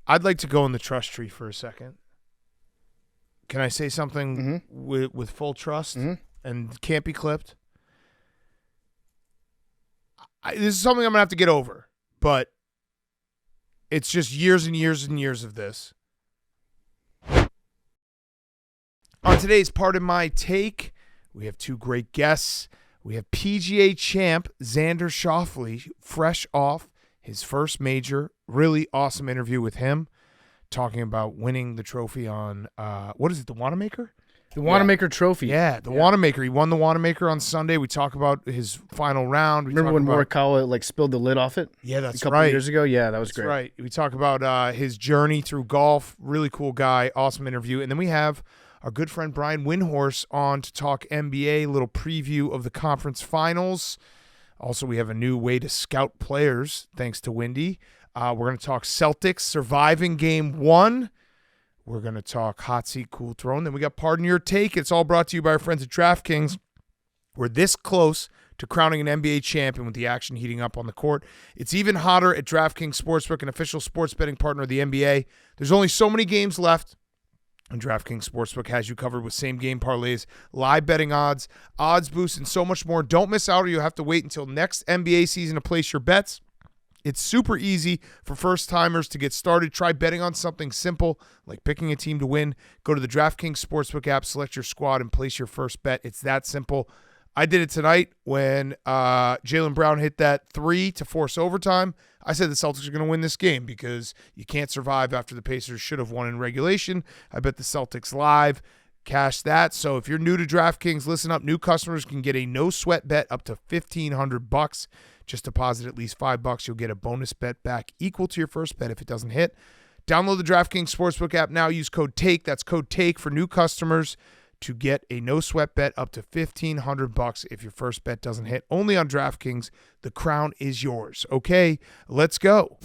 I'd like to go in the trust tree for a second. Can I say something with full trust and can't be clipped? This is something I'm going to have to get over, but it's just years and years and years of this. On today's Part of My Take, we have two great guests. We have PGA champ Xander Schauffele, fresh off his first major. Really awesome interview with him, talking about winning the trophy on, what is it, the Wanamaker? The Wanamaker Trophy. Yeah, the Wanamaker. He won the Wanamaker on Sunday. We talk about his final round. Remember when Morikawa spilled the lid off it? Yeah, that's a couple years ago? Yeah, that was great. Right. We talk about his journey through golf. Really cool guy. Awesome interview. And then we have our good friend Brian Windhorst on to talk NBA, a little preview of the conference finals. Also, we have a new way to scout players, thanks to Windy. We're going to talk Celtics surviving Game 1. We're going to talk hot seat, cool throne. Then we got Pardon Your Take. It's all brought to you by our friends at DraftKings. We're this close to crowning an NBA champion with the action heating up on the court. It's even hotter at DraftKings Sportsbook, an official sports betting partner of the NBA. There's only so many games left, and DraftKings Sportsbook has you covered with same-game parlays, live betting odds, odds boosts, and so much more. Don't miss out, or you'll have to wait until next NBA season to place your bets. It's super easy for first-timers to get started. Try betting on something simple like picking a team to win. Go to the DraftKings Sportsbook app, select your squad, and place your first bet. It's that simple. I did it tonight when Jaylen Brown hit that 3 to force overtime. I said the Celtics are going to win this game because you can't survive after the Pacers should have won in regulation. I bet the Celtics live. Cash that. So if you're new to DraftKings, listen up. New customers can get a no-sweat bet up to $1,500. Just deposit at least $5. You'll get a bonus bet back equal to your first bet if it doesn't hit. Download the DraftKings Sportsbook app now. Use code TAKE. That's code TAKE for new customers to get a no-sweat bet up to $1,500 if your first bet doesn't hit. Only on DraftKings. The crown is yours. Okay, let's go.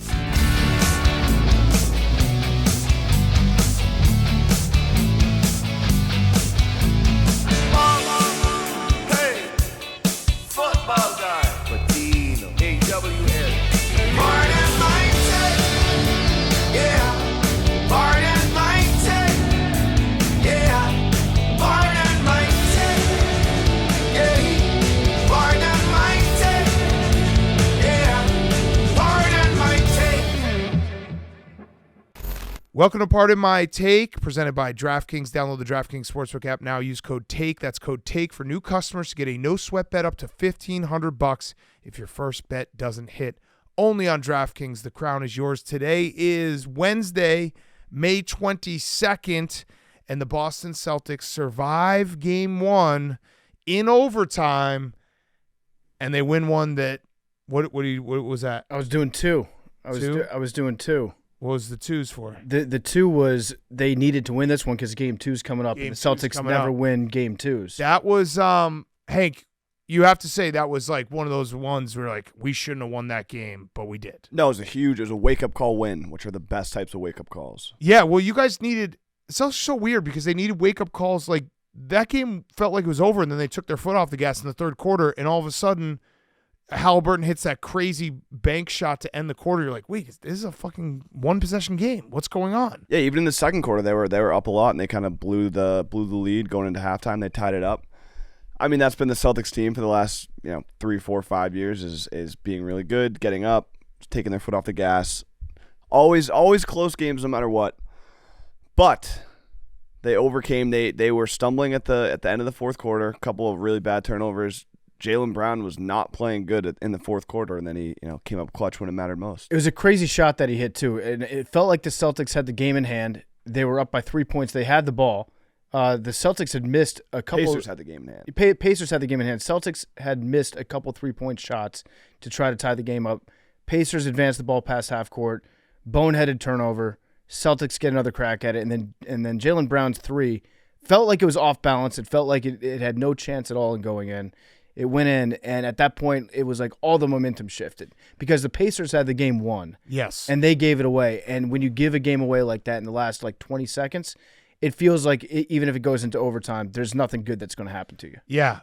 Welcome to Pardon My Take, presented by DraftKings. Download the DraftKings Sportsbook app now. Use code TAKE. That's code TAKE for new customers to get a no-sweat bet up to $1,500 if your first bet doesn't hit. Only on DraftKings. The crown is yours. Today is Wednesday, May 22nd, and the Boston Celtics survive Game 1 in overtime, and they win one that – what was that? I was doing two. I was doing two. What was the twos for? The two was they needed to win this one because Game 2's coming up, and the Celtics never win Game 2s. That was, Hank, you have to say that was like one of those ones where like we shouldn't have won that game, but we did. No, it was a wake-up call win, which are the best types of wake-up calls. Yeah, well, you guys needed – it's also so weird because they needed wake-up calls. Like that game felt like it was over, and then they took their foot off the gas in the third quarter, and all of a sudden – Halliburton hits that crazy bank shot to end the quarter. You're like, wait, this is a fucking one-possession game. What's going on? Yeah, even in the second quarter, they were up a lot, and they kind of blew the lead going into halftime. They tied it up. I mean, that's been the Celtics team for the last 3, 4, 5 years is being really good, getting up, taking their foot off the gas. Always close games no matter what. But they overcame. They were stumbling at the end of the fourth quarter. A couple of really bad turnovers. Jaylen Brown was not playing good in the fourth quarter, and then he came up clutch when it mattered most. It was a crazy shot that he hit, too, and it felt like the Celtics had the game in hand. They were up by 3 points. They had the ball. The Celtics had missed a couple. Pacers had the game in hand. Pacers had the game in hand. Celtics had missed a couple 3-point shots to try to tie the game up. Pacers advanced the ball past half court. Boneheaded turnover. Celtics get another crack at it, and then Jaylen Brown's three felt like it was off balance. It felt like it had no chance at all in going in. It went in, and at that point, it was like all the momentum shifted because the Pacers had the game won. Yes. And they gave it away. And when you give a game away like that in the last 20 seconds, it feels like even if it goes into overtime, there's nothing good that's going to happen to you. Yeah.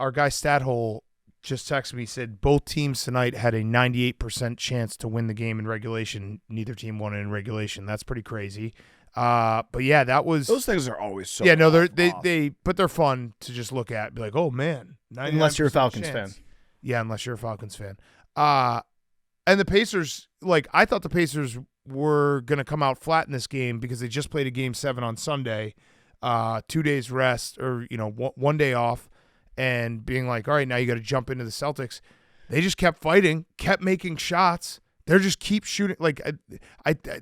Our guy Stathole just texted me, said both teams tonight had a 98% chance to win the game in regulation. Neither team won it in regulation. That's pretty crazy. But yeah, that was Those things are always so. yeah. No, off. but they're fun to just look at. Be like, oh man, Unless you're a Falcons chance. fan. Yeah, unless you're a Falcons fan. And the Pacers, like I thought the Pacers were gonna come out flat in this game because they just played a Game 7 on Sunday, 2 days rest or 1 day off, and being like, all right, now you got to jump into the Celtics. They just kept fighting, kept making shots. They're just keep shooting. Like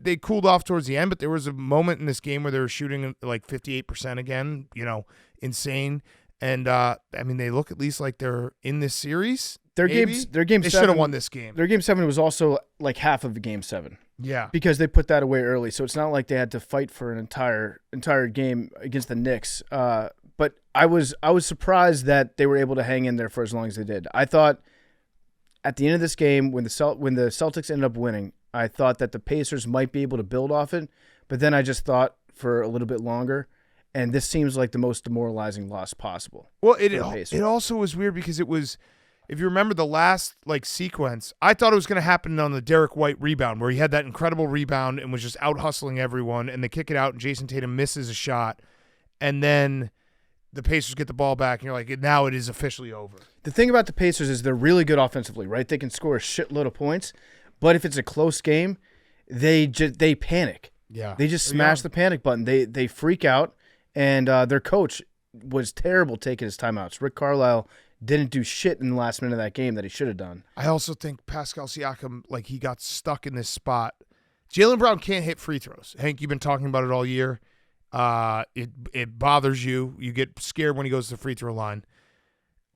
they cooled off towards the end, but there was a moment in this game where they were shooting like 58% again. Insane. And they look at least like they're in this series. Their game They should have won this game. Their Game 7 was also like half of the Game 7. Yeah, because they put that away early, so it's not like they had to fight for an entire game against the Knicks. But I was surprised that they were able to hang in there for as long as they did. I thought at the end of this game, when the Celtics ended up winning, I thought that the Pacers might be able to build off it, but then I just thought for a little bit longer, and this seems like the most demoralizing loss possible. Well, it also was weird because it was. If you remember the last sequence, I thought it was going to happen on the Derek White rebound where he had that incredible rebound and was just out hustling everyone, and they kick it out and Jason Tatum misses a shot, and then the Pacers get the ball back and you're like, now it is officially over. The thing about the Pacers is they're really good offensively, right? They can score a shitload of points, but if it's a close game, they panic. Yeah, they just smash the panic button. They freak out, and their coach was terrible taking his timeouts. Rick Carlisle didn't do shit in the last minute of that game that he should have done. I also think Pascal Siakam, he got stuck in this spot. Jaylen Brown can't hit free throws. Hank, you've been talking about it all year. It bothers you. You get scared when he goes to the free throw line.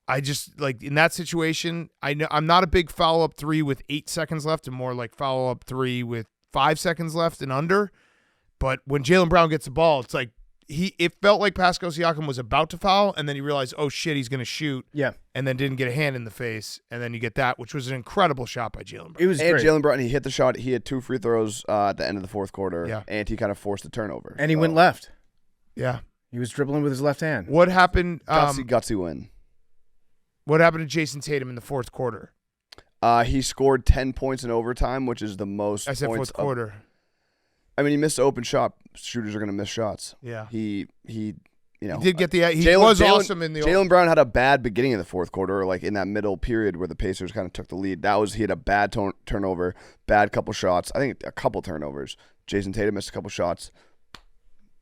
I just, in that situation, I'm not a big follow-up three with 8 seconds left and more like follow-up three with 5 seconds left and under. But when Jaylen Brown gets the ball, it's like, it felt like Pascal Siakam was about to foul, and then he realized, oh shit, he's going to shoot. Yeah, and then didn't get a hand in the face, and then you get that, which was an incredible shot by Jaylen Brown. It was great. Jaylen Brown, he hit the shot. He had 2 free throws at the end of the fourth quarter, yeah, and he kind of forced the turnover. And he went left. Yeah, he was dribbling with his left hand. What happened? Gutsy win. What happened to Jason Tatum in the fourth quarter? He scored 10 points in overtime, which is the most. I said points fourth quarter. He missed an open shot. Shooters are going to miss shots. Yeah. He He did get he was awesome in the Jaylen Brown had a bad beginning of the fourth quarter, in that middle period where the Pacers kind of took the lead. He had a bad turnover, bad couple shots. I think a couple turnovers. Jason Tatum missed a couple shots.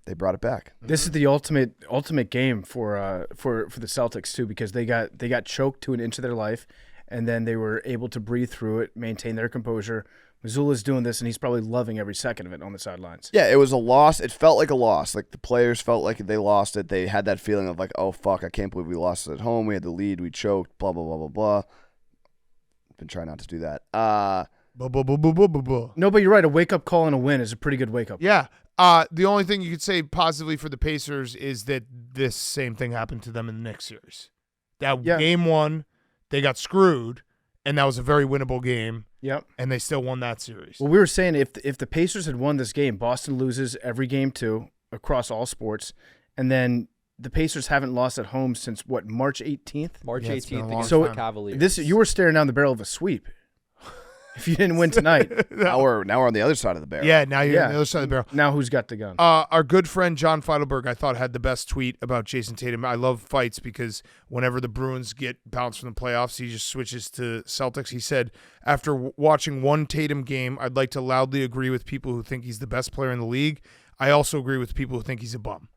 They brought it back. This is the ultimate game for the Celtics too, because they got choked to an inch of their life, and then they were able to breathe through it, maintain their composure. Mazzulla's doing this, and he's probably loving every second of it on the sidelines. Yeah, it was a loss. It felt like a loss. The players felt like they lost it. They had that feeling of oh, fuck, I can't believe we lost it at home. We had the lead. We choked, blah, blah, blah, blah, blah. Been trying not to do that. No, but you're right. A wake-up call and a win is a pretty good wake-up. Yeah. The only thing you could say positively for the Pacers is that this same thing happened to them in the Knicks series. Game 1, they got screwed, and that was a very winnable game. Yep. And they still won that series. Well, we were saying if the Pacers had won this game, Boston loses every game too across all sports, and then the Pacers haven't lost at home since March 18th. March 18th against so the Cavaliers. You were staring down the barrel of a sweep. If you didn't win tonight. now we're on the other side of the barrel. Yeah, now you're on the other side of the barrel. Now who's got the gun? Our good friend John Feidelberg, I thought, had the best tweet about Jason Tatum. I love fights because whenever the Bruins get bounced from the playoffs, he just switches to Celtics. He said, after watching one Tatum game, I'd like to loudly agree with people who think he's the best player in the league. I also agree with people who think he's a bum.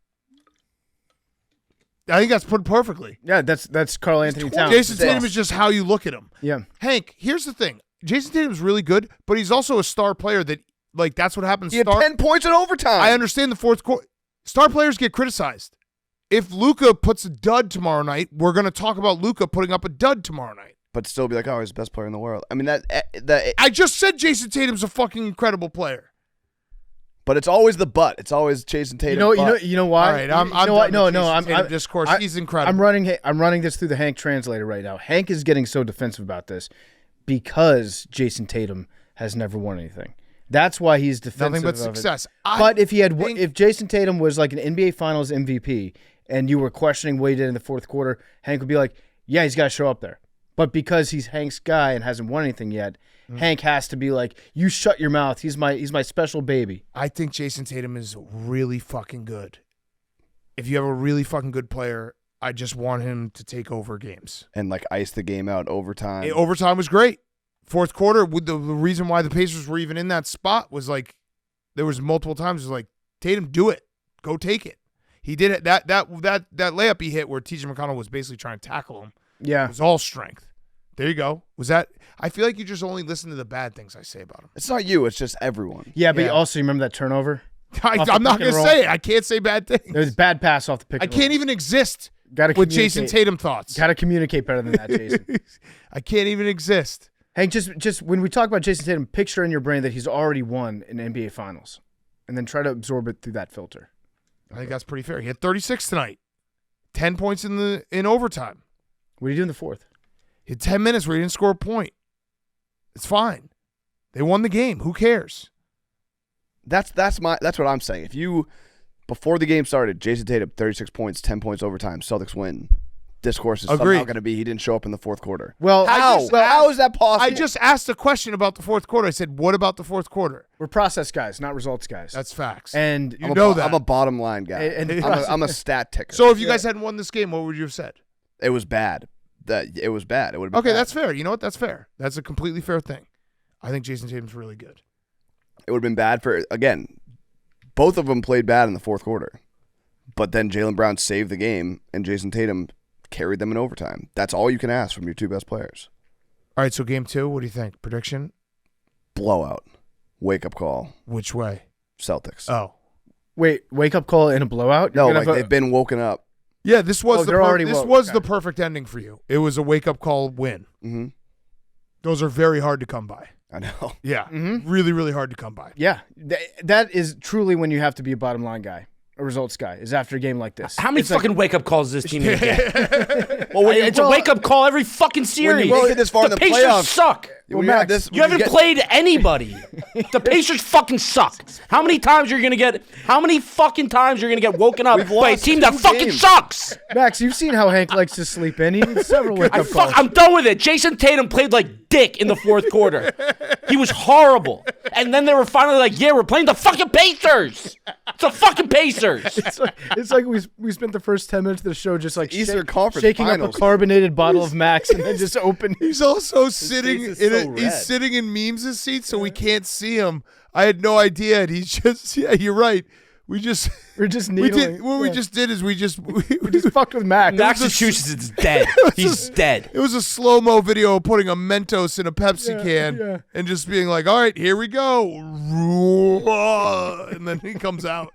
I think that's put perfectly. Yeah, that's Karl Anthony Towns. Jason Tatum is just how you look at him. Yeah. Hank, here's the thing. Jason Tatum's really good, but he's also a star player that, that's what happens. He had 10 points in overtime. I understand the fourth quarter. Star players get criticized. If Luka puts a dud tomorrow night, we're going to talk about Luka putting up a dud tomorrow night. But still be like, oh, he's the best player in the world. I mean, I just said Jason Tatum's a fucking incredible player. But it's always the butt. It's always Jason Tatum. You know why? All right, I'm discourse. He's incredible. I'm running this through the Hank translator right now. Hank is getting so defensive about this because Jason Tatum has never won anything. That's why he's defensive. Nothing but success. But if Jason Tatum was like an NBA Finals MVP and you were questioning what he did in the fourth quarter, Hank would be like, "Yeah, he's got to show up there." But because he's Hank's guy and hasn't won anything yet, Hank has to be like, you shut your mouth. He's my special baby. I think Jason Tatum is really fucking good. If you have a really fucking good player, I just want him to take over games. And like ice the game out overtime. Overtime was great. Fourth quarter, the reason why the Pacers were even in that spot was like, there was multiple times it was like, Tatum, do it. Go take it. He did it. That layup he hit where TJ McConnell was basically trying to tackle him. Yeah. It was all strength. There you go. Was that? I feel like you just only listen to the bad things I say about him. It's not you. It's just everyone. Yeah, but also, you remember that turnover? I'm not going to say it. I can't say bad things. There's a bad pass off the pick. I can't even exist with Jason Tatum thoughts. Got to communicate better than that, Jason. I can't even exist. Hank, just when we talk about Jason Tatum, picture in your brain that he's already won an NBA Finals, and then try to absorb it through that filter. I think that's pretty fair. He had 36 tonight, 10 points in overtime. What did he do in the fourth? He had 10 minutes where he didn't score a point. It's fine. They won the game. Who cares? That's what I'm saying. If you before the game started, Jason Tatum 36 points, 10 points overtime, Celtics win. Discourse is somehow going to be he didn't show up in the fourth quarter. Well, how is that possible? I just asked a question about the fourth quarter. I said, "What about the fourth quarter?" We're process guys, not results guys. That's facts. And you know that I'm a bottom line guy. I'm a stat ticker. So if you guys hadn't won this game, what would you have said? It was bad. It was bad. It would have been okay. bad. That's fair. You know what? That's fair. That's a completely fair thing. I think Jason Tatum's really good. It would have been bad for again. Both of them played bad in the fourth quarter, but then Jaylen Brown saved the game, and Jason Tatum carried them in overtime. That's all you can ask from your two best players. All right, so game 2, what do you think? Prediction? Blowout. Wake up call. Which way? Celtics. Oh. Wait, wake up call in a blowout? No, like they've been woken up. Yeah, this was the perfect ending for you. It was a wake up call win. Mm-hmm. Those are very hard to come by. I know. Yeah, really, really hard to come by. Yeah, that is truly when you have to be a bottom line guy. A results guy is after a game like this. How many fucking wake-up calls does this team need to get? It's a a wake-up call every fucking series. When you get this far in the Pacers playoffs, suck. You haven't played anybody. The Pacers fucking suck. How many fucking times you're gonna get woken up by a team that fucking sucks? Max, you've seen how Hank likes to sleep in. He needs several wake-up calls. I'm done with it. Jason Tatum played like dick in the fourth quarter. He was horrible. And then they were finally like, yeah, we're playing the fucking Pacers. It's the fucking Pacers. It's like we spent the first 10 minutes of the show just like Eastern Conference shaking Finals. up a carbonated bottle of Max and then just open. He's also sitting he's sitting in Memes' seat, so we can't see him. I had no idea. And he's just you're right. We're just needling. What we just did is we just fucked with Max. Massachusetts is dead. He's dead. It was a slow-mo video of putting a Mentos in a Pepsi can and just being like, all right, here we go. And then he comes out.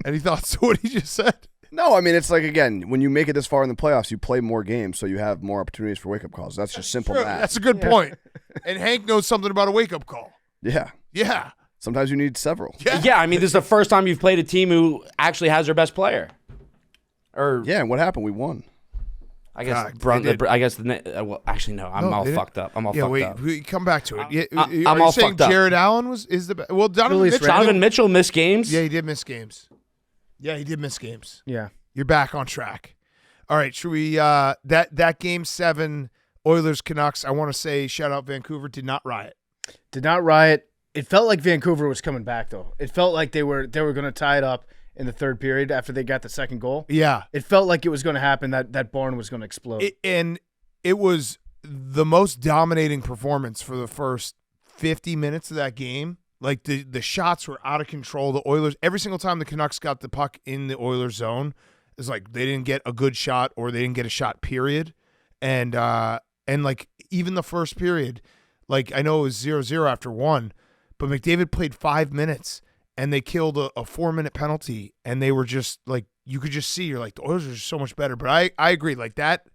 And he thought, so what he just said. No, I mean, it's like, again, when you make it this far in the playoffs, you play more games, so you have more opportunities for wake-up calls. That's just simple math. That's a good point. And Hank knows something about a wake-up call. Yeah. Yeah. Sometimes you need several. Yeah, I mean, this is the first time you've played a team who actually has their best player. Yeah, and what happened? We won. I guess. Actually, no. I'm all fucked up. We come back to it. I'm all saying fucked up. Jared Allen is the best? Well, Donovan Mitchell missed games. Yeah, he did miss games. Yeah, you're back on track. All right, should we? That game 7 Oilers Canucks. I want to say shout out Vancouver. Did not riot. It felt like Vancouver was coming back though. It felt like they were going to tie it up in the third period after they got the second goal. Yeah. It felt like it was going to happen, that barn was going to explode. It was the most dominating performance for the first 50 minutes of that game. Like the shots were out of control. The Oilers, every single time the Canucks got the puck in the Oilers zone, it's like they didn't get a good shot or they didn't get a shot, period. And like even the first period, like I know it was 0-0 after 1, but McDavid played 5 minutes. And they killed a 4-minute penalty, and they were just like you could just see. You're like the Oilers are just so much better. But I agree. Like that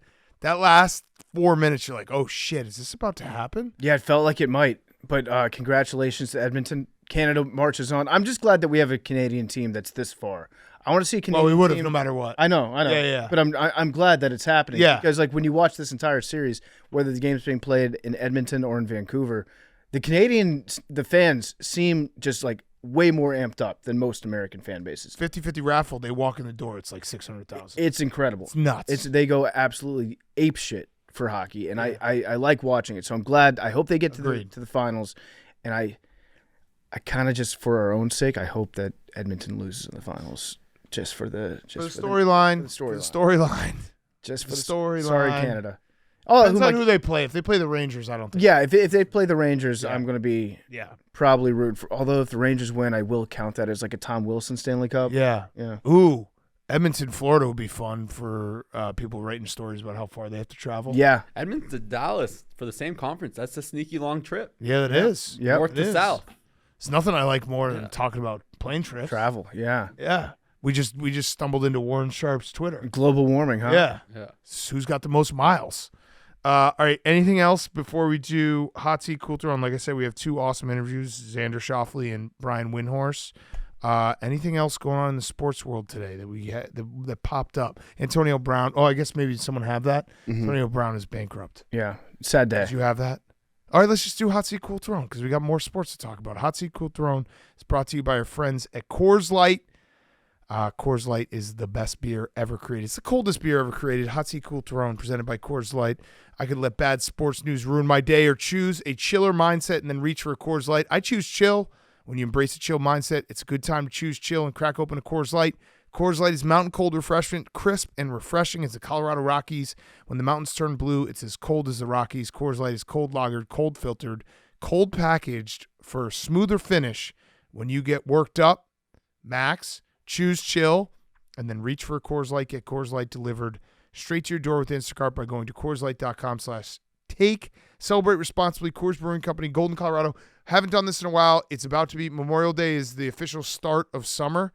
last 4 minutes, you're like, oh shit, is this about to happen? Yeah, it felt like it might. But congratulations to Edmonton. Canada marches on. I'm just glad that we have a Canadian team that's this far. I want to see a Canadian. Well, we would have team. no matter what. I know. Yeah. But I'm glad that it's happening. Yeah. Because like when you watch this entire series, whether the game's being played in Edmonton or in Vancouver, the fans seem just like way more amped up than most American fan bases. 50-50 raffle. They walk in the door. It's like 600,000. It's incredible. It's nuts. They go absolutely ape shit for hockey, and I like watching it. So I'm glad. I hope they get to Agreed. the finals, and I kind of just for our own sake, I hope that Edmonton loses in the finals, just for the storyline. Just for the storyline. Sorry, Canada. Oh, Depends on who they play. If they play the Rangers, I don't think. Yeah, if they play the Rangers, Yeah. I'm going to be Yeah. probably rooting for. Although if the Rangers win, I will count that as like a Tom Wilson Stanley Cup. Yeah. Yeah. Ooh, Edmonton, Florida would be fun for people writing stories about how far they have to travel. Yeah. Edmonton to Dallas for the same conference. That's a sneaky long trip. Yeah, it is. Yep. North It to is. south. It's nothing I like more than talking about plane trips. Travel. Yeah. Yeah. We just stumbled into Warren Sharp's Twitter. Global warming, huh? Yeah. Yeah. It's who's got the most miles? All right. Anything else before we do Hot Seat Cool Throw? And like I said, we have 2 awesome interviews, Xander Schauffele and Brian Windhorst. Anything else going on in the sports world today that we had, that popped up? Antonio Brown. Oh, I guess maybe someone have that. Antonio Brown is bankrupt. Yeah. Sad day. Did you have that? All right, let's just do Hot Seat Cool Throne because we got more sports to talk about. Hot Seat Cool Throne is brought to you by our friends at Coors Light. Coors Light is the best beer ever created. It's the coldest beer ever created. Hot Seat Cool Throne presented by Coors Light. I could let bad sports news ruin my day or choose a chiller mindset and then reach for a Coors Light. I choose chill. When you embrace a chill mindset, it's a good time to choose chill and crack open a Coors Light. Coors Light is mountain cold refreshment, crisp and refreshing as the Colorado Rockies. When the mountains turn blue, it's as cold as the Rockies. Coors Light is cold lagered, cold filtered, cold packaged for a smoother finish. When you get worked up, Max, choose chill, and then reach for a Coors Light. Get Coors Light delivered straight to your door with Instacart by going to CoorsLight.com/take. Celebrate responsibly. Coors Brewing Company, Golden, Colorado. Haven't done this in a while. It's about to be Memorial Day is the official start of summer.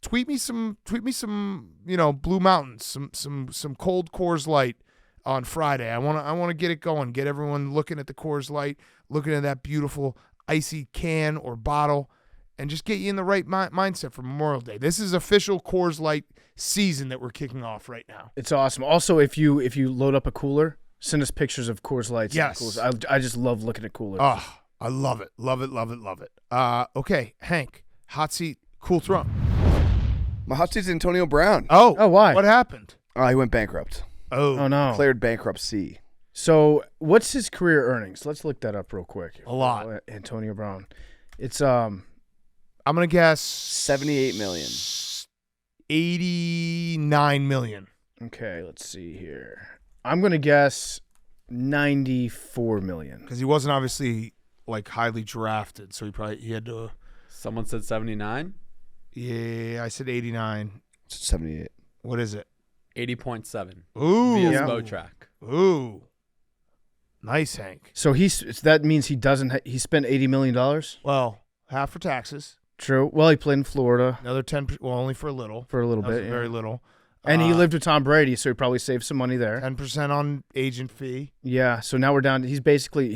Tweet me some, Blue Mountains, some cold Coors Light on Friday. I want to get it going. Get everyone looking at the Coors Light, looking at that beautiful icy can or bottle, and just get you in the right mindset for Memorial Day. This is official Coors Light season that we're kicking off right now. It's awesome. Also, if you load up a cooler, send us pictures of Coors Lights. Yes. I just love looking at coolers. Oh, I love it. Love it, love it, love it. Okay, Hank, Hot Seat, Cool Throne. My hot seat's Antonio Brown. Oh, why? What happened? He went bankrupt. Oh no. Declared bankruptcy. So what's his career earnings? Let's look that up real quick. A lot. Antonio Brown. It's I'm gonna guess 78 million. 89 million. okay. Let's see here. I'm gonna guess 94 million. Because he wasn't obviously like highly drafted, so he had to. Someone said 79. Yeah, I said 89. 78. What is it? 80.7. Ooh, Via Yeah. Spotrac. ooh, nice, Hank. So that means he doesn't. He spent $80 million. Well, half for taxes, True. Well, he played in Florida another 10. Well, only for a little. for a little That was bit, yeah. very little. And he lived with Tom Brady, so he probably saved some money there. 10% on agent fee, Yeah. So now we're down. He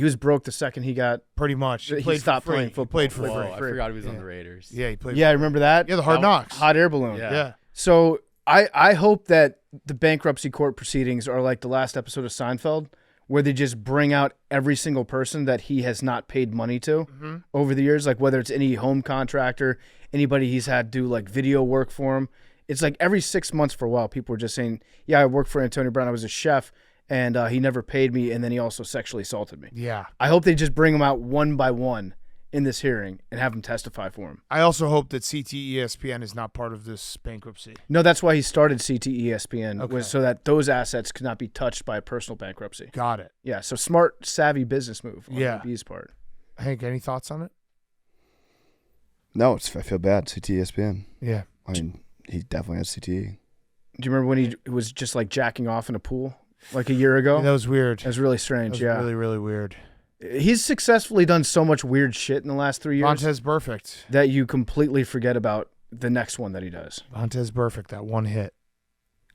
was broke the second he got. pretty much. He played stopped for free. playing He football. played for Played free. Whoa, I forgot he was on the Raiders. Yeah, he played. Yeah, remember that? Yeah, the Hard Knocks. Hot air balloon. Yeah. So I hope that the bankruptcy court proceedings are like the last episode of Seinfeld, where they just bring out every single person that he has not paid money to over the years, like whether it's any home contractor, anybody he's had do like video work for him. It's like every 6 months for a while, people were just saying, yeah, I worked for Antonio Brown. I was a chef, and he never paid me, and then he also sexually assaulted me. Yeah. I hope they just bring them out one by one in this hearing and have him testify for him. I also hope that CTESPN is not part of this bankruptcy. No, that's why he started CTESPN, Okay. was so that those assets could not be touched by a personal bankruptcy. Got it. Yeah, so smart, savvy business move on Yeah. AB's part. Hank, any thoughts on it? No, I feel bad. CTESPN. Yeah. I mean, he definitely has CTE. Do you remember when he was just like jacking off in a pool like a year ago? That was weird. It was really That strange, was yeah. really, really weird. He's successfully done so much weird shit in the last 3 years Montez Perfect. that you completely forget about the next one that he does. Montez Perfect, that one hit.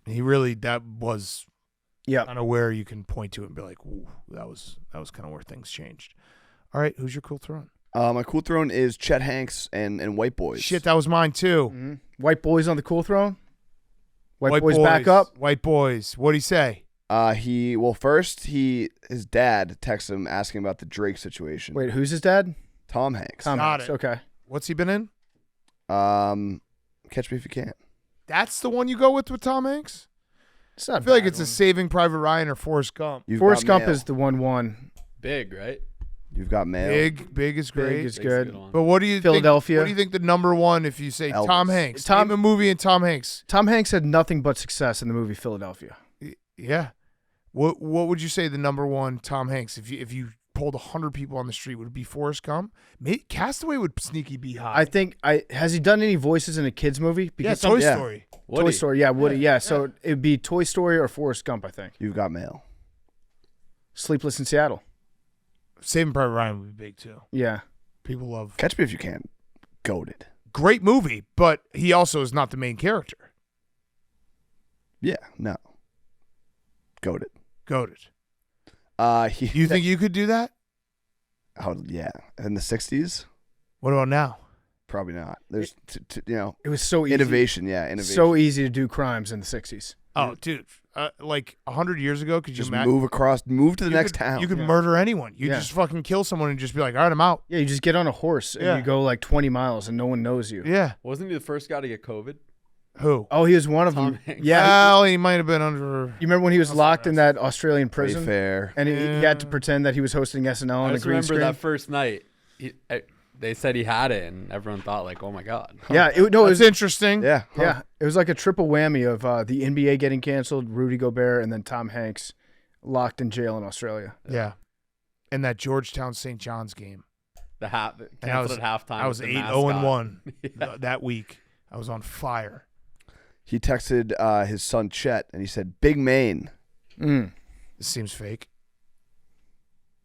That was Yeah. kind of where you can point to it and be like, ooh, that was kind of where things changed. All right, who's your cool throne? My cool throne is Chet Hanks and White Boys. Shit, that was mine too. Mm-hmm. White boys on the cool throne? White boys back up? White boys. What'd he say? First his dad texted him asking about the Drake situation. Wait, who's his dad? Tom Hanks. Tom Got Hanks. it. Okay. What's he been in? Catch Me If You Can. That's the one you go with Tom Hanks? It's not I feel like bad it's one. a Saving Private Ryan or Forrest Gump. You've Forrest got Gump Mail. is the 1-1. Big, right? You've got Mail. Big is great. Big is Big's a good. one. But what do you Philadelphia. think? What do you think the number one if you say Elvis. Tom Hanks? Tom- Name a movie and Tom Hanks. Tom Hanks had nothing but success in the movie Philadelphia. Yeah. What would you say the number one Tom Hanks if you pulled 100 people on the street, would it be Forrest Gump? Castaway would sneaky be high. I think has he done any voices in a kids movie? yeah, some- Toy Story. Toy Story, yeah, Woody, yeah. So it'd be Toy Story or Forrest Gump, I think. You've got Mail. Sleepless in Seattle. Saving Private Ryan would be big too. Yeah. People love. Catch Me If You Can. Goated. Great movie, but he also is not the main character. Yeah, no. Goated. Goated. He, You think you could do that? Oh, yeah. In the 60s? What about now? Probably not. There's, It was so easy. innovation. Yeah, innovation. So easy to do crimes in the 60s. Oh, dude, like 100 years ago, could you Just imagine? move to the You next could- town. You could murder anyone. You Yeah. just fucking kill someone and just be like, all right, I'm out. Yeah, you just get on a horse and Yeah. you go like 20 miles and no one knows you. Yeah. Wasn't he the first guy to get COVID? Who? Oh, he was one of Tom them. Hanks. Yeah. Well, he might have been under. You remember when he was locked in that Australian prison? Fair. And he had to pretend that he was hosting SNL on I a just green remember screen. that first night. They said he had it, and everyone thought like, "Oh my god!" Yeah, it It's interesting. Yeah. huh. Yeah, it was like a triple whammy of the NBA getting canceled, Rudy Gobert, and then Tom Hanks locked in jail in Australia. Yeah. And that Georgetown St. John's game. The And I was canceled at halftime. I was with the 8-0-1 mascot. that week. I was on fire. He texted his son Chet, and he said, "Big Maine." Mm. This seems fake.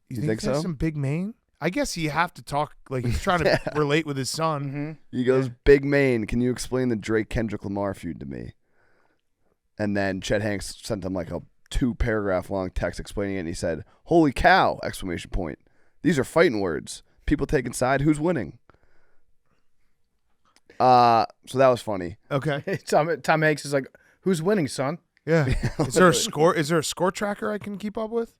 You think think there's so? some big Maine? I guess you have to talk like he's trying to relate with his son. Mm-hmm. He goes, "Big Maine, can you explain the Drake Kendrick Lamar feud to me?" And then Chet Hanks sent him like a 2-paragraph long text explaining it, and he said, "Holy cow!" Exclamation point. These are fighting words. People taking side. Who's winning? So that was funny. Okay. Tom Hanks is like, "Who's winning, son?" Yeah. Is there a score? Is there a score tracker I can keep up with?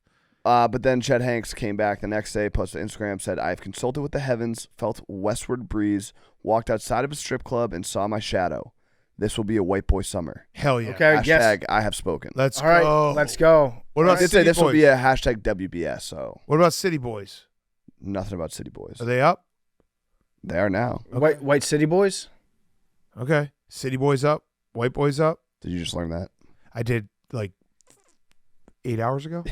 But then Chet Hanks came back the next day, posted on Instagram, said, "I have consulted with the heavens, felt westward breeze, walked outside of a strip club, and saw my shadow. This will be a white boy summer." Hell yeah. Okay, yes. Hashtag I have spoken. Let's All right, go. let's go. What I about did say City this will Boys? be a hashtag WBS, so What about City Boys? nothing about City Boys. Are they up? They are now. White City Boys. Okay. City Boys up. White Boys up. Did you just learn that? I did like 8 hours ago.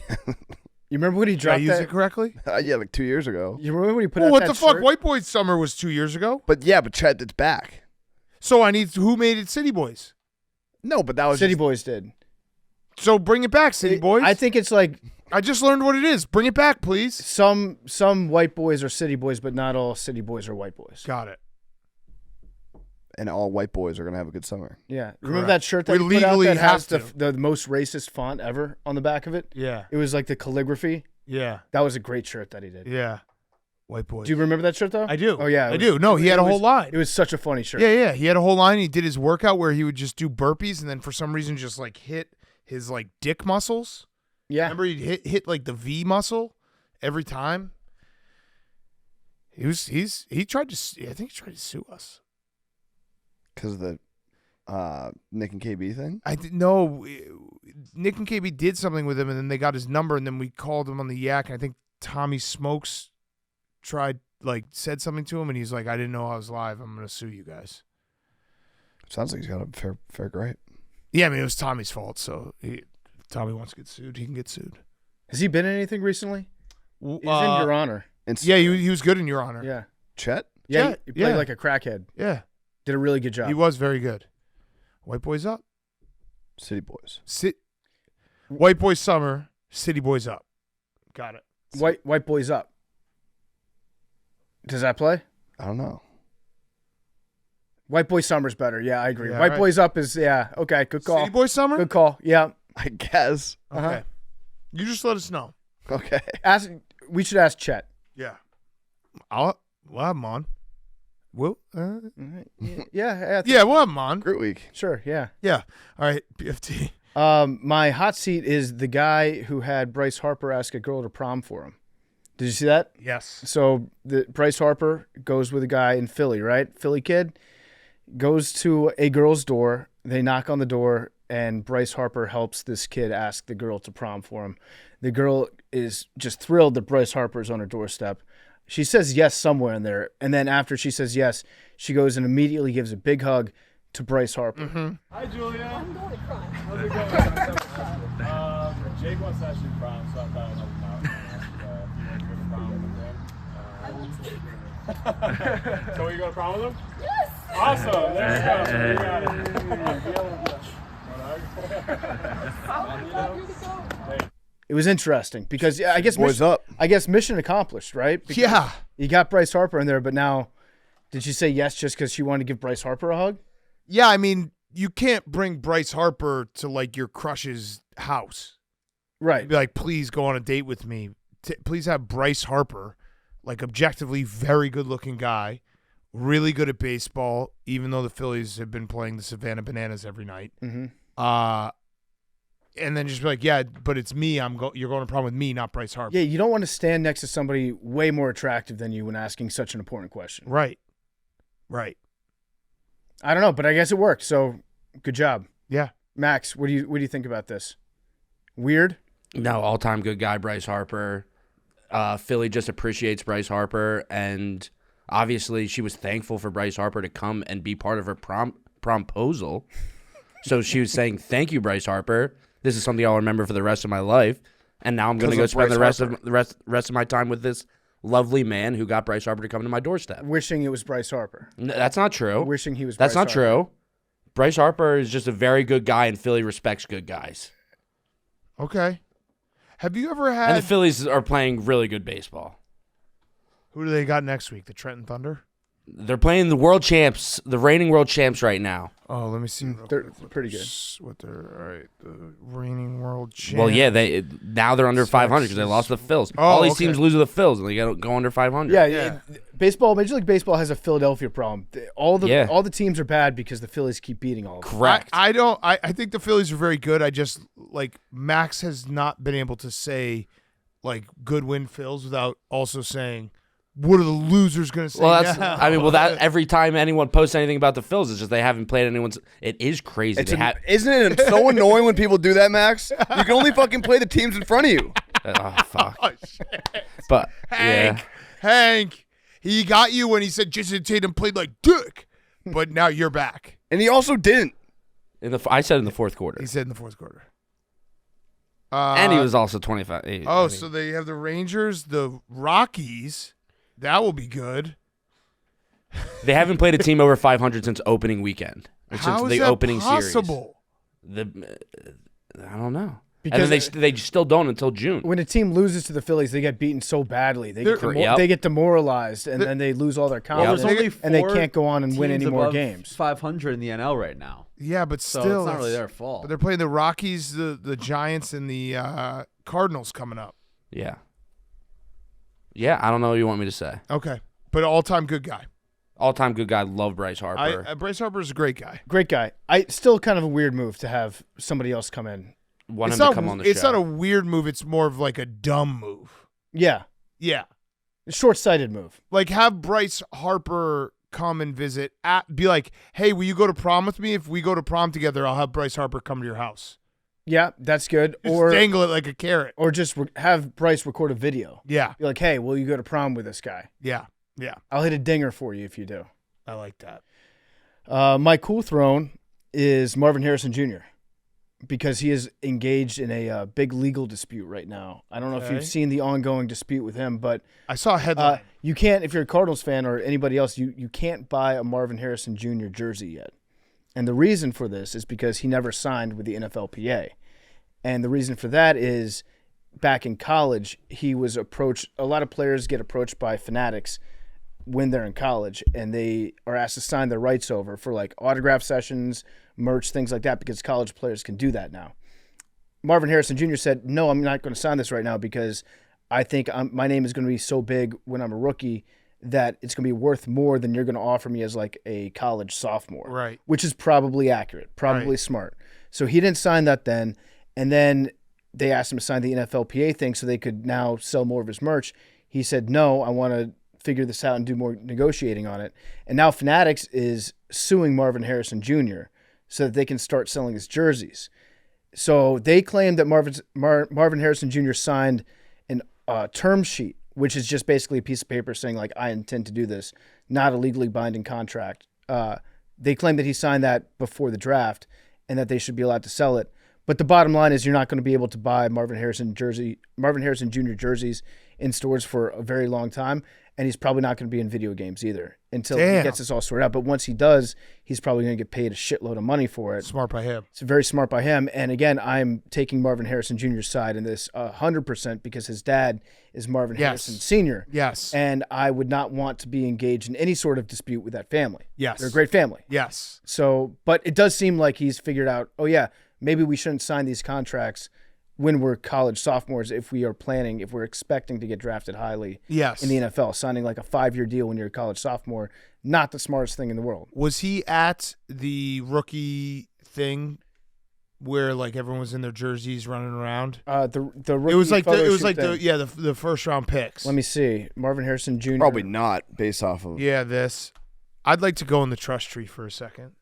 You remember when he Did I dropped use that? it correctly? Yeah, like 2 years ago. You remember when he put Well, out what that the fuck? shirt? White Boys Summer was 2 years ago. But Chet, it's back. So I need who made it City Boys? No, but that was City just, Boys did. So bring it back, City Boys. I think it's like I just learned what it is. Bring it back, please. some white boys are city boys, but not all city boys are white boys. Got it. and all white boys are gonna have a good summer. Yeah. Remember Correct. that shirt that We he put out legally that has have the most racist font ever on the back of it? Yeah. It was like the calligraphy. Yeah. That was a great shirt that he did. Yeah. White boys. Do you remember that shirt though? I do. Oh yeah, I do. No, he had a whole line. It was such a funny shirt. Yeah, yeah. He had a whole line. He did his workout where he would just do burpees and then for some reason just like hit his like dick muscles. Yeah. Remember he'd hit like the V muscle every time. He tried to I think he tried to sue us. Because of the Nick and KB thing? I didn't know Nick and KB did something with him and then they got his number and then we called him on the yak and I think Tommy Smokes said something to him and he's like, I didn't know I was live. I'm gonna sue you guys. Sounds like he's got a fair gripe. Yeah, I mean it was Tommy's fault, so if Tommy wants to get sued, he can get sued. Has he been in anything recently? He's in Uh, Your Honor. And Yeah, he was good in Your Honor. Yeah. Chet? Yeah. Yeah, He played yeah. like a crackhead. Yeah. Did a really good job. He was very good. White Boys up. City Boys. White Boys summer, City Boys up. Got it. White boys up. Does that play? I don't know. White boy summer's better. Yeah, I agree. Yeah, White right. boys up is okay. Good call. City Boys summer? Good call. Yeah. I guess. Okay. Uh-huh. You just let us know. Okay. We should ask Chet. Yeah. We'll have him on. We'll Yeah. yeah, we'll have him on. Great week. Sure. Yeah. Yeah. All right, BFT. My hot seat is the guy who had Bryce Harper ask a girl to prom for him. Did you see that? Yes. So Bryce Harper goes with a guy in Philly, right? Philly kid goes to a girl's door. They knock on the door. and Bryce Harper helps this kid ask the girl to prom for him. The girl is just thrilled that Bryce Harper is on her doorstep. She says yes somewhere in there, and then after she says yes, she goes and immediately gives a big hug to Bryce Harper. Mm-hmm. Hi, Julia. I'm going to cry. How's it going? Jake wants to ask you prom, so I thought I'd help him out. If you want to go to prom with him. So are you going to prom with him? Yes. Awesome. There you go. You got it. It was interesting because I guess Boys up. mission accomplished, right? Because Yeah. you got Bryce Harper in there, but now did she say yes just because she wanted to give Bryce Harper a hug? Yeah, I mean, you can't bring Bryce Harper to like your crush's house. Right. Be like, please go on a date with me. Please have Bryce Harper, like objectively very good-looking guy, really good at baseball, even though the Phillies have been playing the Savannah Bananas every night. Mm-hmm. And then just be like, yeah, but it's me. You're going to prom with me, not Bryce Harper. Yeah, you don't want to stand next to somebody way more attractive than you when asking such an important question. Right. I don't know, but I guess it worked. So good job, Yeah. Max. What do you think about this? Weird. No, all-time good guy, Bryce Harper. Philly just appreciates Bryce Harper, and obviously she was thankful for Bryce Harper to come and be part of her promposal. So she was saying, thank you, Bryce Harper. This is something I'll remember for the rest of my life. And now I'm going to go spend the rest of my time with this lovely man who got Bryce Harper to come to my doorstep. Wishing it was Bryce Harper. No, that's not true. Wishing he was. That's Bryce not Harper. true. Bryce Harper is just a very good guy, and Philly respects good guys. Okay. Have you ever And had the Phillies are playing really good baseball. who do they got next week? The Trenton Thunder? They're playing the world champs, the reigning world champs right now. Oh, let me see. real They're quick pretty good. What they're all right? The reigning world champs. Well, yeah, now they're under 500 because they lost to the Phils. Oh, All these okay. teams lose to the Phils, and they got to go under 500. Yeah. Baseball. Major League Baseball has a Philadelphia problem. All the teams are bad because the Phillies keep beating all of them. Correct. I think the Phillies are very good. I just like Max has not been able to say like good win Phils without also saying what are the losers going to say? Well, that's. now? I mean, that every time anyone posts anything about the Phils, it's just they haven't played anyone's. It is crazy. Isn't it so annoying when people do that, Max? You can only fucking play the teams in front of you. Oh fuck. Oh, shit. But Hank, he got you when he said Jason Tatum played like dick, but now you're back. And he also didn't. I said in the fourth quarter, He said in the fourth quarter. and he was also 25. So they have the Rangers, the Rockies. That will be good. They haven't played a team over 500 since opening weekend. Or How since is the that opening possible? series. I don't know. Because and then they still don't until June. When a team loses to the Phillies, they get beaten so badly. They Yep. they get demoralized, and then they lose all their confidence, Well, there's only and they four can't go on and win teams any more above games. 500 in the NL right now. Yeah, but So still, it's not really that's- their fault. But they're playing the Rockies, the Giants, and the Cardinals coming up. Yeah. Yeah, I don't know what you want me to say. Okay, but all-time good guy. All-time good guy. Love Bryce Harper. Bryce Harper is a great guy. Great guy. Still kind of a weird move to have somebody else come in. Want It's him not. to come on the It's show. not a weird move. It's more of like a dumb move. Yeah, Yeah, short-sighted move. like have Bryce Harper come and visit. Be like, hey, will you go to prom with me? If we go to prom together, I'll have Bryce Harper come to your house. Yeah, that's good. Just Or dangle it like a carrot. or just have Bryce record a video. Yeah, Be like, hey, will you go to prom with this guy? yeah. I'll hit a dinger for you if you do. I like that. My cool throne is Marvin Harrison Jr. because he is engaged in a big legal dispute right now. I don't know if Okay. you've seen the ongoing dispute with him, but I saw a headline. you can't, if you're a Cardinals fan or anybody else, you can't buy a Marvin Harrison Jr. jersey yet. And the reason for this is because he never signed with the NFLPA. And the reason for that is back in college, he was approached. A lot of players get approached by fanatics when they're in college, and they are asked to sign their rights over for like autograph sessions, merch, things like that, because college players can do that now. Marvin Harrison Jr. said, no, I'm not going to sign this right now because I think my name is going to be so big when I'm a rookie that it's going to be worth more than you're going to offer me as like a college sophomore. Right. Which is probably accurate, probably Right. smart. So he didn't sign that then. And then they asked him to sign the NFLPA thing so they could now sell more of his merch. He said, no, I want to figure this out and do more negotiating on it. And now Fanatics is suing Marvin Harrison Jr. so that they can start selling his jerseys. So they claim that Marvin Harrison Jr. signed an term sheet, which is just basically a piece of paper saying, like, I intend to do this, not a legally binding contract. They claim that he signed that before the draft and that they should be allowed to sell it. But the bottom line is you're not going to be able to buy Marvin Harrison Jr. jerseys in stores for a very long time, and he's probably not going to be in video games either until he gets this all sorted out. But once he does, he's probably going to get paid a shitload of money for it. Smart by him. It's very smart by him. And again, I'm taking Marvin Harrison Jr.'s side in this 100% because his dad is Marvin Harrison Sr. Yes. And I would not want to be engaged in any sort of dispute with that family. Yes. They're a great family. Yes. So, but it does seem like he's figured out, oh yeah, maybe we shouldn't sign these contracts when we're college sophomores if we're expecting to get drafted highly in the NFL. Signing like a 5-year deal when you're a college sophomore, not the smartest thing in the world. Was he at the rookie thing where like everyone was in their jerseys running around? The rookie It was like thing. the first round picks. Let me see. Marvin Harrison Jr. Probably not based off of. Yeah, this. I'd like to go in the trust tree for a second.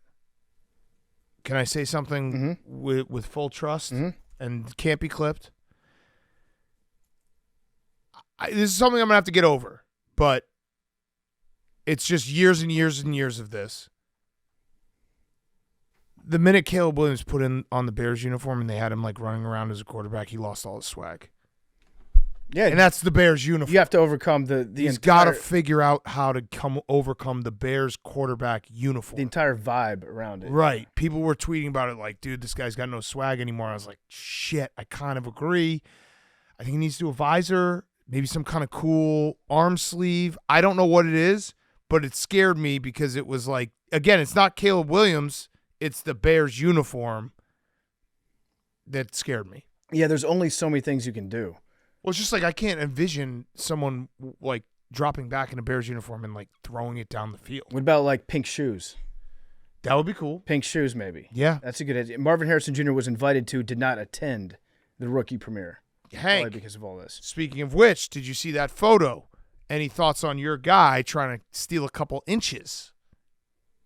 Can I say something with full trust and can't be clipped? This is something I'm going to have to get over, but it's just years and years and years of this. The minute Caleb Williams put on the Bears uniform and they had him like running around as a quarterback, he lost all his swag. Yeah, and that's the Bears uniform. You have to overcome the He's got to figure out how to overcome the Bears quarterback uniform. The entire vibe around it. Right. People were tweeting about it like, dude, this guy's got no swag anymore. I was like, shit, I kind of agree. I think he needs to do a visor, maybe some kind of cool arm sleeve. I don't know what it is, but it scared me because it was like, again, it's not Caleb Williams. It's the Bears uniform that scared me. Yeah, there's only so many things you can do. Well, it's just like I can't envision someone like dropping back in a Bears uniform and like throwing it down the field. What about like pink shoes? That would be cool. Pink shoes, maybe. Yeah. That's a good idea. Marvin Harrison Jr. was invited to, did not attend the rookie premiere. Hank, Probably because of all this. Speaking of which, did you see that photo? Any thoughts on your guy trying to steal a couple inches?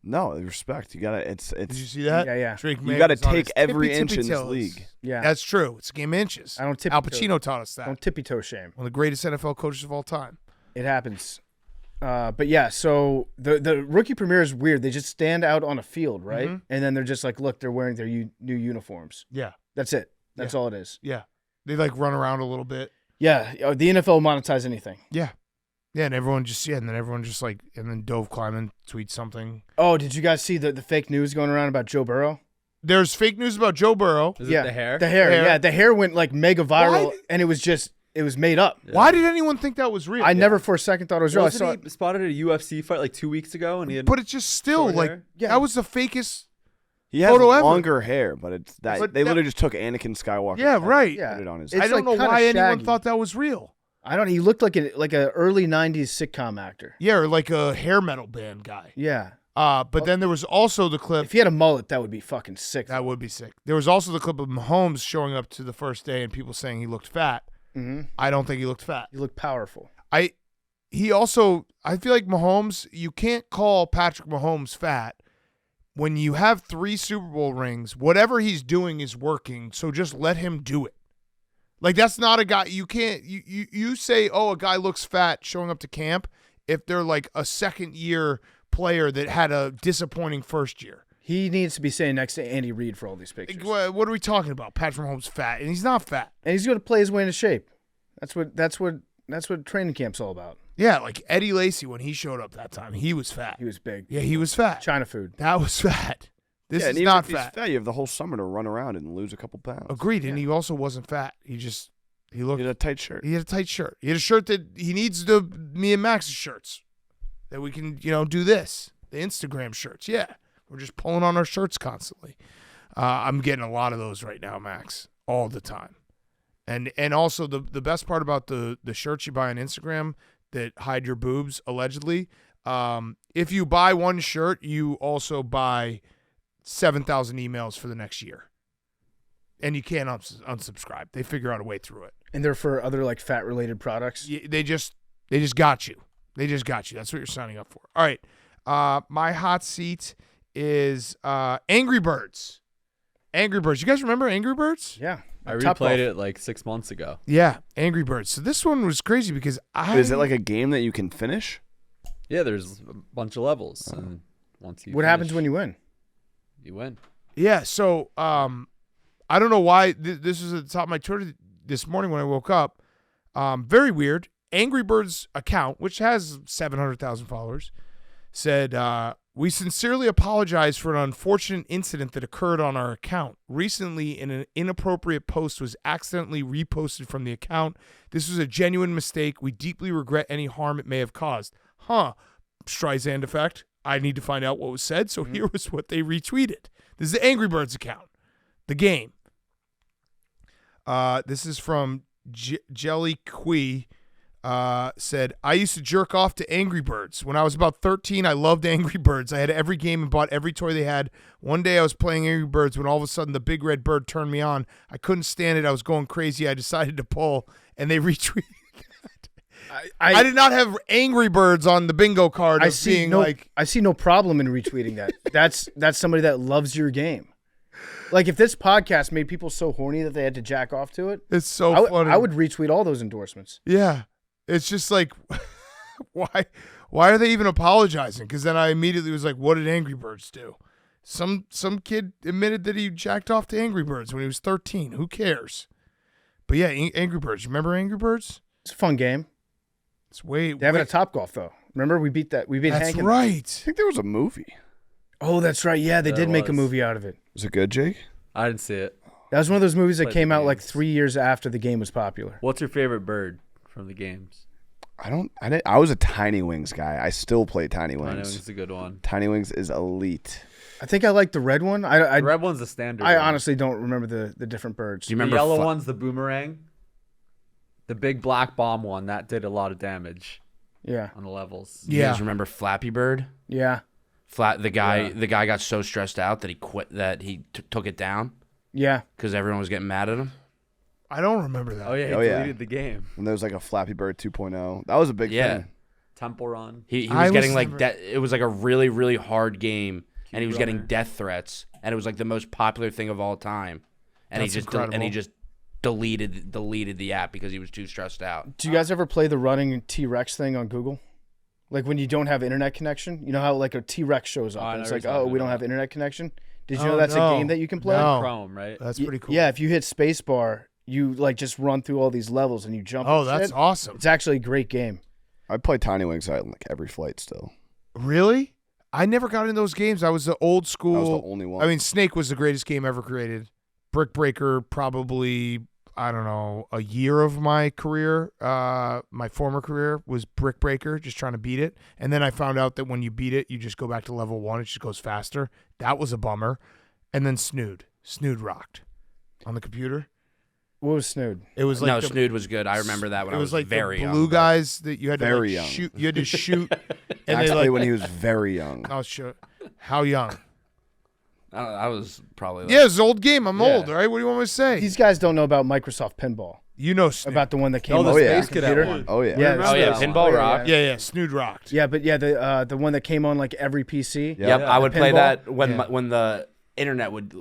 No, respect. You gotta. Did you see that? Yeah. Drake You gotta May's on take his every inch tippy in this toes. league. Yeah. That's true. It's a game of inches. I don't Al Pacino taught us that. Don't tippy-toe shame. One of the greatest NFL coaches of all time. It happens. But yeah, so the rookie premiere is weird. They just stand out on a field, right? Mm-hmm. And then they're just like, look, they're wearing their new uniforms. Yeah. That's it. That's all it is. Yeah. They like run around a little bit. Yeah. The NFL will monetize anything. Yeah. Yeah, and everyone just and then Dove Kleiman tweets something. Oh, did you guys see the fake news going around about Joe Burrow? There's fake news about Joe Burrow. Is it the hair? The hair. Hair. Yeah, the hair went like mega viral, and it was made up. Yeah. Why did anyone think that was real? I never for a second thought it was real. I saw Wasn't he spotted at a UFC fight like 2 weeks ago? And he had But it's just still short like hair? that was the fakest. He has Photo ever. longer hair, but it's that But they that- literally just took Anakin Skywalker. Yeah, right. Yeah. Put it on his. It's I don't like know kinda why anyone shaggy. thought that was real. I don't know. He looked like an early 90s sitcom actor. Yeah, or like a hair metal band guy. Yeah. But then there was also the clip. If he had a mullet, that would be fucking sick. That would be sick. There was also the clip of Mahomes showing up to the first day and people saying he looked fat. Mm-hmm. I don't think he looked fat. He looked powerful. I feel like Mahomes, you can't call Patrick Mahomes fat when you have 3 Super Bowl rings. Whatever he's doing is working, so just let him do it. Like, that's not a guy you can't you say, oh, a guy looks fat showing up to camp if they're like a second year player that had a disappointing first year. He needs to be sitting next to Andy Reid for all these pictures. What are we talking about? Patrick Mahomes fat, and he's not fat. And he's going to play his way into shape. That's what training camp's all about. Yeah, like Eddie Lacy when he showed up that time, he was fat. He was big. Yeah, he was fat. China food. That was fat. This and is even not if he's fat. You have the whole summer to run around and lose a couple pounds. Agreed, and he also wasn't fat. He looked. He had a tight shirt. He had a tight shirt. He had a shirt that he needs me and Max's shirts that we can do this. The Instagram shirts. Yeah, we're just pulling on our shirts constantly. I'm getting a lot of those right now, Max, all the time. And also the best part about the shirts you buy on Instagram that hide your boobs allegedly. If you buy one shirt, you also buy 7,000 emails for the next year. And you can't unsubscribe. They figure out a way through it. And they're for other like fat related products. They just got you. They just got you. That's what you're signing up for. All right. My hot seat is Angry Birds. Angry Birds. You guys remember Angry Birds? Yeah. I Top replayed golf. it like 6 months ago. Yeah, Angry Birds. So this one was crazy because Is it like a game that you can finish? Yeah, there's a bunch of levels, and once you What happens finish, when you win? you win? Yeah, so I don't know why this was at the top of my Twitter this morning when I woke up. Very weird. Angry Birds account, which has 700,000 followers, said, we sincerely apologize for an unfortunate incident that occurred on our account. Recently, an inappropriate post was accidentally reposted from the account. This was a genuine mistake. We deeply regret any harm it may have caused. Streisand effect. I need to find out what was said, so here was what they retweeted. This is the Angry Birds account. The game. This is from Jelly Quee. Said, I used to jerk off to Angry Birds. When I was about 13, I loved Angry Birds. I had every game and bought every toy they had. One day I was playing Angry Birds when all of a sudden the big red bird turned me on. I couldn't stand it. I was going crazy. I decided to pull, and they retweeted that. I did not have Angry Birds on the bingo card of being I see no problem in retweeting that. That's somebody that loves your game. Like if this podcast made people so horny that they had to jack off to it, it's so funny. I would retweet all those endorsements. Yeah. It's just like, why are they even apologizing? Because then I immediately was like, what did Angry Birds do? Some kid admitted that he jacked off to Angry Birds when he was 13. Who cares? But yeah, Angry Birds. Remember Angry Birds? It's a fun game. It's way. They have it at Topgolf though. Remember we beat that. We beat That's Hank. right. I think there was a movie. Oh, that's right. Yeah, they There did make a was. movie out of it. Was it good, Jake? I didn't see it. That was one of those movies that Played came the out like games. 3 years after the game was popular. What's your favorite bird from the games? I was a Tiny Wings guy. I still play Tiny I know Wings. it's a good one. Tiny Wings is elite. I think I like the red one. The red one's the standard. I one. honestly don't remember the different birds. Do you The remember yellow one's the boomerang. The big black bomb one that did a lot of damage Yeah. on the levels. You Yeah. guys remember Flappy Bird? Yeah. The guy got so stressed out that he quit. That he took it down Yeah. because everyone was getting mad at him. I don't remember that. Oh yeah, he Oh, yeah. deleted the game. And there was like a Flappy Bird 2.0. That was a big Yeah. thing. Temple Run. He I was was getting like never- it was like a really really hard game, and he was getting Runner. death threats, and it was like the most popular thing of all time, and That's he incredible. just deleted the app because he was too stressed out. Do you guys ever play the running T-Rex thing on Google? Like when you don't have internet connection, you know how like a T-Rex shows up Oh, I and know it's what like, you're oh, talking we don't about. have internet connection. Did you Oh, know that's no. a game that you can play? No. Chrome, right? That's Y- pretty cool. Yeah, if you hit spacebar, you like just run through all these levels and you jump. Oh, and that's shit. awesome. It's actually a great game. I play Tiny Wings on like every flight still. Really? I never got in those games. I was the old school. I was the only one. I mean, Snake was the greatest game ever created. Brick Breaker, probably, I don't know, a year of my career, my former career was Brick Breaker, just trying to beat it. And then I found out that when you beat it, you just go back to level 1. It just goes faster. That was a bummer. And then Snood. Snood rocked on the computer. What was Snood? It was like No, the, Snood was good. I remember that when it I was like very the young. blue but- guys that you had to Very like, young. shoot. You had to shoot. And Max they played like, when he was very young. oh, sure. How young? I was probably like, Yeah, it's an old game. I'm Yeah. old, all right? What do you want me to say? These guys don't know about Microsoft Pinball. You know Snood. About the one that came Oh, the out Oh, yeah. Space Cadet computer. one. Oh yeah. Yeah, remember Oh yeah, that one. Pinball Yeah, Rock. Yeah, Snood rocked. Yeah, but yeah, the one that came on like every PC. Yeah. Yep, I would play Pinball? that when Yeah. when the internet would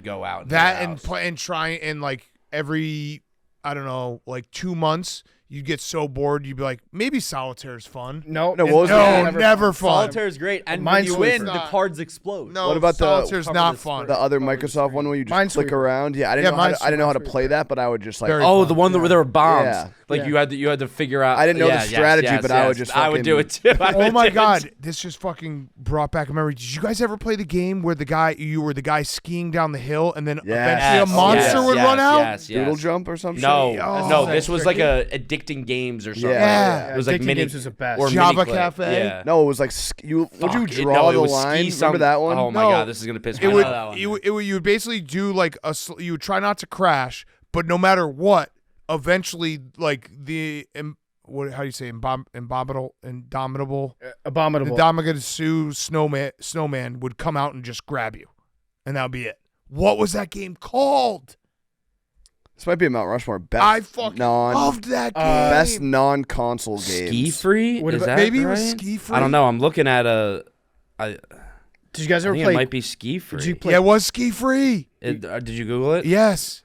go out. in That the and house. play and try and like every, I don't know, like 2 months, you'd get so bored, you'd be like, maybe solitaire is fun. No, No, what was No, the- never fun. Solitaire is great, and when you Minesweeper. win, the Not. cards explode. No, What about the- solitaire's cover not the fun. screen. The other Cover the Microsoft screen. one where you just click Minesweeper. around. Yeah, I Yeah, didn't know how to, I didn't know how to Minesweeper. play that, but I would just like Very Oh, fun. the one where there were bombs. Yeah. Like Yeah. you had to figure out. I didn't know the Yeah, yes, strategy, yes, but I would yes. just I would do it fucking- too. I Oh would my do it god, this just fucking brought back a memory. Did you guys ever play the game where you were the guy skiing down the hill and then Yes. eventually Yes, a monster yes, would yes, run out? Yes, yes. Doodle jump or some No, shit. Oh, no, that's this was like tricky. a addicting games or something. Yeah. It was like Addicting mini Games was the best. or Java mini clip. Cafe? Yeah. No, it was like would you Fuck, draw it the was line? ski some- Remember that one? Oh my No. god, this is gonna piss me It off. would that one. you would basically do like you would try not to crash, but no matter what, eventually like how do you say indomitable Abominable. Sioux snowman would come out and just grab you, and that would be it. What was that game called? This might be a Mount Rushmore. Best I fucking loved that game. best non-console games. Ski free? What Is about- that maybe it was right? Ski Free. I don't know. I'm looking at Did you guys I ever think play? it might be ski free. Did you play? Yeah, it was ski free. Did you Google it? Yes.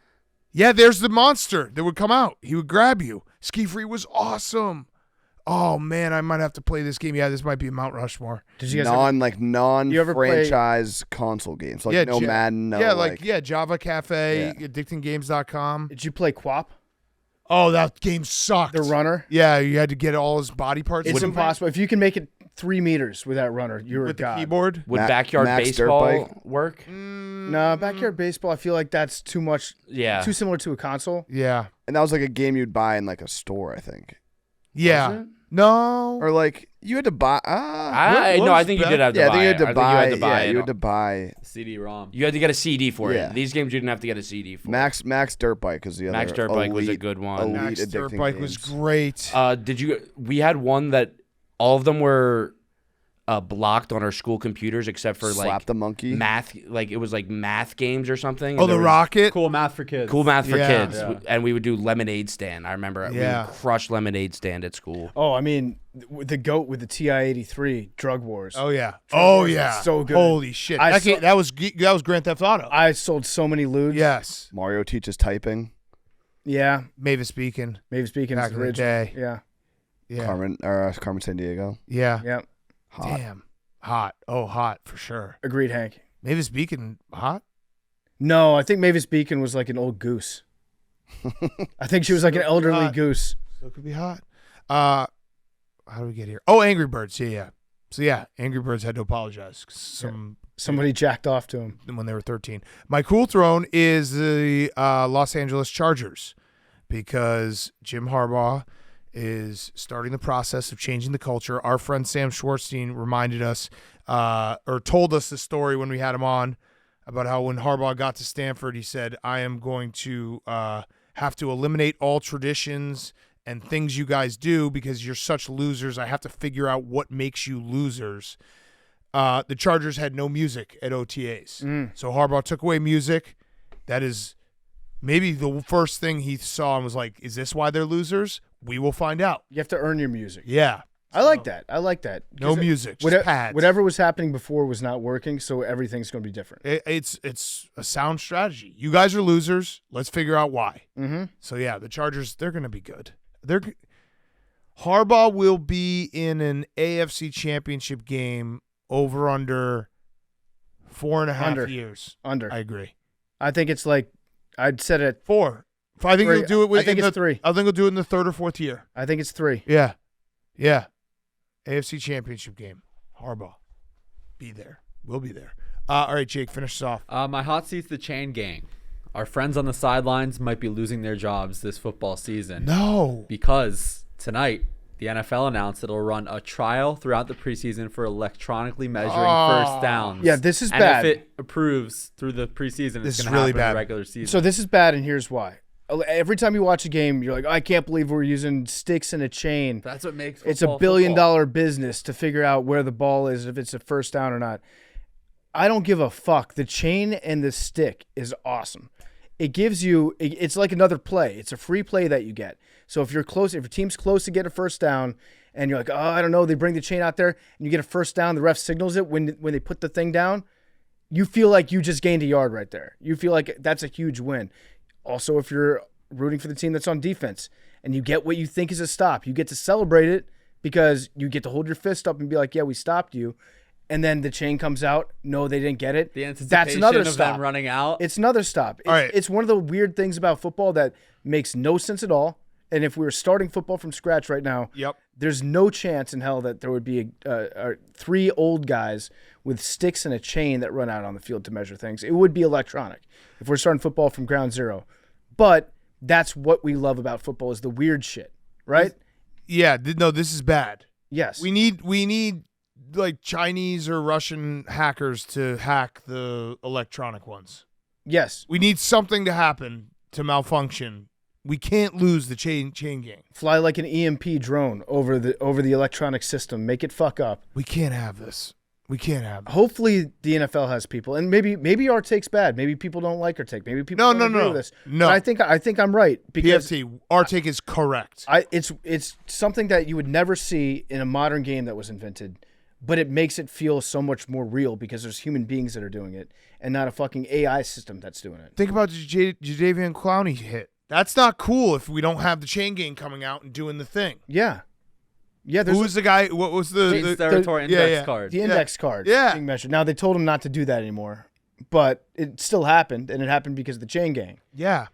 Yeah, there's the monster that would come out. He would grab you. Ski free was awesome. Oh man, I might have to play this game. Yeah, this might be Mount Rushmore. Did you guys ever, non-franchise console games, like no Madden, no Java Cafe, Yeah. addictinggames.com. Did you play Quap? Oh, that game sucked. The runner? Yeah, you had to get all his body parts. It's moving impossible. If you can make it 3 meters with that runner, you're a with the god. keyboard. Would backyard Max dirt baseball bike? work? No, backyard baseball, I feel like that's too much. Yeah. Too similar to a console. Yeah. and that was like a game you'd buy in like a store, I think, Yeah. Was it? No. or like you had to buy. I was think you back- did have to Yeah, I buy think you it. had to I think buy. you had to buy Yeah, it. you had to buy. CD-ROM. You had to get a CD for Yeah. it. These games you didn't have to get a CD for. Max Dirt Bike is the other. Max Dirt Bike was a elite- good one. elite Max Dirt addicting Bike was games. great. We had one that all of them were blocked on our school computers except for Slap like the monkey. math, like it was like math games or something. Oh, and the there was Rocket. Cool math for kids. Cool math for Yeah. kids, Yeah. and we would do lemonade stand. I remember Yeah. we would crush lemonade stand at school. Oh, I mean, the GOAT with the TI-83, Drug Wars. Oh yeah. Drug Oh Wars yeah. was so good. Holy shit. I That, saw- that was Grand Theft Auto. I sold so many lewds. Yes. Mario teaches typing. Yeah. Mavis Beacon. Maybe speaking Back as in the original. day. Yeah. Yeah. Carmen San Diego. Yeah. Yeah. Hot. Damn. Hot. Oh, hot for sure. Agreed, Hank. Mavis Beacon hot? No, I think Mavis Beacon was like an old goose. I think she was like an elderly hot. goose. So it could be hot. How do we get here? Oh, Angry Birds. Yeah. So yeah, Angry Birds had to apologize. Somebody jacked off to him. When they were 13. My cool throne is the Los Angeles Chargers because Jim Harbaugh is starting the process of changing the culture. Our friend Sam Schwartzstein reminded us or told us the story when we had him on about how when Harbaugh got to Stanford, he said, I am going to have to eliminate all traditions and things you guys do because you're such losers. I have to figure out what makes you losers. The Chargers had no music at OTAs. So Harbaugh took away music. That is maybe the first thing he saw and was like, is this why they're losers? We will find out. You have to earn your music. Yeah. I like that. I like that. No 'Cause music, just pads. Whatever was happening before was not working, so everything's going to be different. It's a sound strategy. You guys are losers. Let's figure out why. Mm-hmm. So, yeah, the Chargers, they're going to be good. Harbaugh will be in an AFC championship game over under 4.5 Under. years. Under. I agree. I think it's like, I'd set it. 4. I think 3. he'll do it with I think it's 3. I think he'll do it in the 3rd or 4th year. I think it's 3. Yeah. Yeah. AFC championship game. Harbaugh. Be there. We'll be there. All right, Jake, finish us off. My hot seat's the chain gang. Our friends on the sidelines might be losing their jobs this football season. No. Because tonight, the NFL announced it'll run a trial throughout the preseason for electronically measuring first downs. Yeah, this is and bad. if it approves through the preseason, This it's is going to really happen in bad. the regular season. So this is bad, and here's why. Every time you watch a game, you're like, I can't believe we're using sticks and a chain. That's what makes It's a football billion-dollar business to figure out where the ball is, if it's a first down or not. I don't give a fuck. The chain and the stick is awesome. It gives you, it's like another play. It's a free play that you get. So if you're close, if your team's close to get a first down, and you're like, oh, I don't know, they bring the chain out there, and you get a first down, the ref signals it when they put the thing down, you feel like you just gained a yard right there. You feel like that's a huge win. Also, if you're rooting for the team that's on defense and you get what you think is a stop, you get to celebrate it because you get to hold your fist up and be like, yeah, we stopped you. And then the chain comes out. No, they didn't get it. The anticipation That's another of stop. them running out. It's another stop. All right. It's one of the weird things about football that makes no sense at all. And if we were starting football from scratch right now, Yep. there's no chance in hell that there would be 3 old guys with sticks and a chain that run out on the field to measure things. It would be electronic if we're starting football from ground zero. But that's what we love about football is the weird shit, right? Yeah. No, this is bad. Yes. We need like Chinese or Russian hackers to hack the electronic ones. Yes. We need something to happen to malfunction. We can't lose the chain gang. Fly like an EMP drone over the electronic system. Make it fuck up. We can't have this. We can't have this. Hopefully the NFL has people, and maybe our take's bad. Maybe people don't like our take. Maybe people No, don't no, agree no. with this. No. But I think I'm right because PFT, our take is correct. it's something that you would never see in a modern game that was invented, but it makes it feel so much more real because there's human beings that are doing it and not a fucking AI system that's doing it. Think about the Jadeveon Clowney hit. That's not cool if we don't have the chain gang coming out and doing the thing. Yeah. Yeah, Who was the guy? What was the territory index card. The index card Yeah. being measured. Now, they told him not to do that anymore, but it still happened, and it happened because of the chain gang. Yeah.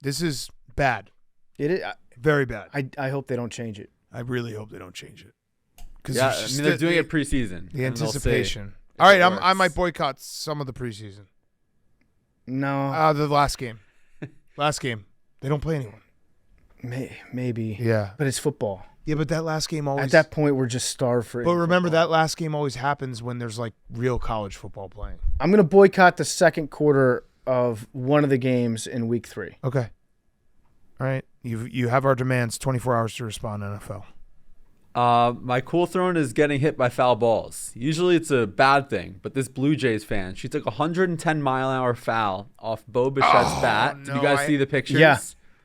This is bad. It is. Very bad. I hope they don't change it. I really hope they don't change it. Yeah, I mean, they're doing it preseason. The and they'll anticipation. see All right, if it I might works. boycott some of the preseason. No, The last game. Last game. They don't play anyone. maybe. Yeah. But it's football. Yeah, but that last game always. At that point, we're just starved for it. But remember, that last game always happens when there's like real college football playing. I'm going to boycott the second quarter of one of the games in week 3. Okay. All right. You have our demands. 24 hours to respond, NFL. My cool throne is getting hit by foul balls. Usually it's a bad thing, but this Blue Jays fan, she took a 110-mile-an-hour foul off Bo Bichette's bat. Did no, you guys see the pictures? Yeah.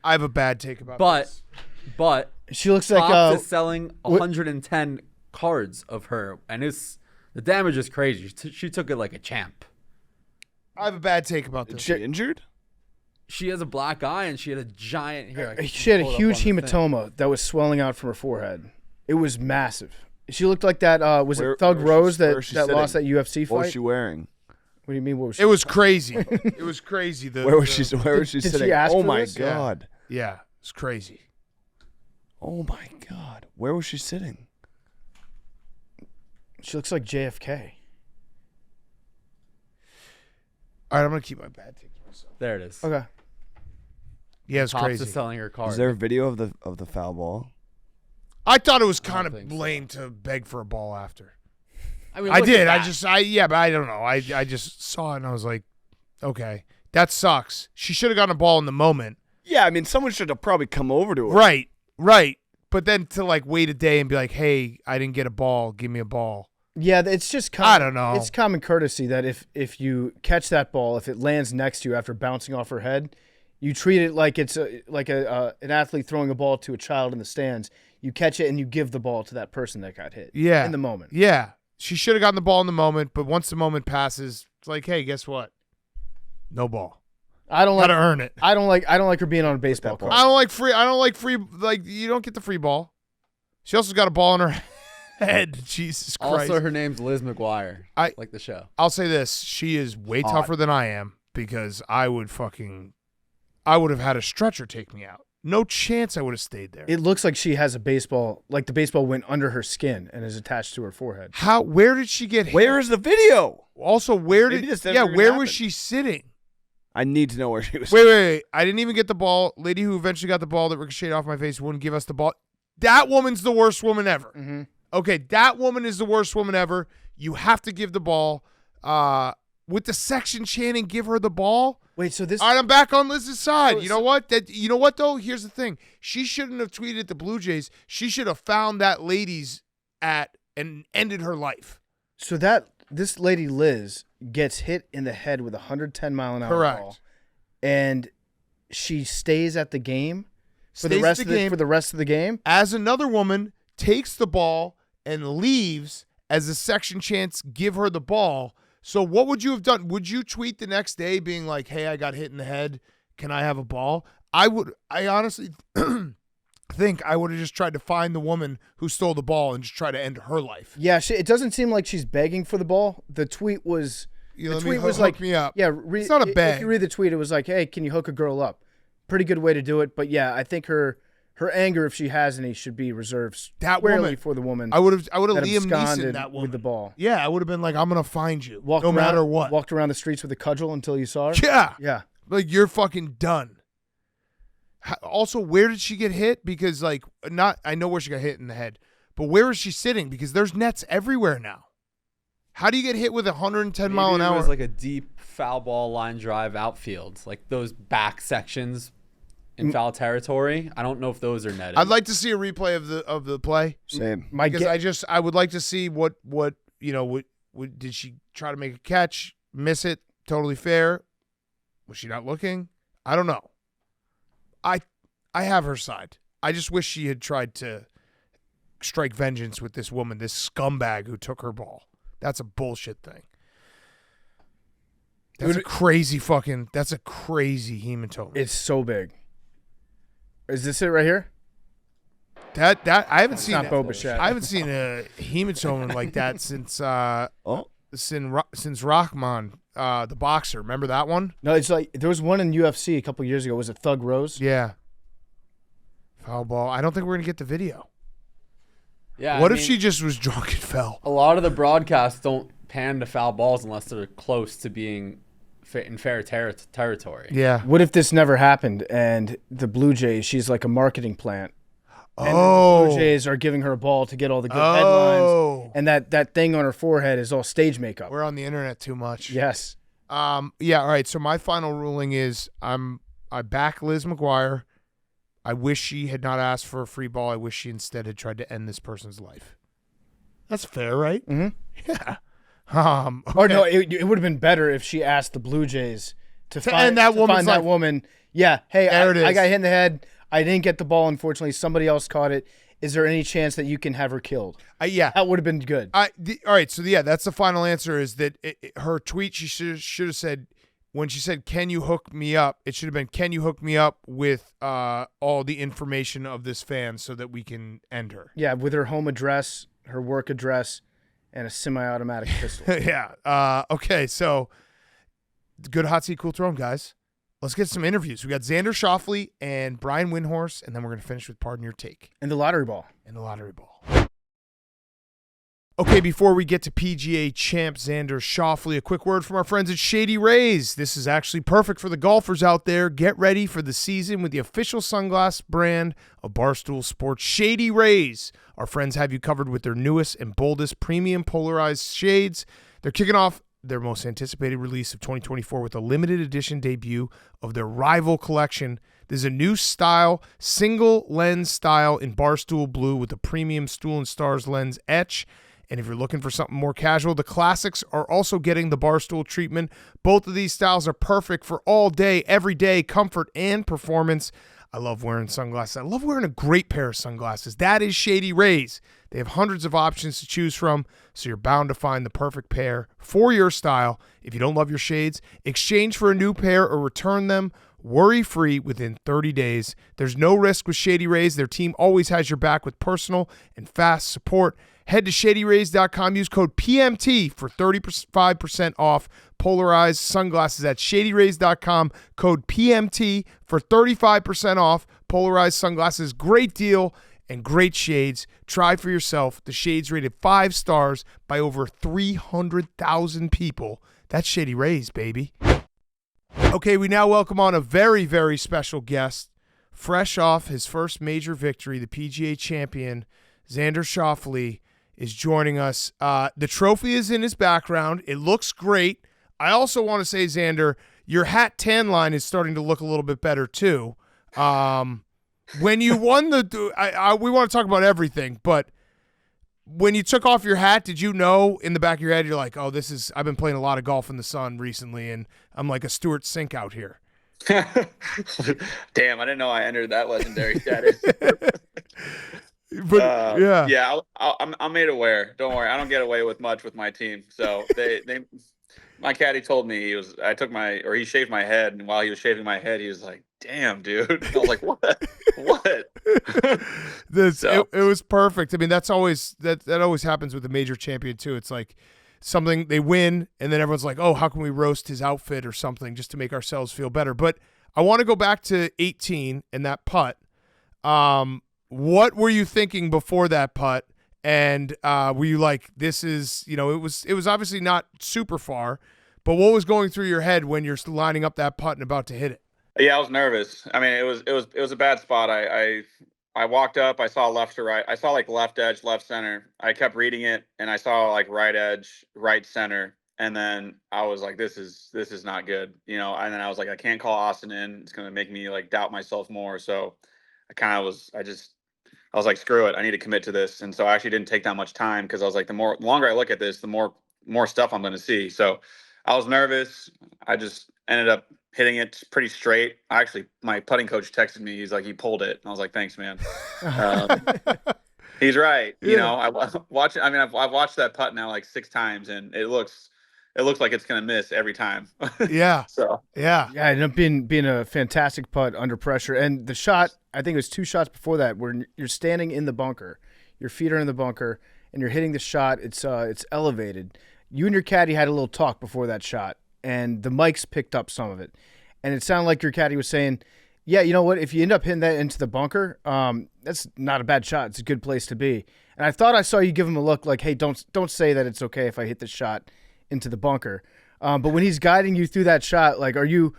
I have a bad take about this. But She looks like Topps is selling 110 cards of her, and the damage is crazy. She took it like a champ. I have a bad take about this. Is she injured? She has a black eye, and she had a giant here. I can she had a pull it up huge on the thing. hematoma that was swelling out from her forehead. It was massive. She looked like that. Was Where- it Thug where Rose she- where that she lost that sitting? UFC fight? What was she wearing? What do you mean? What was she? It was crazy. It was crazy. Where was she? Where was she did she sitting? ask Oh for my this? Yeah. god! Yeah, it's crazy. Oh my god! Where was she sitting? She looks like JFK. All right, I'm gonna keep my bad take to myself. There it is. Okay. Yeah, it's Topps crazy. is selling her card. Is there a video of the foul ball? I thought it was kind don't of think so. lame to beg for a ball after. mean, I look at did. that. But I don't know. I just saw it and I was like, okay, that sucks. She should have gotten a ball in the moment. Yeah, I mean, someone should have probably come over to her. Right. But then to like wait a day and be like, hey, I didn't get a ball. Give me a ball. Yeah, it's just I don't know. It's common courtesy that if you catch that ball, if it lands next to you after bouncing off her head, you treat it like it's an athlete throwing a ball to a child in the stands. You catch it and you give the ball to that person that got hit. Yeah. In the moment. Yeah. She should have gotten the ball in the moment, but once the moment passes, it's like, hey, guess what? No ball. I don't like Gotta earn it. I don't like her being on a baseball card. I don't like free. Like, you don't get the free ball. She also got a ball in her head. Jesus Christ. Also, her name's Liz McGuire. I- like the show. I'll say this. She is way Hot. tougher than I am because I would have had a stretcher take me out. No chance I would have stayed there. It looks like she has a baseball, like the baseball went under her skin and is attached to her forehead. Where did she get hit? Where is the video? Also, Maybe this never even where happened. was she sitting? I need to know where she was. Wait. I didn't even get the ball. Lady who eventually got the ball that ricocheted off my face wouldn't give us the ball. That woman's the worst woman ever. Mm-hmm. Okay, that woman is the worst woman ever. You have to give the ball. With the section chanting, give her the ball. Wait, so this All right, I'm back on Liz's side. So- You know what? You know what though? Here's the thing. She shouldn't have tweeted at the Blue Jays. She should have found that lady's and ended her life. So this lady Liz gets hit in the head with a 110-mile-an-hour Correct. ball, and she stays at the game for Stays the rest at of the game. for the rest of the game. As another woman takes the ball and leaves as the section chants give her the ball. So what would you have done? Would you tweet the next day being like, hey, I got hit in the head. Can I have a ball? I honestly think I would have just tried to find the woman who stole the ball and just try to end her life. Yeah, it doesn't seem like she's begging for the ball. The tweet was You the let me tweet hook was like me up. Yeah, It's not a beg. If you read the tweet, it was like, "Hey, can you hook a girl up?" Pretty good way to do it, but yeah, I think her anger, if she has any, should be reserved That squarely woman- for the woman. I would have that Liam Neeson absconded that woman with the ball. Yeah, I would have been like, I'm gonna find you, Walked no around, matter what. Walked around the streets with a cudgel until you saw her. Yeah, Yeah. like you're fucking done. Also, where did she get hit? Because I know where she got hit in the head, but where is she sitting? Because there's nets everywhere now. How do you get hit with a 110 mile an Maybe hour? It was like a deep foul ball line drive outfield, like those back sections in foul territory. I don't know if those are netted. I'd like to see a replay of the play Same. because I would like to see what did she try to make a catch, miss it, totally fair? Was she not looking? I don't know. I have her side. I just wish she had tried to strike vengeance with this woman, this scumbag who took her ball. That's a bullshit thing. That's a crazy hematoma. It's so big. Is this it right here? That I haven't seen not Bo Bichette. I haven't seen a hematoma like that since Rahman, the boxer. Remember that one? No, it's like there was one in UFC a couple years ago. Was it Thug Rose? Yeah. Foul ball. I don't think we're gonna get the video. Yeah. What if she just was drunk and fell? A lot of the broadcasts don't pan to foul balls unless they're close to being in fair territory. Yeah. What if this never happened and the Blue Jays, she's like a marketing plant. And Oh. the Blue Jays are giving her a ball to get all the good headlines. And that thing on her forehead is all stage makeup. We're on the internet too much. Yes. Yeah, all right. So my final ruling is I back Liz McGuire. I wish she had not asked for a free ball. I wish she instead had tried to end this person's life. That's fair, right? Mm-hmm. Yeah. Okay. Or no, it would have been better if she asked the Blue Jays to find end that woman's life. woman. Yeah. Hey, There it is. I got hit in the head. I didn't get the ball, unfortunately. Somebody else caught it. Is there any chance that you can have her killed? Yeah. That would have been good. All right. So, yeah, that's the final answer is that her tweet, she should have said, when she said, can you hook me up, it should have been, can you hook me up with all the information of this fan so that we can end her? Yeah, with her home address, her work address, and a semi-automatic pistol. Yeah. Okay, so good hot seat, cool throne, guys. Let's get some interviews. We got Xander Schauffele and Brian Windhorst, and then we're going to finish with Pardon Your Take. And the lottery ball. Okay, before we get to PGA Champ Xander Schauffele, a quick word from our friends at Shady Rays. This is actually perfect for the golfers out there. Get ready for the season with the official sunglass brand of Barstool Sports, Shady Rays. Our friends have you covered with their newest and boldest premium polarized shades. They're kicking off their most anticipated release of 2024 with a limited edition debut of their Rival collection. There's a new style, single lens style in Barstool Blue with a premium Stool and Stars lens etch. And if you're looking for something more casual, the classics are also getting the Barstool treatment. Both of these styles are perfect for all day, every day, comfort and performance. I love wearing sunglasses. I love wearing a great pair of sunglasses. That is Shady Rays. They have hundreds of options to choose from, so you're bound to find the perfect pair for your style. If you don't love your shades, exchange for a new pair or return them worry-free within 30 days. There's no risk with Shady Rays. Their team always has your back with personal and fast support. Head to ShadyRays.com. Use code PMT for 35% off polarized sunglasses at ShadyRays.com. Code PMT for 35% off polarized sunglasses. Great deal and great shades. Try for yourself. The shades rated 5 stars by over 300,000 people. That's Shady Rays, baby. Okay, we now welcome on a very, very special guest. Fresh off his first major victory, the PGA champion, Xander Schauffele, is joining us. The trophy is in his background. It looks great. I also want to say, Xander, your hat tan line is starting to look a little bit better too. When you won we want to talk about everything, but when you took off your hat, did you know in the back of your head, you're like, oh, I've been playing a lot of golf in the sun recently, and I'm like a Stuart Sink out here. Damn, I didn't know I entered that legendary status. But yeah, I'm made aware. Don't worry, I don't get away with much with my team. So my caddy told me he shaved my head, and while he was shaving my head, he was like, "Damn, dude." I was like, "What? What?" It was perfect. I mean, that always happens with a major champion too. It's like something they win, and then everyone's like, "Oh, how can we roast his outfit or something just to make ourselves feel better?" But I want to go back to 18 and that putt. What were you thinking before that putt? And were you like, this is, it was obviously not super far, but what was going through your head when you're lining up that putt and about to hit it? Yeah, I was nervous. I mean, it was a bad spot. I walked up, I saw left to right. I saw like left edge, left center. I kept reading it, and I saw like right edge, right center. And then I was like, this is not good, And then I was like, I can't call Austin in. It's gonna make me like doubt myself more. So I was like, screw it. I need to commit to this. And so I actually didn't take that much time because I was like, the longer I look at this, the more stuff I'm going to see. So I was nervous. I just ended up hitting it pretty straight. My putting coach texted me. He's like, he pulled it. And I was like, thanks, man. He's right. You Yeah. know, I've watched that putt now like 6 times, and it looks like it's gonna miss every time. Yeah. So Yeah. Yeah, it ended up being a fantastic putt under pressure. And the shot, I think it was 2 shots before that, where you're standing in the bunker, your feet are in the bunker, and you're hitting the shot. It's elevated. You and your caddy had a little talk before that shot, and the mics picked up some of it, and it sounded like your caddy was saying, "Yeah, you know what? If you end up hitting that into the bunker, that's not a bad shot. It's a good place to be." And I thought I saw you give him a look like, "Hey, don't say that it's okay if I hit the shot into the bunker." But when he's guiding you through that shot, like, are you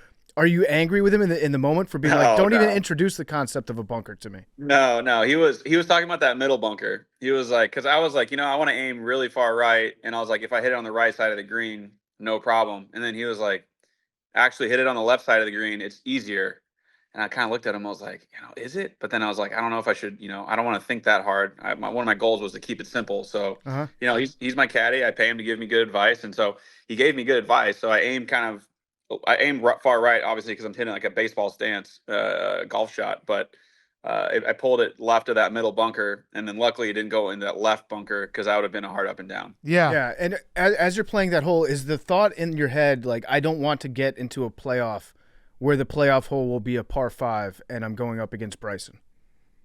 angry with him in the moment for being like, "Don't even introduce the concept of a bunker to me"? no, he was talking about that middle bunker. He was like, because I was like, I want to aim really far right, and I was like, if I hit it on the right side of the green, no problem. And then he was like, actually hit it on the left side of the green, it's easier. And I kind of looked at him. I was like, is it? But then I was like, I don't know if I should. I don't want to think that hard. One of my goals was to keep it simple. So, he's my caddy. I pay him to give me good advice, and so he gave me good advice. So I aimed far right, obviously, because I'm hitting like a baseball stance golf shot. But I pulled it left of that middle bunker, and then luckily it didn't go in that left bunker because that would have been a hard up and down. Yeah. Yeah, and as you're playing that hole, is the thought in your head like, I don't want to get into a playoff where the playoff hole will be a par 5 and I'm going up against Bryson?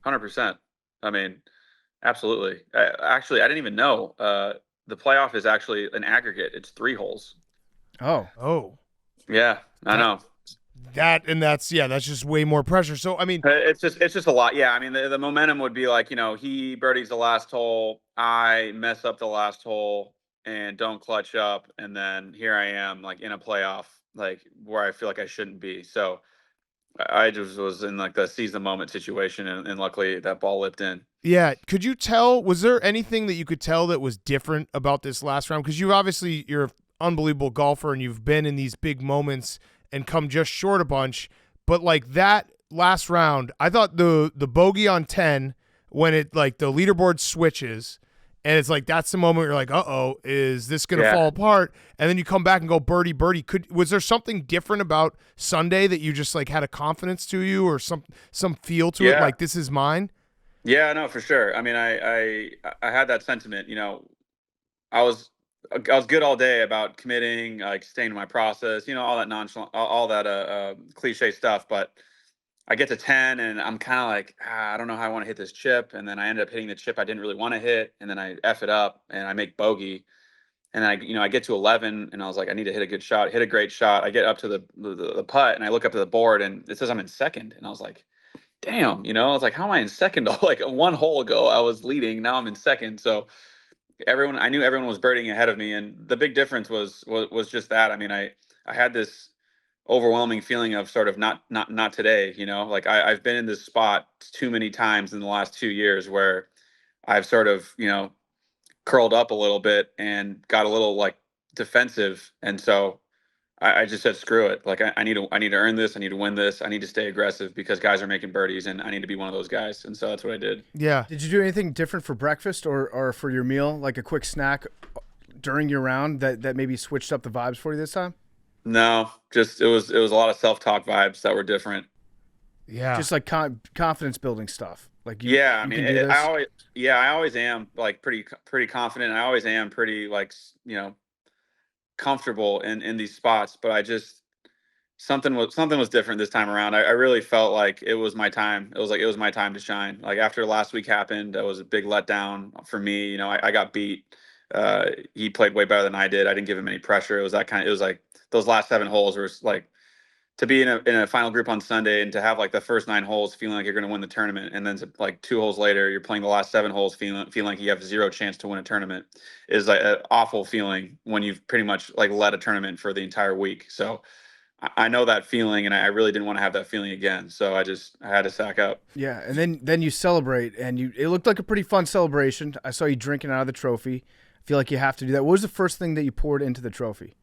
100%. I mean, absolutely. Actually, I didn't even know the playoff is actually an aggregate. It's 3 holes. Oh. Yeah, I know. That's just way more pressure. So I mean, it's just a lot. Yeah, I mean the momentum would be like, he birdies the last hole, I mess up the last hole and don't clutch up, and then here I am like in a playoff, like where I feel like I shouldn't be. So I just was in like the seize the moment situation, and luckily that ball lipped in. yeah. Could you tell? Was there anything that you could tell that was different about this last round? Because you're an unbelievable golfer and you've been in these big moments and come just short a bunch. But like that last round, I thought the bogey on 10 when it like the leaderboard switches. And it's like, that's the moment you're like, uh-oh, is this going to fall apart? And then you come back and go birdie, birdie. Was there something different about Sunday that you just like had a confidence to you or some feel to it? Like, this is mine? Yeah, no, for sure. I mean, I had that sentiment, I was good all day about committing, like staying in my process, all that nonchalant, all that cliche stuff. But I get to 10 and I'm kind of like, I don't know how I want to hit this chip. And then I ended up hitting the chip I didn't really want to hit. And then I F it up and I make bogey. And I get to 11 and I was like, I need to hit a good shot, hit a great shot. I get up to the putt and I look up to the board and it says I'm in second. And I was like, damn, I was like, how am I in second? Like 1 hole ago, I was leading. Now I'm in second. So I knew everyone was birding ahead of me. And the big difference was just that. I mean, I had this overwhelming feeling of sort of not today, like I've been in this spot too many times in the last 2 years where I've sort of, curled up a little bit and got a little like defensive. And so I just said, screw it. Like I need to earn this. I need to win this. I need to stay aggressive because guys are making birdies and I need to be one of those guys. And so that's what I did. Yeah. Did you do anything different for breakfast or for your meal, like a quick snack during your round that maybe switched up the vibes for you this time? No, just it was a lot of self-talk vibes that were different. Yeah. Just like confidence building stuff. Like I mean, I always am like pretty confident. I always am pretty like, comfortable in these spots, but I just something was different this time around. I really felt like it was my time. It was my time to shine. Like after last week happened, that was a big letdown for me. I got beat. He played way better than I did. I didn't give him any pressure. It was like those last 7 holes were like to be in a final group on Sunday and to have like the first 9 holes feeling like you're going to win the tournament, and then like 2 holes later you're playing the last 7 holes feeling like you have 0 chance to win a tournament is like an awful feeling when you've pretty much like led a tournament for the entire week. So I know that feeling, and I really didn't want to have that feeling again. So I had to sack up. Yeah, and then you celebrate, and it looked like a pretty fun celebration. I saw you drinking out of the trophy. I feel like you have to do that. What was the first thing that you poured into the trophy?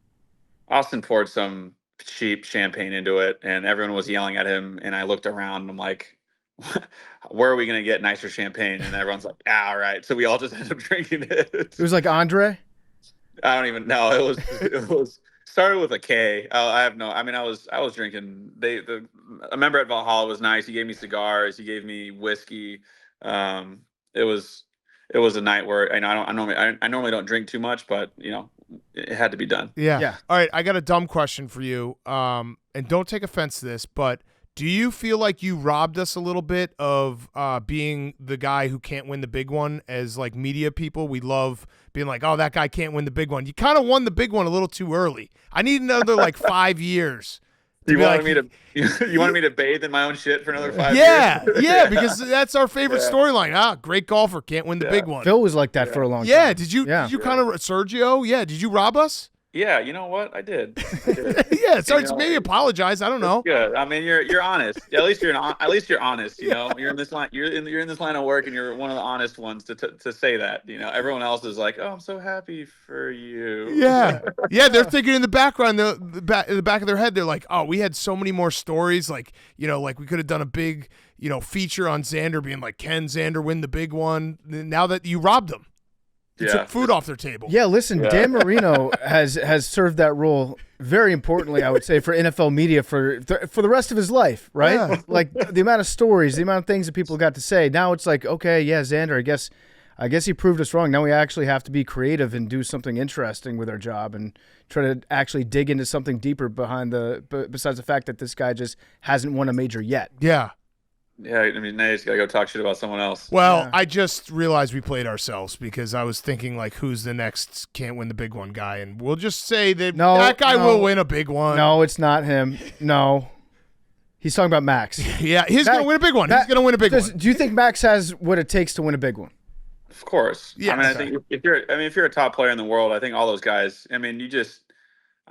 Austin poured some cheap champagne into it, and everyone was yelling at him, and I looked around and I'm like, where are we going to get nicer champagne? And everyone's like, all right. So we all just ended up drinking it. It was like Andre? I don't even know. It was started with a K. I was drinking. A member at Valhalla was nice. He gave me cigars. He gave me whiskey. It was it was a night where, I normally don't drink too much, but it had to be done. Yeah. Yeah. All right, I got a dumb question for you. And don't take offense to this, but do you feel like you robbed us a little bit of being the guy who can't win the big one? As like media people, we love being like, oh, that guy can't win the big one. You kind of won the big one a little too early. I need another like 5 years. You wanted me to bathe in my own shit for another 5 Yeah, years? yeah, because that's our favorite storyline. Great golfer, can't win the big one. Phil was like that for a long time. Yeah, did you kind of Sergio? Yeah, did you rob us? Yeah, you know what? I did. Yeah, sorry, maybe apologize. I don't know. Good. I mean, you're honest. At least you're honest. You're in this line. You're in this line of work, and you're one of the honest ones to say that. Everyone else is like, "Oh, I'm so happy for you." Yeah, yeah. They're thinking in the background, in the back of their head, they're like, "Oh, we had so many more stories. Like, like we could have done a big, feature on Xander being like, can Xander win the big one? Now that you robbed them." You took food off their table. Yeah, listen, Dan Marino has served that role very importantly, I would say, for NFL media for the rest of his life, right? Yeah. Like the amount of stories, the amount of things that people got to say. Now it's like, okay, yeah, Xander, I guess he proved us wrong. Now we actually have to be creative and do something interesting with our job and try to actually dig into something deeper besides the fact that this guy just hasn't won a major yet. Yeah. Yeah, I mean, now you just gotta go talk shit about someone else. Well, I just realized we played ourselves because I was thinking like, who's the next can't win the big one guy, and we'll just say that that guy will win a big one. No, it's not him. No, he's talking about Max. Yeah, he's gonna win a big one. He's gonna win a big one. Do you think Max has what it takes to win a big one? Of course. Yeah. I mean, I think if you're a top player in the world, I think all those guys. I mean,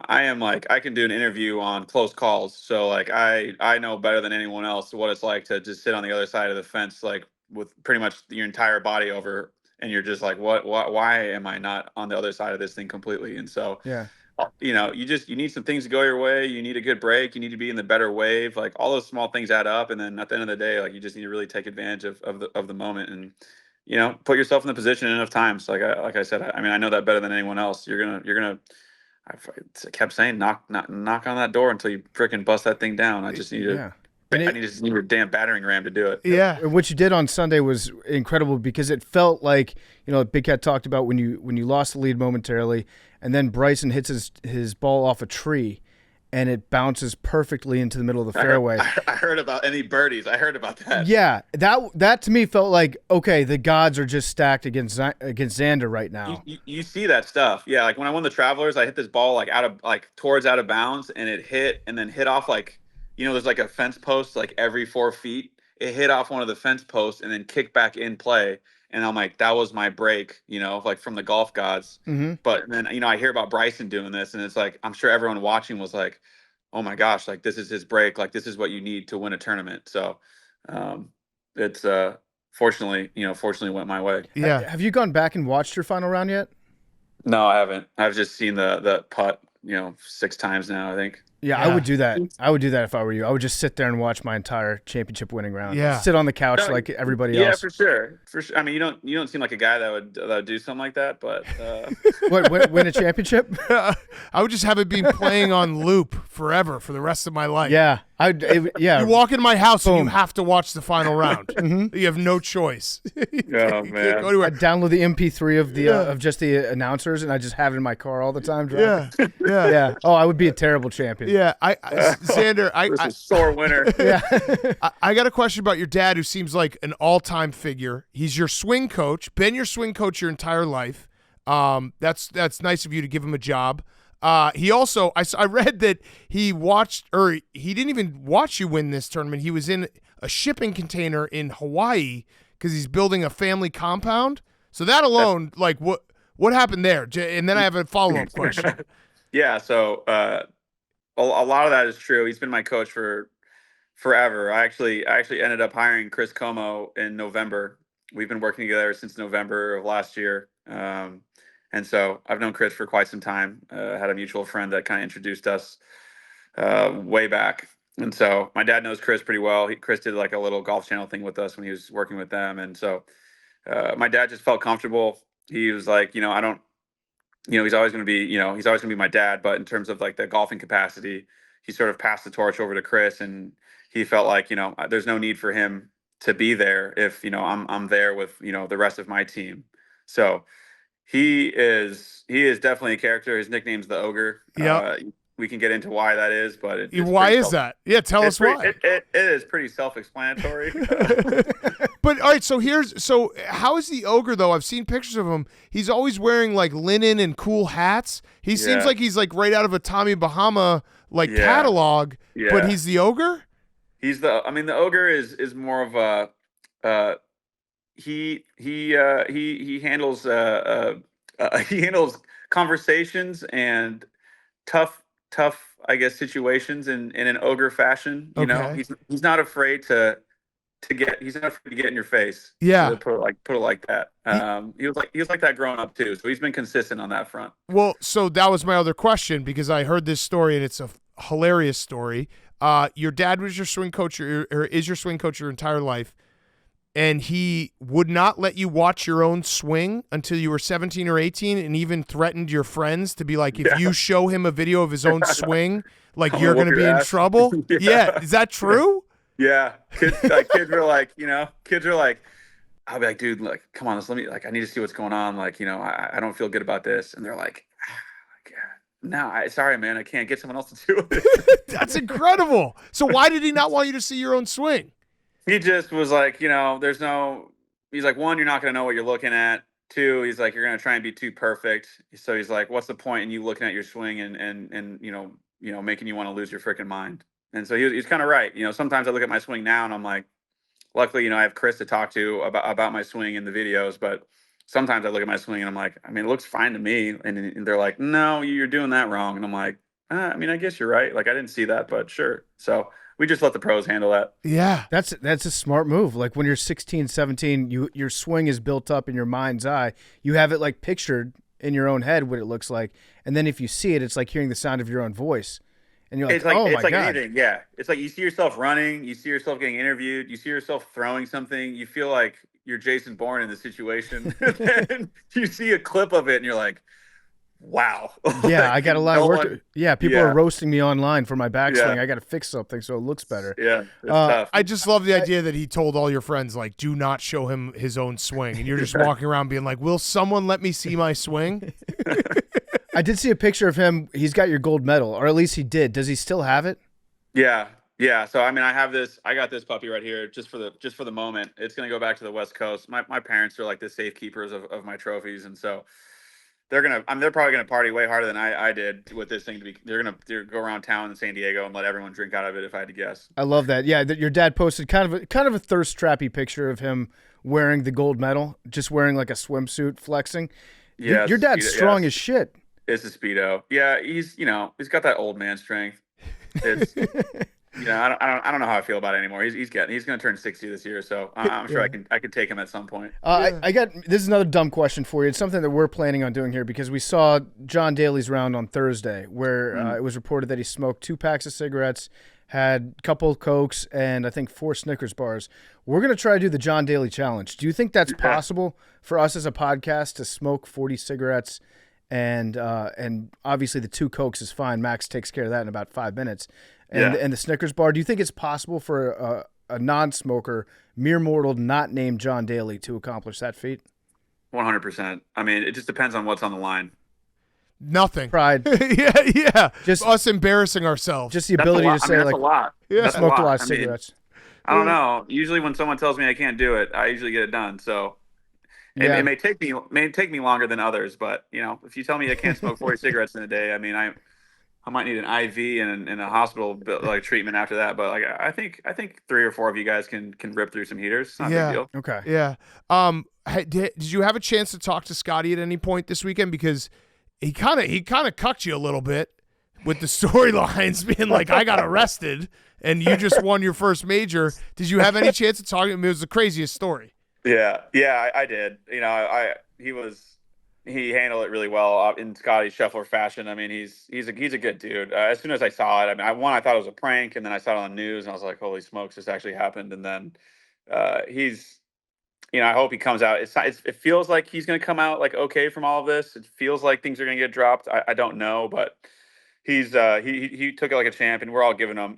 I am like, I can do an interview on close calls. So like I know better than anyone else what it's like to just sit on the other side of the fence, like with pretty much your entire body over, and you're just like, why am I not on the other side of this thing completely? And so, yeah, you need some things to go your way. You need a good break. You need to be in the better wave. Like all those small things add up. And then at the end of the day, like you just need to really take advantage of the moment and, put yourself in the position enough times. Like I said, I mean, I know that better than anyone else. You're going to, I kept saying, knock on that door until you freaking bust that thing down. I just need need a damn battering ram to do it. Yeah. What you did on Sunday was incredible because it felt like, Big Cat talked about when you lost the lead momentarily, and then Bryson hits his ball off a tree, and it bounces perfectly into the middle of the fairway. I heard about any birdies. I heard about that. Yeah, that to me felt like, okay, the gods are just stacked against Xander right now. You see that stuff. Yeah, like when I won the Travelers, I hit this ball like out of bounds, and it hit and then hit off like, there's like a fence post like every 4 feet. It hit off one of the fence posts and then kicked back in play. And I'm like, that was my break, like from the golf gods. Mm-hmm. But then, I hear about Bryson doing this, and it's like, I'm sure everyone watching was like, oh my gosh, like this is his break. Like this is what you need to win a tournament. So it's fortunately went my way. Yeah. Have you gone back and watched your final round yet? No, I haven't. I've just seen the putt, 6 times now, I think. Yeah, I would do that. I would do that if I were you. I would just sit there and watch my entire championship winning round. Yeah. Sit on the couch like everybody else. Yeah, for sure. I mean, you don't seem like a guy that would do something like that, but What, win a championship? I would just have it be playing on loop forever for the rest of my life. Yeah. You walk into my house and you have to watch the final round. Mm-hmm. You have no choice. Oh man. I download the MP3 of just the announcers, and I just have it in my car all the time. Yeah. Driving. Yeah. Yeah. Oh, I would be a terrible champion. Yeah. Xander, This is sore winner. Yeah. I got a question about your dad, who seems like an all-time figure. He's your swing coach, been your swing coach your entire life. That's nice of you to give him a job. He also, I read that he didn't even watch you win this tournament. He was in a shipping container in Hawaii because he's building a family compound. So that alone, like what happened there? And then I have a follow-up question. Yeah. So a lot of that is true. He's been my coach for forever. I actually ended up hiring Chris Como in November. We've been working together since November of last year. And so I've known Chris for quite some time. Had a mutual friend that kind of introduced us way back. And so my dad knows Chris pretty well. Chris did like a little Golf Channel thing with us when he was working with them. And so my dad just felt comfortable. He was like, I don't, he's always going to be my dad. But in terms of like the golfing capacity, he sort of passed the torch over to Chris, and he felt like, there's no need for him to be there if, I'm there with, the rest of my team. So he is definitely a character. His nickname's the Ogre. Yep. We can get into why that is, but it's Why is that? Yeah, tell us why. It is pretty self-explanatory. But all right, so how is the Ogre though? I've seen pictures of him. He's always wearing like linen and cool hats. He seems like he's like right out of a Tommy Bahama catalog. Yeah. But he's the Ogre? The Ogre is more of a he handles he handles conversations and tough I guess situations in an Ogre fashion. You know, he's not afraid to get in your face. Yeah. To put it like that. He was like that growing up too. So he's been consistent on that front. Well, so that was my other question because I heard this story and it's a hilarious story. Your dad was your swing coach or is your swing coach your entire life, and he would not let you watch your own swing until you were 17 or 18, and even threatened your friends to be like, if you show him a video of his own swing, like you're going to be in trouble. Yeah. Is that true? Yeah. Kids were like, I'll be like, dude, like, come on, I need to see what's going on. Like, I don't feel good about this. And they're like, no, sorry, man, I can't get someone else to do it. That's incredible. So why did he not want you to see your own swing? He just was like, he's like, one, you're not going to know what you're looking at. Two, he's like, you're going to try and be too perfect. So he's like, what's the point in you looking at your swing and making you want to lose your freaking mind? And so he's kind of right. Sometimes I look at my swing now and I'm like, luckily, I have Chris to talk to about my swing in the videos, but sometimes I look at my swing and I'm like, it looks fine to me. And they're like, no, you're doing that wrong. And I'm like, I guess you're right. Like, I didn't see that, but sure. So we just let the pros handle that. Yeah. That's a smart move. Like when you're 16, 17, your swing is built up in your mind's eye. You have it like pictured in your own head what it looks like. And then if you see it, it's like hearing the sound of your own voice. And you're like, oh my God. Anything. Yeah. It's like you see yourself running, you see yourself getting interviewed, you see yourself throwing something, you feel like you're Jason Bourne in the situation. And you see a clip of it and you're like, wow. Yeah, I got a lot of work. People are roasting me online for my backswing. I got to fix something so it looks better. Yeah, it's tough. I just love the idea that he told all your friends, like, do not show him his own swing. And you're just walking around being like, will someone let me see my swing? I did see a picture of him. He's got your gold medal, or at least he did. Does he still have it? Yeah. So I got this puppy right here just for the moment. It's gonna go back to the West Coast. My parents are like the safekeepers of my trophies, and so they're probably gonna party way harder than I did with this thing. They're gonna go around town in San Diego and let everyone drink out of it if I had to guess. I love that. Yeah, your dad posted kind of a thirst trappy picture of him wearing the gold medal, just wearing like a swimsuit, flexing. Yeah, your dad's strong as shit. It's a Speedo. Yeah, he's got that old man strength. It's I don't know how I feel about it anymore. He's going to turn 60 this year, so I'm sure I can take him at some point. This is another dumb question for you. It's something that we're planning on doing here because we saw John Daly's round on Thursday where it was reported that he smoked 2 packs of cigarettes, had a couple of Cokes, and I think 4 Snickers bars. We're going to try to do the John Daly challenge. Do you think that's possible for us as a podcast to smoke 40 cigarettes? And obviously the 2 Cokes is fine. Max takes care of that in about 5 minutes. And the Snickers bar, do you think it's possible for a non-smoker, mere mortal not named John Daly to accomplish that feat? 100%. It just depends on what's on the line. Nothing. Pride. yeah. Just us embarrassing ourselves. Just the ability to say, that's a lot. I smoked a lot of cigarettes. I don't know. Usually when someone tells me I can't do it, I usually get it done. So it may take me longer than others, but if you tell me I can't smoke 40 cigarettes in a day, I might need an IV and a hospital treatment after that. But I think 3 or 4 of you guys can rip through some heaters. It's not a big deal. Okay. Yeah. Did you have a chance to talk to Scottie at any point this weekend? Because he kind of cucked you a little bit with the storylines being like, I got arrested and you just won your first major. Did you have any chance to talk to him? It was the craziest story. Yeah, I did. He handled it really well in Scottie Scheffler fashion. He's a good dude. As soon as I saw it, I thought it was a prank, and then I saw it on the news, and I was like, holy smokes, this actually happened. And then I hope he comes out. It feels like he's going to come out like okay from all of this. It feels like things are going to get dropped. I don't know, but he took it like a champ, and we're all giving him,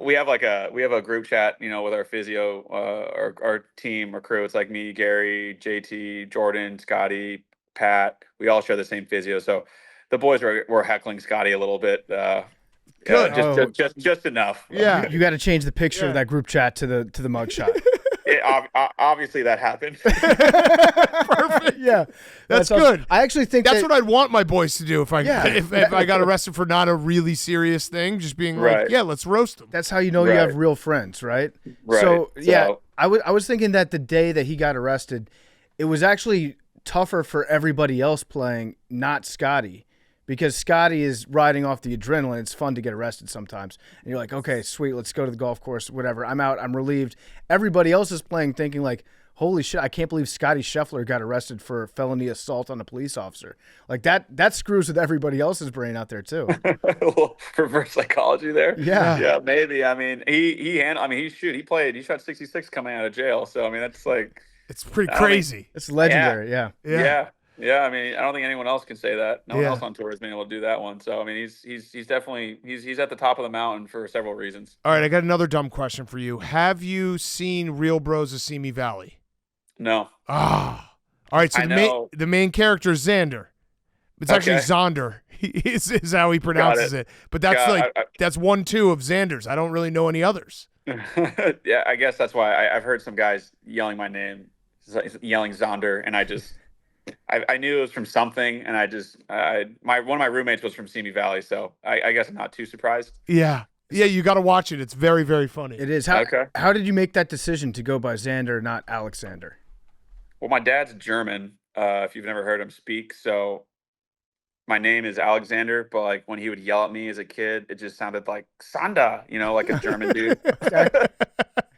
we have a group chat, with our physio, our team, our crew. It's like me, Gary, JT, Jordan, Scottie, Pat. We all share the same physio. So the boys were heckling Scottie a little bit. Good. Just enough. Yeah. You got to change the picture of that group chat to the mugshot. Obviously that happened. Perfect. Yeah, That's awesome. good. I actually think That's what I'd want my boys to do if I got arrested for not a really serious thing, just being like, Right. yeah, let's roast them. That's how you know you Right. have real friends, right? Right. So yeah, So- I was thinking that the day that he got arrested, it was actually tougher for everybody else playing, not Scottie, because Scottie is riding off the adrenaline. It's fun to get arrested sometimes, and you're like, okay, sweet, let's go to the golf course, whatever. I'm out, I'm relieved. Everybody else is playing, thinking like, holy shit, I can't believe Scottie Scheffler got arrested for felony assault on a police officer. Like that screws with everybody else's brain out there too. Reverse psychology there. Yeah. Yeah, maybe. I mean, he shot 66 coming out of jail. So I mean, that's like, It's pretty I don't crazy. It's legendary. Yeah. yeah. I mean, I don't think anyone else can say that. No one Yeah. else on tour has been able to do that one. So I mean, he's definitely he's at the top of the mountain for several reasons. All right, I got another dumb question for you. Have you seen Real Bros of Simi Valley? No. Ah. All right, so I know. the main character is Xander. It's actually Okay. Zonder is how he pronounces it. But that's that's 1-2 of Xander's. I don't really know any others. Yeah, I guess that's why I've heard some guys yelling my name, yelling Zonder, and I knew it was from something, and one of my roommates was from Simi Valley, so I guess I'm not too surprised. Yeah. Yeah, you got to watch it. It's very, very funny. It is. Okay. How did you make that decision to go by Xander, not Alexander? Well, my dad's German, if you've never heard him speak, so my name is Alexander, but like when he would yell at me as a kid, it just sounded like Sanda, like a German dude.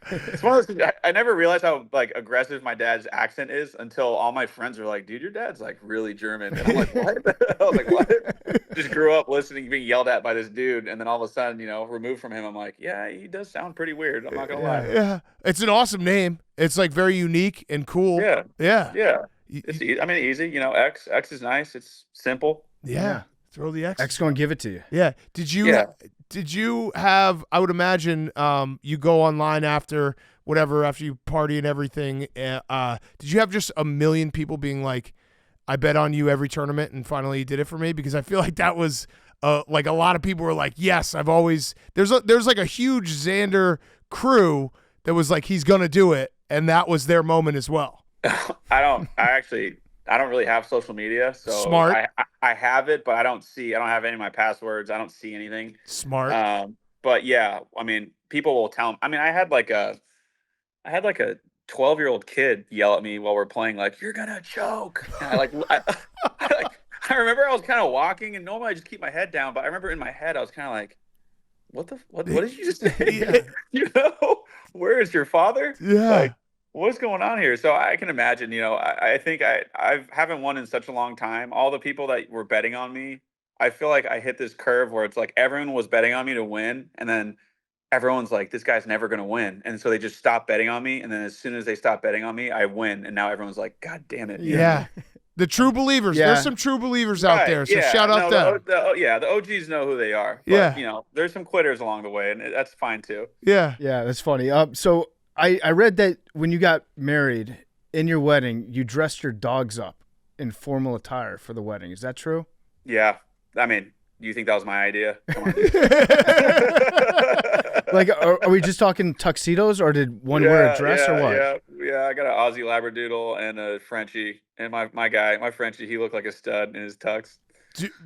It's one of those things, I never realized how like aggressive my dad's accent is until all my friends were like, dude, your dad's like really German. And I'm like, what? I was like, what? Just grew up listening, being yelled at by this dude. And then all of a sudden, removed from him, I'm like, yeah, he does sound pretty weird. I'm not going to lie. Yeah. It's an awesome name. It's like very unique and cool. Yeah. Yeah. Yeah. It's easy. X is nice. It's simple. Yeah. Throw the X. X going to give it to you. Yeah. Did you have, I would imagine you go online after you party and everything. Did you have just a million people being like, I bet on you every tournament and finally you did it for me? Because I feel like that was like a lot of people were like, yes, there's like a huge Xander crew that was like, he's going to do it. And that was their moment as well. I don't really have social media, so Smart. I have it, but I don't have any of my passwords. I don't see anything. Smart. But yeah, I mean, people will tell me. I mean, I had like a 12-year-old kid yell at me while we're playing, like, "You're gonna choke." And I remember I was kind of walking, and normally I just keep my head down, but I remember in my head I was kind of like, what did you just say? Where is your father? Yeah. Like, what's going on here? So I can imagine, I think I haven't won in such a long time. All the people that were betting on me, I feel like I hit this curve where it's like everyone was betting on me to win, and then everyone's like, this guy's never going to win. And so they just stop betting on me, and then as soon as they stop betting on me, I win. And now everyone's like, God damn it. Yeah. The true believers. Yeah. There's some true believers out there, so shout out them. The OGs know who they are. But, there's some quitters along the way, and that's fine too. Yeah. Yeah, that's funny. So I read that when you got married, in your wedding, you dressed your dogs up in formal attire for the wedding. Is that true? Yeah. I mean, do you think that was my idea? Come on, Like, are we just talking tuxedos, or did one wear a dress, or what? Yeah. I got an Aussie Labradoodle and a Frenchie, and my Frenchie, he looked like a stud in his tux.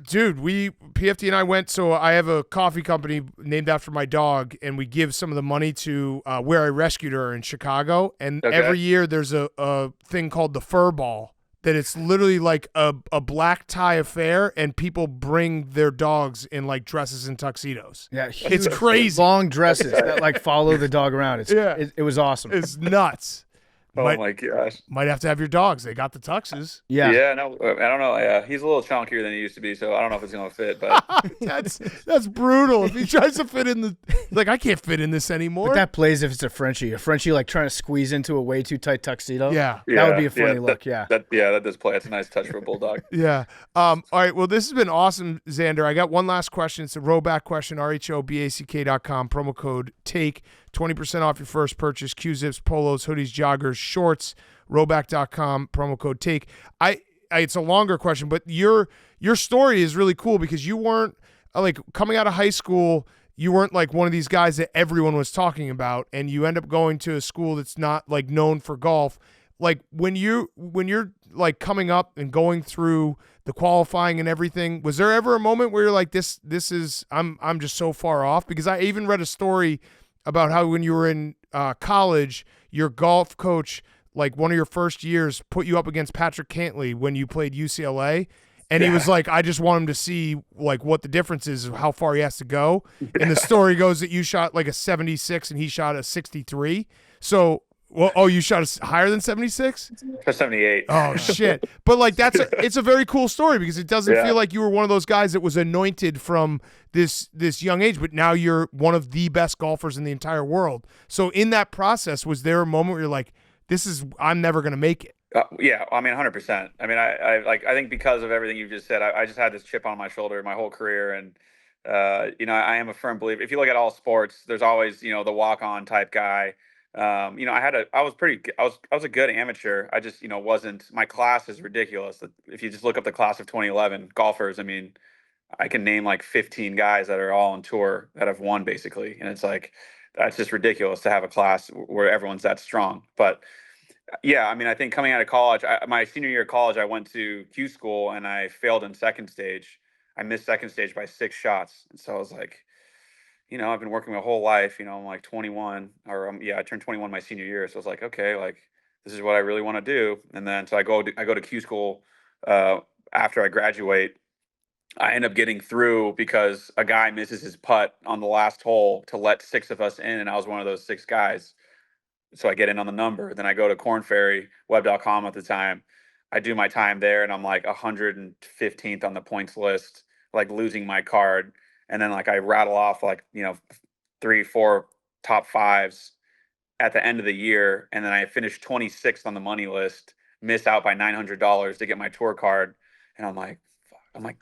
Dude, PFT and I went, so I have a coffee company named after my dog, and we give some of the money to where I rescued her in Chicago. And every year there's a thing called the Fur Ball, that it's literally like a black tie affair, and people bring their dogs in like dresses and tuxedos. Yeah, It's crazy. Long dresses that like follow the dog around. It was awesome. It's nuts. Oh my gosh. Might have to have your dogs. They got the tuxes. Yeah. Yeah, no, I don't know. Yeah, he's a little chunkier than he used to be, so I don't know if it's gonna fit. But That's brutal. If he tries to fit in like, I can't fit in this anymore. But that plays if it's a Frenchie. A Frenchie like trying to squeeze into a way too tight tuxedo. Yeah. That would be a funny look. Yeah. That does play. It's a nice touch for a bulldog. Yeah. All right. Well, this has been awesome, Xander. I got one last question. It's a rowback question. RHOBACK.com. Promo code TAKE. 20% off your first purchase. Q-zips, polos, hoodies, joggers, shorts. Rowback.com. Promo code TAKE. It's a longer question, but your story is really cool because you weren't like coming out of high school. You weren't like one of these guys that everyone was talking about, and you end up going to a school that's not like known for golf. Like when you're like coming up and going through the qualifying and everything, was there ever a moment where you're like, this is I'm just so far off? Because I even read a story about how when you were in college, your golf coach, like one of your first years, put you up against Patrick Cantley when you played UCLA. And he was like, I just want him to see like what the difference is of how far he has to go. And the story goes that you shot like a 76 and he shot a 63. So, you shot higher than 76? For 78. Oh shit. But like it's a very cool story because it doesn't feel like you were one of those guys that was anointed from this young age, but now you're one of the best golfers in the entire world. So in that process, was there a moment where you're like, I'm never going to make it? Yeah, I mean, 100%. I mean, I think because of everything you've just said, I just had this chip on my shoulder my whole career, and I am a firm believer. If you look at all sports, there's always the walk-on type guy. I was a good amateur. I just wasn't. My class is ridiculous. If you just look up the class of 2011 golfers, I mean, I can name like 15 guys that are all on tour that have won basically, and it's like that's just ridiculous to have a class where everyone's that strong, but. Yeah, I mean, I think coming out of college, my senior year of college, I went to Q school and I failed in second stage. I missed second stage by 6 shots. And so I was like, I've been working my whole life, I'm like 21 I turned 21 my senior year. So I was like, okay, like this is what I really want to do. And then, so I go to Q school, after I graduate. I end up getting through because a guy misses his putt on the last hole to let 6 of us in. And I was one of those 6 guys. So I get in on the number. Then I go to Korn Ferry, web.com at the time. I do my time there, and I'm like 115th on the points list, like losing my card. And then like I rattle off like, 3, 4 top 5s at the end of the year. And then I finish 26th on the money list, miss out by $900 to get my tour card. And I'm like,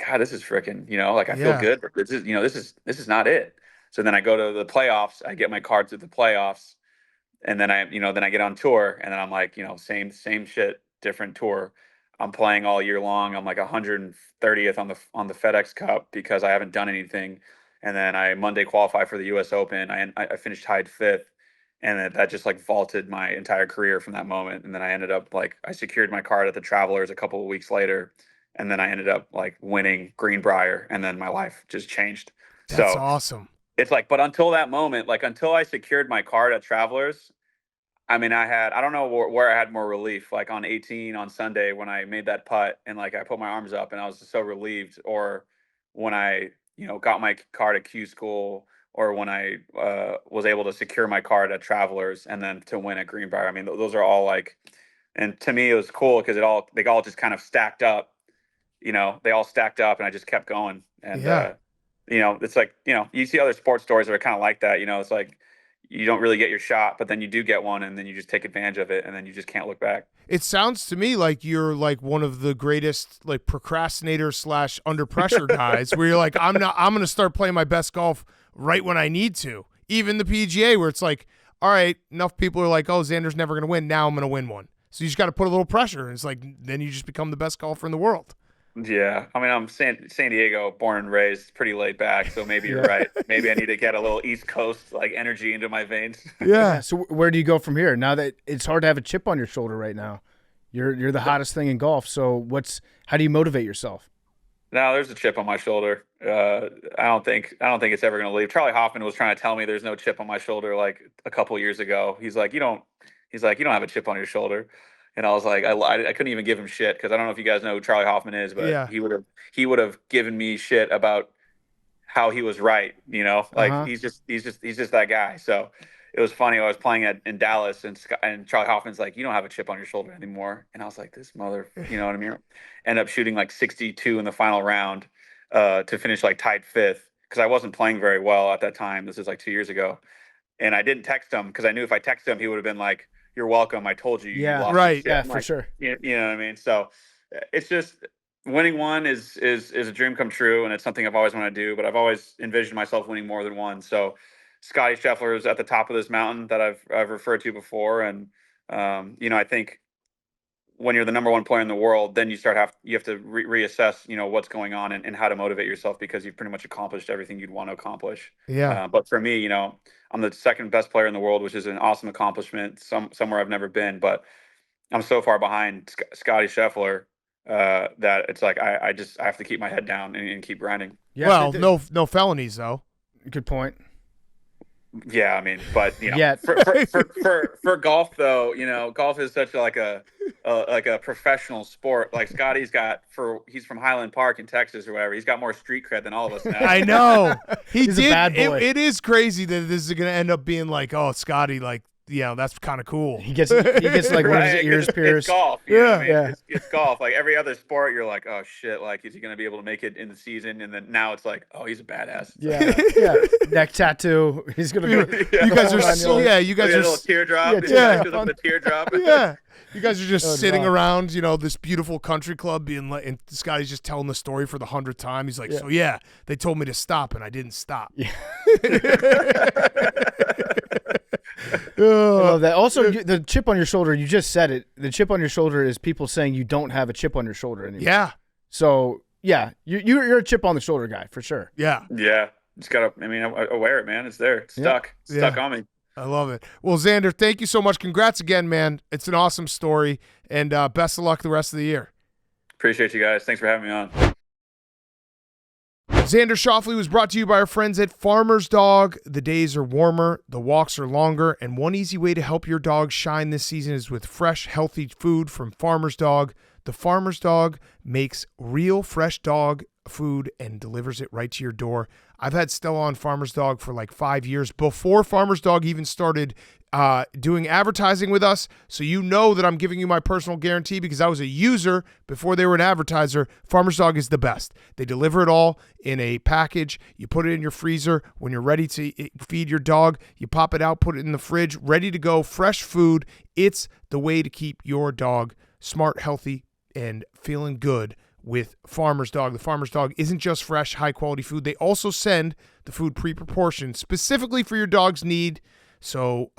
God, this is freaking, like I feel good, but this is not it. So then I go to the playoffs. I get my card to the playoffs. And then I get on tour, and then I'm like, same shit, different tour. I'm playing all year long. I'm like 130th on the FedEx Cup because I haven't done anything. And then I Monday qualify for the U.S. Open. I finished tied 5th, and that just like vaulted my entire career from that moment. And then I ended up like I secured my card at the Travelers a couple of weeks later, and then I ended up like winning Greenbrier, and then my life just changed. That's awesome. It's like, but until that moment, like until I secured my card at Travelers, I mean, I don't know where I had more relief, like on 18 on Sunday when I made that putt and like I put my arms up and I was just so relieved, or when I, got my card at Q school, or when I was able to secure my card at Travelers and then to win at Greenbrier. I mean, those are all like, and to me it was cool because they all just kind of stacked up, they all stacked up and I just kept going. And, it's like, you see other sports stories that are kind of like that, it's like, you don't really get your shot, but then you do get one, and then you just take advantage of it, and then you just can't look back. It sounds to me like you're like one of the greatest like procrastinator / under pressure guys, where you're like, I'm going to start playing my best golf right when I need to. Even the PGA, where it's like, all right, enough people are like, oh, Xander's never going to win. Now I'm going to win one. So you just got to put a little pressure, and it's like then you just become the best golfer in the world. Yeah, I mean, I'm San Diego, born and raised, pretty laid back. So maybe you're right. Maybe I need to get a little East Coast like energy into my veins. Yeah. So where do you go from here? Now that it's hard to have a chip on your shoulder right now, you're the hottest thing in golf. So how do you motivate yourself? No, there's a chip on my shoulder. I don't think it's ever going to leave. Charlie Hoffman was trying to tell me there's no chip on my shoulder like a couple years ago. He's like, you don't have a chip on your shoulder. And I was like, I couldn't even give him shit because I don't know if you guys know who Charlie Hoffman is, but he would have given me shit about how he was right, like he's just that guy. So it was funny. I was playing in Dallas, and Charlie Hoffman's like, "You don't have a chip on your shoulder anymore." And I was like, "This mother," you know what I mean? End up shooting like 62 in the final round to finish like tied 5th because I wasn't playing very well at that time. This is like 2 years ago, and I didn't text him because I knew if I texted him, he would have been like, "You're welcome. I told you." Yeah, you lost right. your shit." Yeah, I'm for like, sure. You know what I mean? So it's just winning one is a dream come true, and it's something I've always wanted to do. But I've always envisioned myself winning more than one. So Scottie Scheffler is at the top of this mountain that I've referred to before, and I think when you're the number one player in the world, then you have to reassess what's going on and how to motivate yourself because you've pretty much accomplished everything you'd want to accomplish. Yeah. But for me, I'm the second best player in the world, which is an awesome accomplishment. Somewhere I've never been, but I'm so far behind Scottie Scheffler that it's like I have to keep my head down and keep grinding. Yeah, Well, no felonies though. Good point. Yeah, I mean, but Yet. for golf though, golf is such like a professional sport. Like Scottie's he's from Highland Park in Texas or whatever. He's got more street cred than all of us now. I know. He's a bad boy. It is crazy that this is going to end up being like, oh, Scottie, like, that's kind of cool. He gets like one of his ears pierced. It's golf. You know what I mean? Yeah. It's golf. Like every other sport, you're like, oh shit, like is he gonna be able to make it in the season? And then now it's like, oh, he's a badass. Yeah. Neck tattoo. He's gonna be. You guys are you guys a are little teardrop. Yeah. The teardrop. yeah. You guys are just sitting wow. around, this beautiful country club being like, and Scotty's just telling the story for the 100th time. He's like, they told me to stop and I didn't stop. Yeah. I love that. Also, the chip on your shoulder, you just said it. The chip on your shoulder is people saying you don't have a chip on your shoulder anymore. Yeah. So, yeah, you're a chip on the shoulder guy for sure. Yeah. Yeah. Just gotta, I wear it, man. It's there. It's stuck. It's stuck on me. I love it. Well, Xander, thank you so much. Congrats again, man. It's an awesome story, and best of luck the rest of the year. Appreciate you guys. Thanks for having me on. Xander Schauffele was brought to you by our friends at Farmer's Dog. The days are warmer, the walks are longer, and one easy way to help your dog shine this season is with fresh, healthy food from Farmer's Dog. The Farmer's Dog makes real fresh dog food and delivers it right to your door. I've had Stella on Farmer's Dog for like 5 years before Farmer's Dog even started doing advertising with us. So you know that I'm giving you my personal guarantee because I was a user before they were an advertiser. Farmer's Dog is the best. They deliver it all in a package. You put it in your freezer. When you're ready to feed your dog, you pop it out, put it in the fridge, ready to go. Fresh food. It's the way to keep your dog smart, healthy, and feeling good with Farmer's Dog. The Farmer's Dog isn't just fresh, high-quality food. They also send the food pre-proportioned specifically for your dog's need. So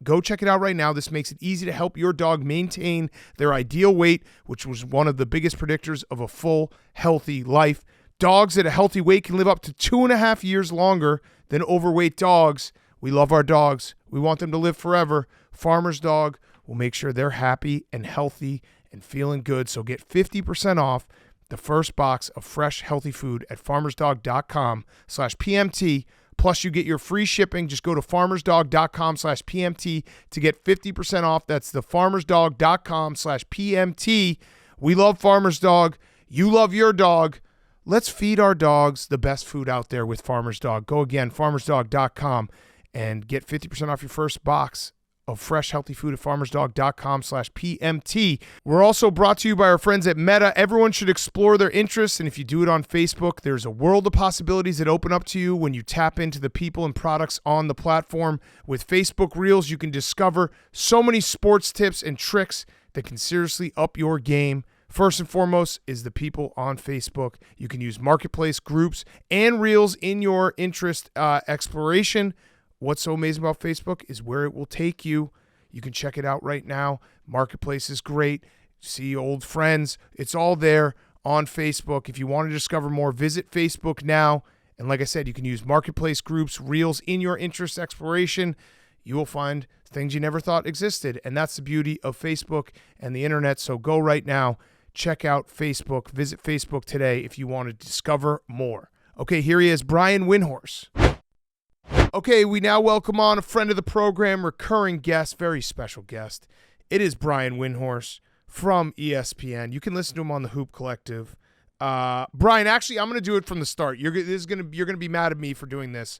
go check it out right now. This makes it easy to help your dog maintain their ideal weight, which was one of the biggest predictors of a full, healthy life. Dogs at a healthy weight can live up to 2.5 years longer than overweight dogs. We love our dogs. We want them to live forever. Farmer's Dog will make sure they're happy and healthy and feeling good. So get 50% off the first box of fresh, healthy food at farmersdog.com/PMT. Plus, you get your free shipping. Just go to farmersdog.com/PMT to get 50% off. That's the farmersdog.com/PMT. We love Farmer's Dog. You love your dog. Let's feed our dogs the best food out there with Farmer's Dog. Go again, farmersdog.com, and get 50% off your first box of fresh, healthy food at farmersdog.com/PMT. We're also brought to you by our friends at Meta. Everyone should explore their interests, and if you do it on Facebook, there's a world of possibilities that open up to you when you tap into the people and products on the platform. With Facebook Reels, you can discover so many sports tips and tricks that can seriously up your game. First and foremost is the people on Facebook. You can use marketplace groups and Reels in your interest exploration. What's so amazing about Facebook is where it will take you. You can check it out right now. Marketplace is great. See old friends. It's all there on Facebook. If you want to discover more, visit Facebook now. And like I said, you can use marketplace groups, Reels in your interest exploration. You will find things you never thought existed. And that's the beauty of Facebook and the internet. So go right now. Check out Facebook. Visit Facebook today if you want to discover more. Okay, here he is, Brian Windhorst. Okay, we now welcome on a friend of the program, recurring guest, very special guest. It is Brian Windhorst from ESPN. You can listen to him on the Hoop Collective. Brian, actually, I'm going to do it from the start. You're going to be mad at me for doing this.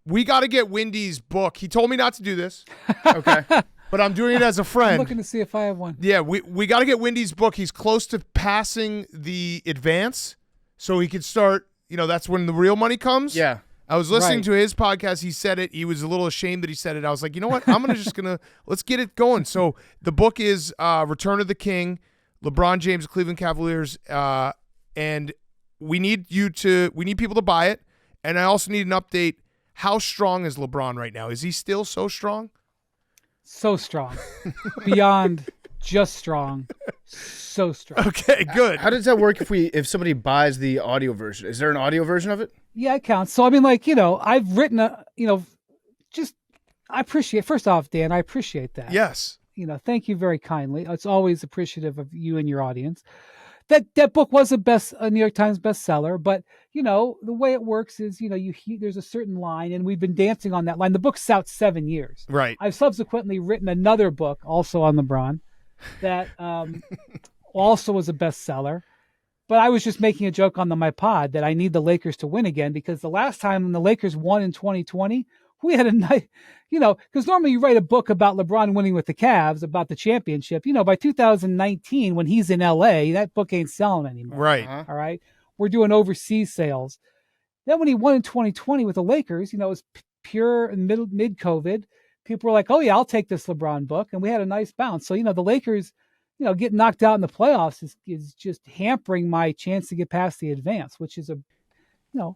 we got to get Windy's book. He told me not to do this, Okay. but I'm doing it as a I'm friend. looking to see if I have one. Yeah, we got to get Windy's book. He's close to passing the advance, so he could start. That's when the real money comes. Yeah. I was listening Right. to his podcast. He said it. He was a little ashamed that he said it. I was like, you know what? I'm gonna let's get it going. So the book is Return of the King, LeBron James, Cleveland Cavaliers, and we need people to buy it. And I also need an update. How strong is LeBron right now? Is he still so strong? So strong. Beyond just strong. So strong. Okay, good. How does that work if somebody buys the audio version? Is there an audio version of it? Yeah, it counts. So, I mean, I've written I appreciate, first off, Dan, I appreciate that. Yes. Thank you very kindly. It's always appreciative of you and your audience. That book was a New York Times bestseller, but the way it works is, there's a certain line, and we've been dancing on that line. The book's out 7 years. Right. I've subsequently written another book, also on LeBron, that also was a bestseller. But I was just making a joke on my pod that I need the Lakers to win again, because the last time the Lakers won in 2020, we had a night, because normally you write a book about LeBron winning with the Cavs, about the championship. By 2019, when he's in LA, that book ain't selling anymore. Right. All right. We're doing overseas sales. Then when he won in 2020 with the Lakers, it was pure and mid COVID. People were like, oh yeah, I'll take this LeBron book. And we had a nice bounce. So, the Lakers, getting knocked out in the playoffs is just hampering my chance to get past the advance, which is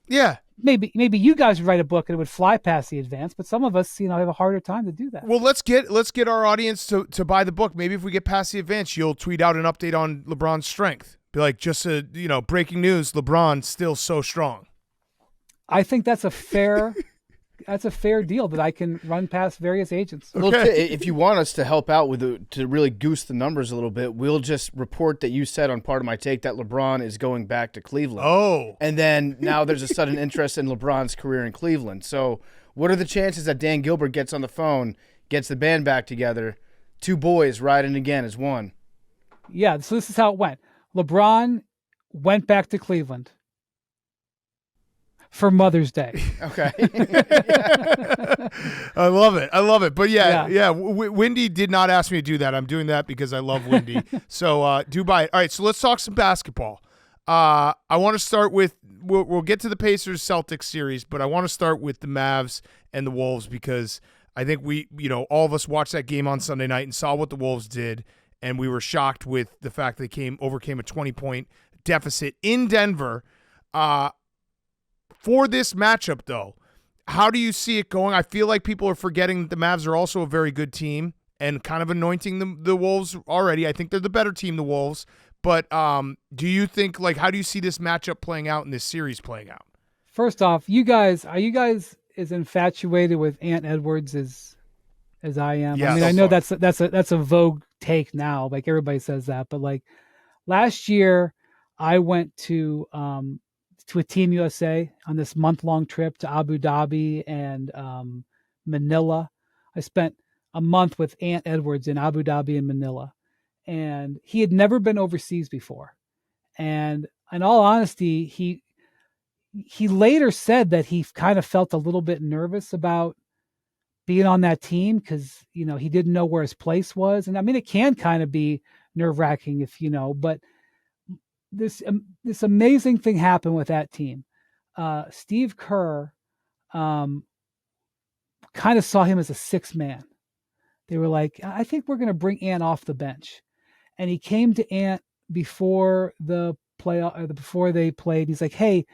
Yeah. maybe you guys would write a book and it would fly past the advance, but some of us, have a harder time to do that. Well, let's get our audience to buy the book. Maybe if we get past the advance, you'll tweet out an update on LeBron's strength. Be like, just breaking news: LeBron's still so strong. I think that's a fair deal that I can run past various agents. Well, if you want us to help out to really goose the numbers a little bit, we'll just report that you said on Part of My Take that LeBron is going back to Cleveland. Oh. And then now there's a sudden interest in LeBron's career in Cleveland. So what are the chances that Dan Gilbert gets on the phone, gets the band back together, two boys riding again as one? Yeah, so this is how it went. LeBron went back to Cleveland for Mother's Day. Okay. I love it. But yeah. Wendy did not ask me to do that. I'm doing that because I love Wendy. So do buy it. All right, so let's talk some basketball. I want to start with we'll get to the Pacers Celtics series, but I want to start with the Mavs and the Wolves, because I think we, all of us watched that game on Sunday night and saw what the Wolves did, and we were shocked with the fact they overcame a 20-point deficit in Denver. For this matchup, though, how do you see it going? I feel like people are forgetting that the Mavs are also a very good team and kind of anointing the Wolves already. I think they're the better team, the Wolves. But do you think, how do you see this matchup playing out and this series playing out? First off, are you guys as infatuated with Ant Edwards as I am? Yeah, I mean, so I know far. that's a vogue take now. Like, everybody says that, but last year I went to a Team USA on this month-long trip to Abu Dhabi and Manila. I spent a month with Ant Edwards in Abu Dhabi and Manila, and he had never been overseas before. And in all honesty, he later said that he kind of felt a little bit nervous about being on that team because, he didn't know where his place was. And I mean, it can kind of be nerve-wracking if but this amazing thing happened with that team. Steve Kerr kind of saw him as a sixth man. They were like, I think we're going to bring Ant off the bench. And he came to Ant before before they played. He's like, hey,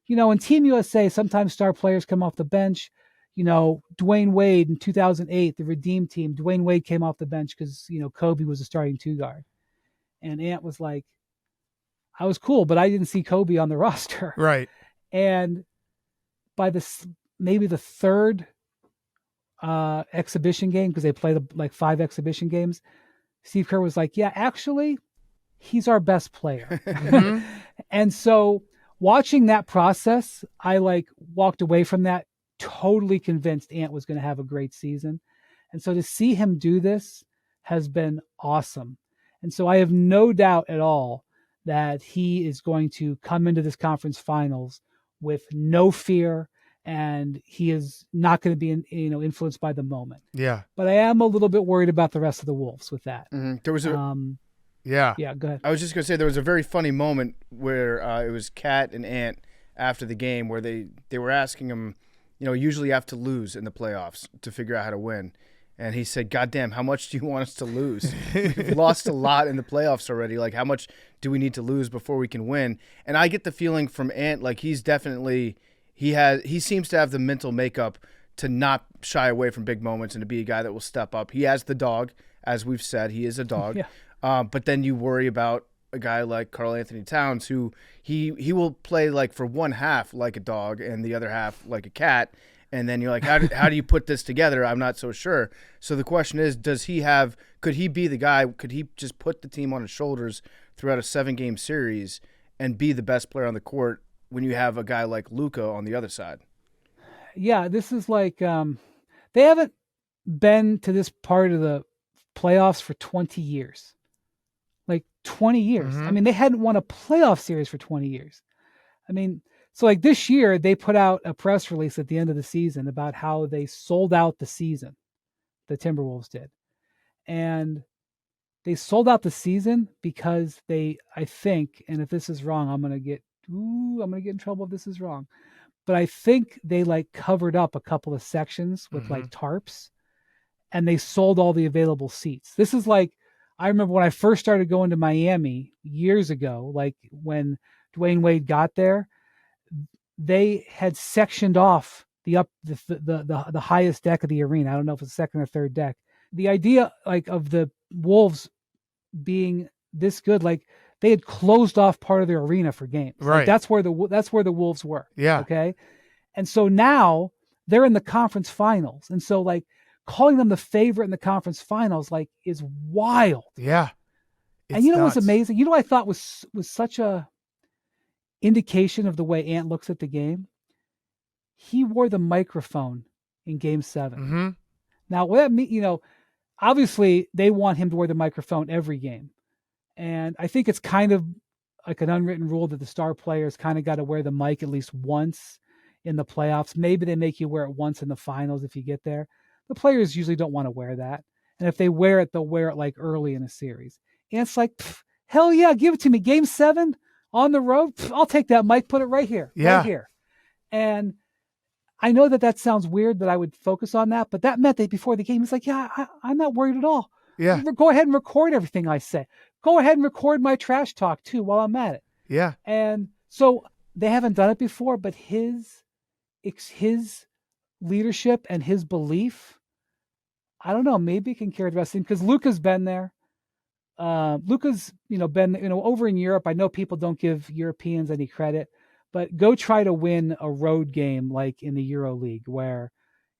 in Team USA, sometimes star players come off the bench. Dwayne Wade in 2008, the Redeem team, Dwayne Wade came off the bench because, Kobe was a starting two guard. And Ant was like, I was cool, but I didn't see Kobe on the roster. Right. And by maybe the third exhibition game, because they played 5 exhibition games, Steve Kerr was like, yeah, actually, he's our best player. Mm-hmm. And so watching that process, I walked away from that totally convinced Ant was going to have a great season. And so to see him do this has been awesome. And so I have no doubt at all that he is going to come into this conference finals with no fear and he is not going to be influenced by the moment. Yeah. But I am a little bit worried about the rest of the Wolves with that. There was Yeah. Yeah, go ahead. I was just gonna say there was a very funny moment where it was Kat and Ant after the game where they were asking him, usually you have to lose in the playoffs to figure out how to win. And he said, "God damn, how much do you want us to lose? We've lost a lot in the playoffs already. Like, how much do we need to lose before we can win?" And I get the feeling from Ant, like he's definitely he seems to have the mental makeup to not shy away from big moments and to be a guy that will step up. He has the dog, as we've said, he is a dog. Yeah. But then you worry about a guy like Karl Anthony Towns, who he will play like for one half like a dog and the other half like a cat. And then you're like, how do you put this together? I'm not so sure. So the question is, could he be the guy? Could he just put the team on his shoulders throughout a 7-game series and be the best player on the court when you have a guy like Luka on the other side? Yeah, this is like they haven't been to this part of the playoffs for 20 years. Like 20 years. Mm-hmm. I mean, they hadn't won a playoff series for 20 years. I mean, so like this year, they put out a press release at the end of the season about how they sold out the season. The Timberwolves did. And they sold out the season because I think, and if this is wrong, I'm going to get in trouble if this is wrong. But I think they like covered up a couple of sections with like tarps, and they sold all the available seats. This is like, I remember when I first started going to Miami years ago, like when Dwayne Wade got there, they had sectioned off the highest deck of the arena. I don't know if it's the second or third deck. The idea like of the Wolves being this good, like they had closed off part of their arena for games. Right. Like, that's where the Wolves were. Yeah. Okay. And so now they're in the conference finals. And so like calling them the favorite in the conference finals, like is wild. Yeah. And you know what's nuts. amazing? You know what I thought was such a indication of the way Ant looks at the game? He wore the microphone in Game 7. Mm-hmm. Now, what that mean, obviously they want him to wear the microphone every game. And I think it's kind of like an unwritten rule that the star players kind of got to wear the mic at least once in the playoffs. Maybe they make you wear it once in the finals if you get there. The players usually don't want to wear that. And if they wear it, they'll wear it like early in a series. And it's like, hell yeah, give it to me. Game 7 on the road. I'll take that mic, put it right here. Yeah. Right here. And I know that sounds weird that I would focus on that, but that meant that before the game, he's like, yeah, I'm not worried at all. Yeah. Go ahead and record everything I say. Go ahead and record my trash talk too while I'm at it. Yeah. And so they haven't done it before, but his leadership and his belief, I don't know, maybe it can carry the rest of him because Luka's been there. Luka's, been, over in Europe. I know people don't give Europeans any credit, but go try to win a road game like in the Euro League, where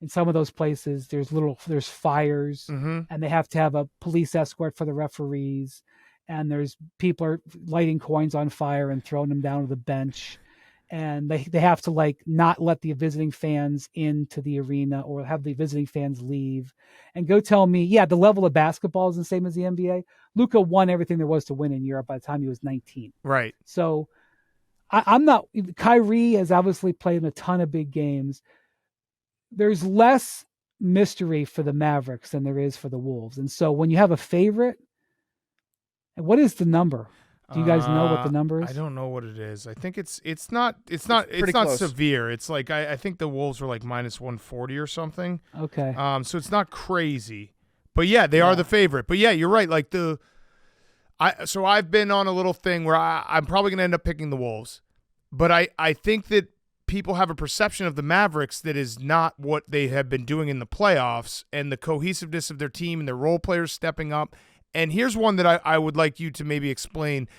in some of those places there's fires and they have to have a police escort for the referees, and there's people are lighting coins on fire and throwing them down to the bench, and they have to like not let the visiting fans into the arena or have the visiting fans leave. And go tell me, yeah, the level of basketball is the same as the NBA. Luka won everything there was to win in Europe by the time he was 19. Right. So I'm not. Kyrie has obviously played in a ton of big games. There's less mystery for the Mavericks than there is for the Wolves. And so when you have a favorite, and what is the number? Do you guys know what the number is? I don't know what it is. I think it's not close. severe. It's like I think the Wolves were like minus 140 or something. Okay. So it's not crazy. But yeah, they are the favorite. But yeah, you're right. Like so I've been on a little thing where I'm probably going to end up picking the Wolves. But I think that people have a perception of the Mavericks that is not what they have been doing in the playoffs and the cohesiveness of their team and their role players stepping up. And here's one that I would like you to maybe explain.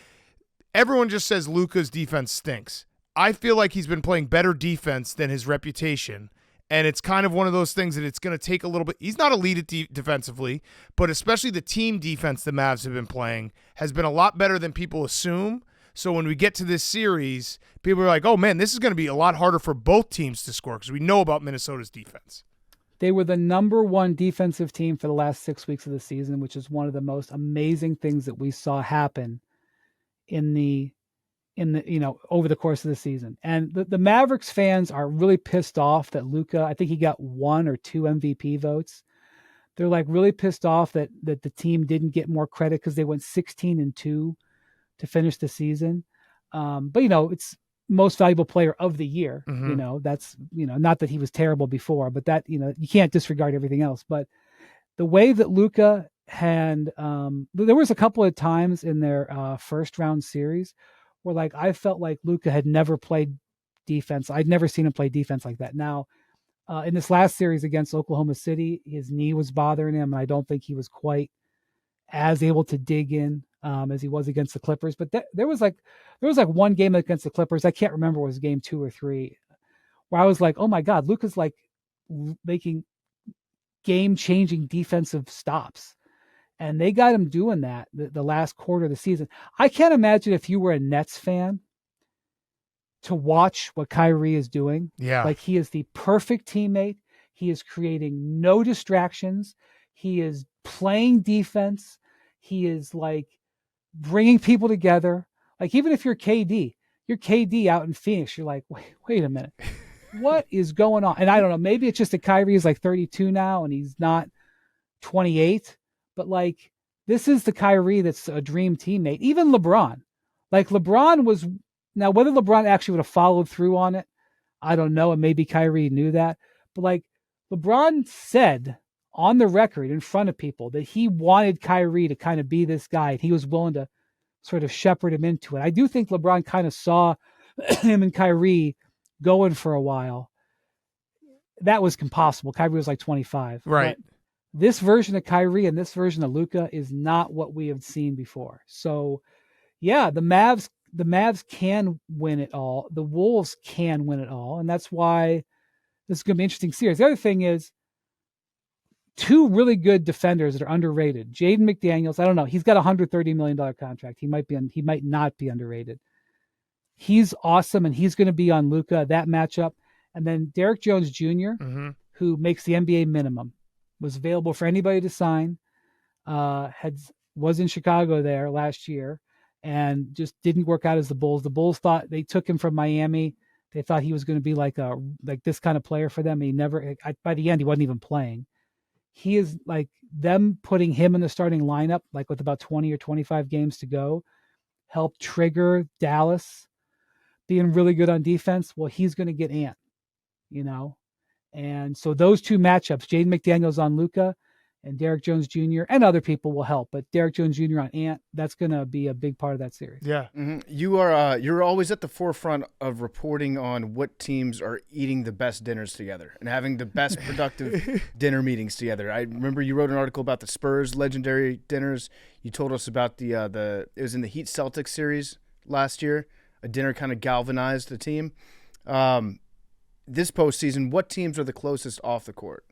Everyone just says Luka's defense stinks. I feel like he's been playing better defense than his reputation. And it's kind of one of those things that it's going to take a little bit. He's not elite at defensively, but especially the team defense the Mavs have been playing has been a lot better than people assume. So when we get to this series, people are like, oh, man, this is going to be a lot harder for both teams to score because we know about Minnesota's defense. They were the number 1 defensive team for the last 6 weeks of the season, which is one of the most amazing things that we saw happen in the in the, over the course of the season. And the Mavericks fans are really pissed off that Luka, I think he got 1 or 2 MVP votes. They're like really pissed off that the team didn't get more credit because they went 16-2 to finish the season. But it's most valuable player of the year. Mhm. That's, not that he was terrible before, but that, you can't disregard everything else. But the way that Luka had, there was a couple of times in their first round series where like I felt like Luka had never played defense. I'd never seen him play defense like that. Now, in this last series against Oklahoma City, his knee was bothering him, and I don't think he was quite as able to dig in as he was against the Clippers. But there was like one game against the Clippers. I can't remember, it was game 2 or 3, where I was like, oh my God, Luka's like making game-changing defensive stops. And they got him doing that the last quarter of the season. I can't imagine if you were a Nets fan to watch what Kyrie is doing. Yeah. Like, he is the perfect teammate. He is creating no distractions. He is playing defense. He is like bringing people together. Like, even if you're KD out in Phoenix, you're like, wait a minute. What is going on? And I don't know, maybe it's just that Kyrie is like 32 now and he's not 28, but like, this is the Kyrie that's a dream teammate. Even LeBron, like LeBron was, now whether LeBron actually would have followed through on it, I don't know. And maybe Kyrie knew that, but like LeBron said on the record in front of people that he wanted Kyrie to kind of be this guy, and he was willing to sort of shepherd him into it. I do think LeBron kind of saw him and Kyrie going for a while. That was impossible. Kyrie was like 25. Right. But this version of Kyrie and this version of Luka is not what we have seen before. So, yeah, the Mavs can win it all. The Wolves can win it all, and that's why this is going to be an interesting series. The other thing is, 2 really good defenders that are underrated. Jaden McDaniels, I don't know. He's got a $130 million contract. He might not be underrated. He's awesome, and he's going to be on Luka, that matchup. And then Derek Jones Jr., who makes the NBA minimum, was available for anybody to sign, was in Chicago there last year, and just didn't work out as the Bulls. The Bulls thought they took him from Miami. They thought he was going to be like this kind of player for them. He never, by the end, he wasn't even playing. He is like, them putting him in the starting lineup, like with about 20 or 25 games to go, helped trigger Dallas being really good on defense. Well, he's going to get Ant, and so those 2 matchups, Jaden McDaniels on Luka and Derek Jones Jr., and other people will help, but Derek Jones Jr. on Ant, that's going to be a big part of that series. Yeah. Mm-hmm. You're always at the forefront of reporting on what teams are eating the best dinners together and having the best productive dinner meetings together. I remember you wrote an article about the Spurs legendary dinners. You told us about it was in the Heat Celtics series last year. A dinner kind of galvanized the team. This postseason, what teams are the closest off the court?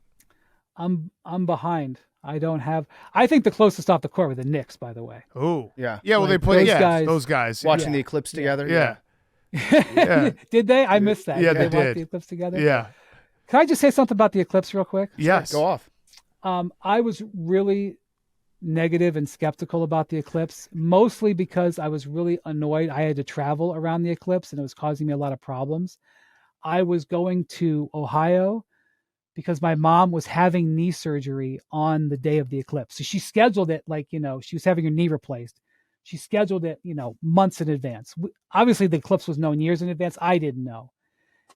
I'm behind. I think the closest off the court were the Knicks, by the way. Oh, yeah. Yeah, well, Like, they play those those guys. Watching the eclipse together. Yeah. Yeah. Did they? I missed that. Yeah, did they watch did. the eclipse together? Yeah. Can I just say something about the eclipse real quick? Yes. Go off. I was really negative and skeptical about the eclipse, mostly because I was really annoyed. I had to travel around the eclipse, and it was causing me a lot of problems. I was going to Ohio because my mom was having knee surgery on the day of the eclipse. So she scheduled it she was having her knee replaced. She scheduled it, months in advance. Obviously, the eclipse was known years in advance. I didn't know.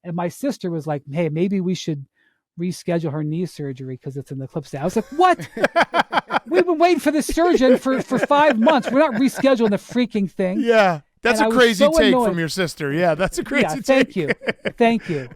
And my sister was like, hey, maybe we should reschedule her knee surgery because it's in the eclipse day. I was like, what? We've been waiting for this surgeon for 5 months. We're not rescheduling the freaking thing. Yeah. That's And a I was crazy so take annoyed. from your sister. Yeah, that's a crazy take. Thank you. Thank you.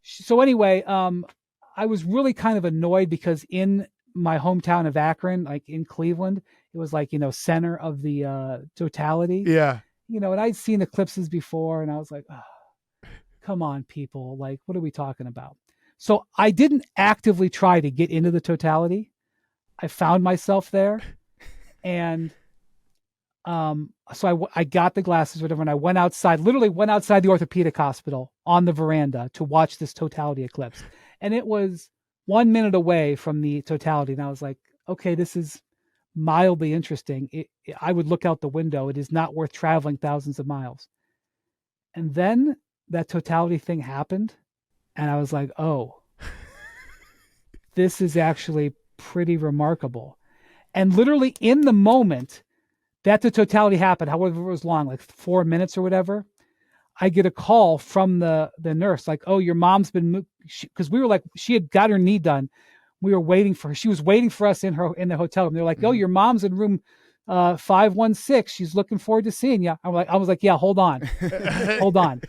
So anyway, I was really kind of annoyed because in my hometown of Akron, like in Cleveland, it was like, center of the totality. Yeah. And I'd seen eclipses before, and I was like, oh, come on, people. Like, what are we talking about? So I didn't actively try to get into the totality. I found myself there. And so I got the glasses, whatever, and I literally went outside the orthopedic hospital on the veranda to watch this totality eclipse. And it was 1 minute away from the totality. And I was like, okay, this is mildly interesting. I would look out the window. It is not worth traveling thousands of miles. And then that totality thing happened, and I was like, oh, this is actually pretty remarkable. And literally in the moment that the totality happened, however it was long, like 4 minutes or whatever, I get a call from the nurse, like, oh, your mom's been, because we were like, she had got her knee done. We were waiting for her. She was waiting for us in the hotel room. They're like, oh, your mom's in room 516. She's looking forward to seeing you. I was like, yeah, hold on. Hold on.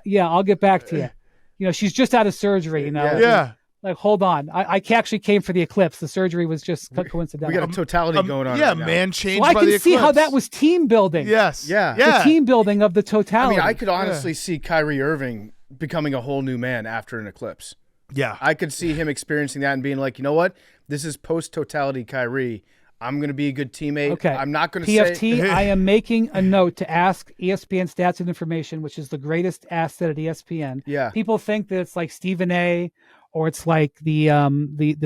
Yeah, I'll get back to you. You know, she's just out of surgery, you know. Yeah. Like, hold on. I actually came for the eclipse. The surgery was just coincidental. We got a totality going on. Yeah, right now. man, changed So I by the can see how eclipse. that was team building. Yes. Yeah. The team building of the totality. I mean, I could honestly see Kyrie Irving becoming a whole new man after an eclipse. Yeah. I could see him experiencing that and being like, you know what? This is post-totality Kyrie. I'm going to be a good teammate. Okay. I'm not going to PFT, say... I am making a note to ask ESPN Stats and Information, which is the greatest asset at ESPN. Yeah. People think that it's like Stephen A. or it's like the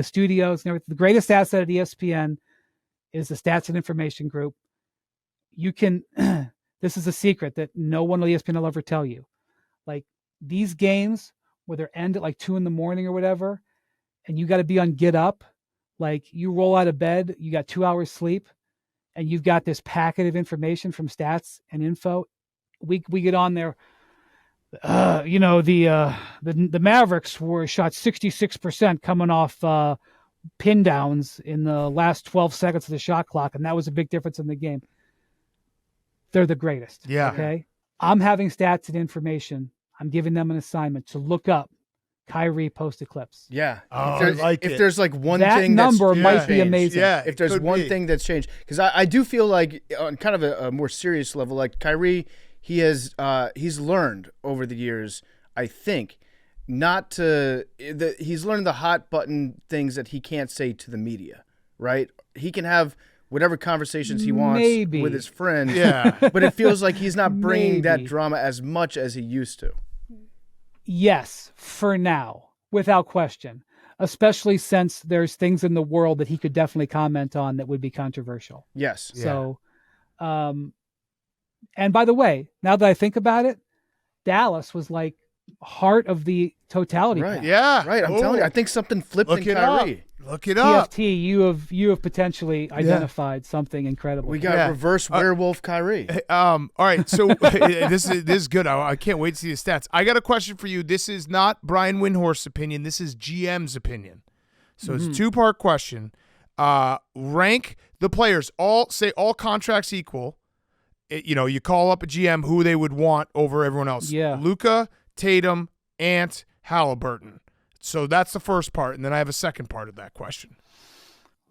studios and everything. The greatest asset at ESPN is the Stats and Information group. You can, this is a secret that no one at ESPN will ever tell you. Like these games where they end at like 2 a.m. or whatever, and you got to be on Get Up. Like you roll out of bed, you got 2 hours sleep, and you've got this packet of information from Stats and Info. We get on there. You know, the Mavericks were shot 66% coming off pin downs in the last 12 seconds of the shot clock, and that was a big difference in the game. They're the greatest. Yeah. Okay. I'm having Stats and Information. I'm giving them an assignment to look up Kyrie post eclipse. Yeah. Oh, if there's like one That thing number that's might be changed, amazing. Yeah. if there's could one be. thing that's changed, because I do feel like on kind of a more serious level, like Kyrie, he's learned over the years, I think, he's learned the hot button things that he can't say to the media, right? He can have whatever conversations he wants Maybe. with his friends, Yeah. but it feels like he's not bringing that Maybe. drama as much as he used to. Yes, for now, without question, especially since there's things in the world that he could definitely comment on that would be controversial. Yes. Yeah. So, and by the way, now that I think about it, Dallas was like heart of the totality. Right. pack. Yeah. Right, I'm telling you, I think something flipped Look in it up. Kyrie. Look it up. PFT, you have potentially identified something incredible. We got Yeah. reverse werewolf Kyrie. All right, so this is good. I can't wait to see the stats. I got a question for you. This is not Brian Windhorst's opinion. This is GM's opinion. So it's a 2-part question. Rank the players. All contracts equal. You call up a GM who they would want over everyone else. Yeah. Luka, Tatum, Ant, Halliburton. So that's the first part, and then I have a second part of that question.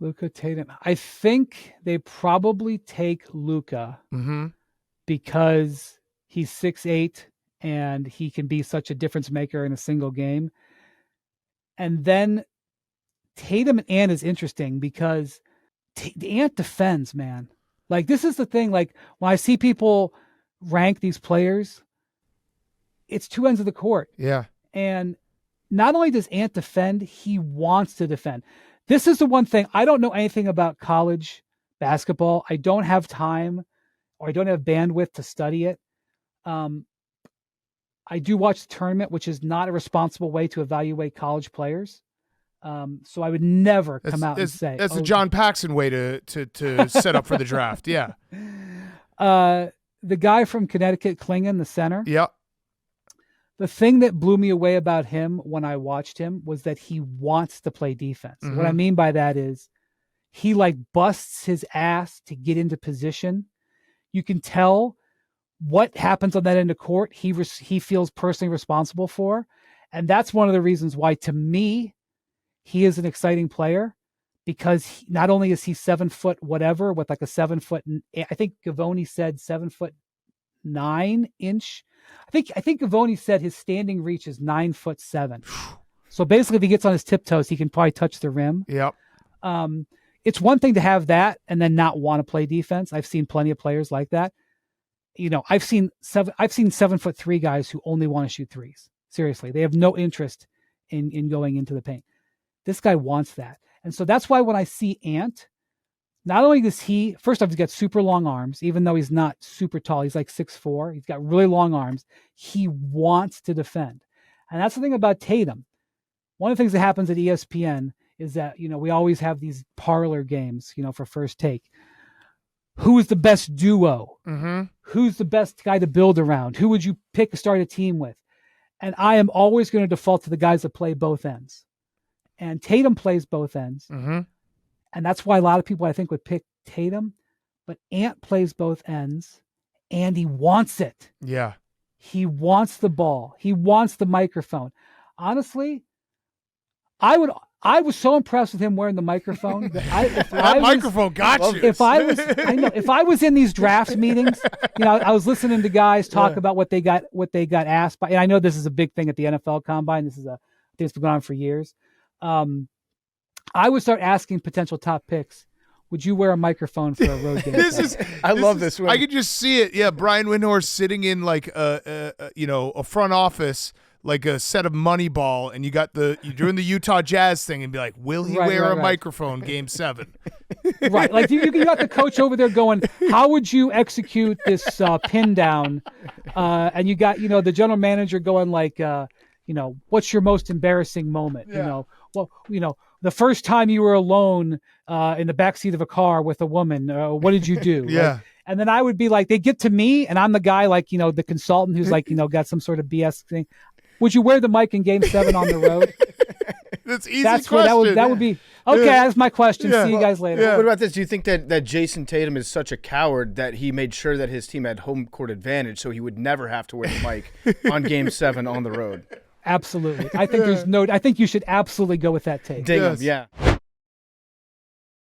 Luka, Tatum. I think they probably take Luka because he's 6'8" and he can be such a difference maker in a single game. And then Tatum and Ant is interesting because Ant defends, man. Like this is the thing. Like when I see people rank these players, it's two ends of the court. Yeah. And not only does Ant defend, he wants to defend. This is the one thing. I don't know anything about college basketball. I don't have time or I don't have bandwidth to study it. I do watch the tournament, which is not a responsible way to evaluate college players. So I would never come out and say that's the John Paxson way to set up for the draft. Yeah. The guy from Connecticut, Klingon, the center. Yep. The thing that blew me away about him when I watched him was that he wants to play defense. What I mean by that is he like busts his ass to get into position. You can tell what happens on that end of court. He feels personally responsible for. And that's one of the reasons why, to me, he is an exciting player, because not only is he 7 foot whatever with like a 7 foot, I think Gavoni said 7'9". I think Gavoni said his standing reach is 9'7". So basically, if he gets on his tiptoes, he can probably touch the rim. Yep. It's one thing to have that and then not want to play defense. I've seen plenty of players like that. I've seen 7'3" guys who only want to shoot threes. Seriously, they have no interest in going into the paint. This guy wants that. And so that's why when I see Ant, not only does he, first off, he's got super long arms, even though he's not super tall. He's like 6'4". He's got really long arms. He wants to defend. And that's the thing about Tatum. One of the things that happens at ESPN is that, we always have these parlor games, for First Take. Who's the best duo? Mm-hmm. Who's the best guy to build around? Who would you pick to start a team with? And I am always going to default to the guys that play both ends. And Tatum plays both ends. Mm-hmm. And that's why a lot of people, I think, would pick Tatum. But Ant plays both ends, and he wants it. Yeah. He wants the ball. He wants the microphone. Honestly, I was so impressed with him wearing the microphone that microphone got you. If I was in these draft meetings, I was listening to guys talk about what they got asked by. And I know this is a big thing at the NFL Combine. This is a thing that's been going on for years. I would start asking potential top picks, would you wear a microphone for a road game? I love this one. I could just see it. Yeah, Brian Windhorst sitting in like a front office, like a set of Moneyball, and you're doing the Utah Jazz thing, and be like, will he wear a microphone Game 7? Right, like you got the coach over there going, how would you execute this pin down? And you got the general manager going like, what's your most embarrassing moment? Yeah. The first time you were alone in the backseat of a car with a woman, what did you do? Yeah. Like, and then I would be like, they get to me, and I'm the guy like, the consultant who's like, got some sort of BS thing. Would you wear the mic in Game 7 on the road? That's easy. That would be okay. That's my question. Yeah. See you guys later. What about this? Do you think that Jason Tatum is such a coward that he made sure that his team had home court advantage so he would never have to wear the mic on Game 7 on the road? Absolutely. I think I think you should absolutely go with that take. Ding him, yeah.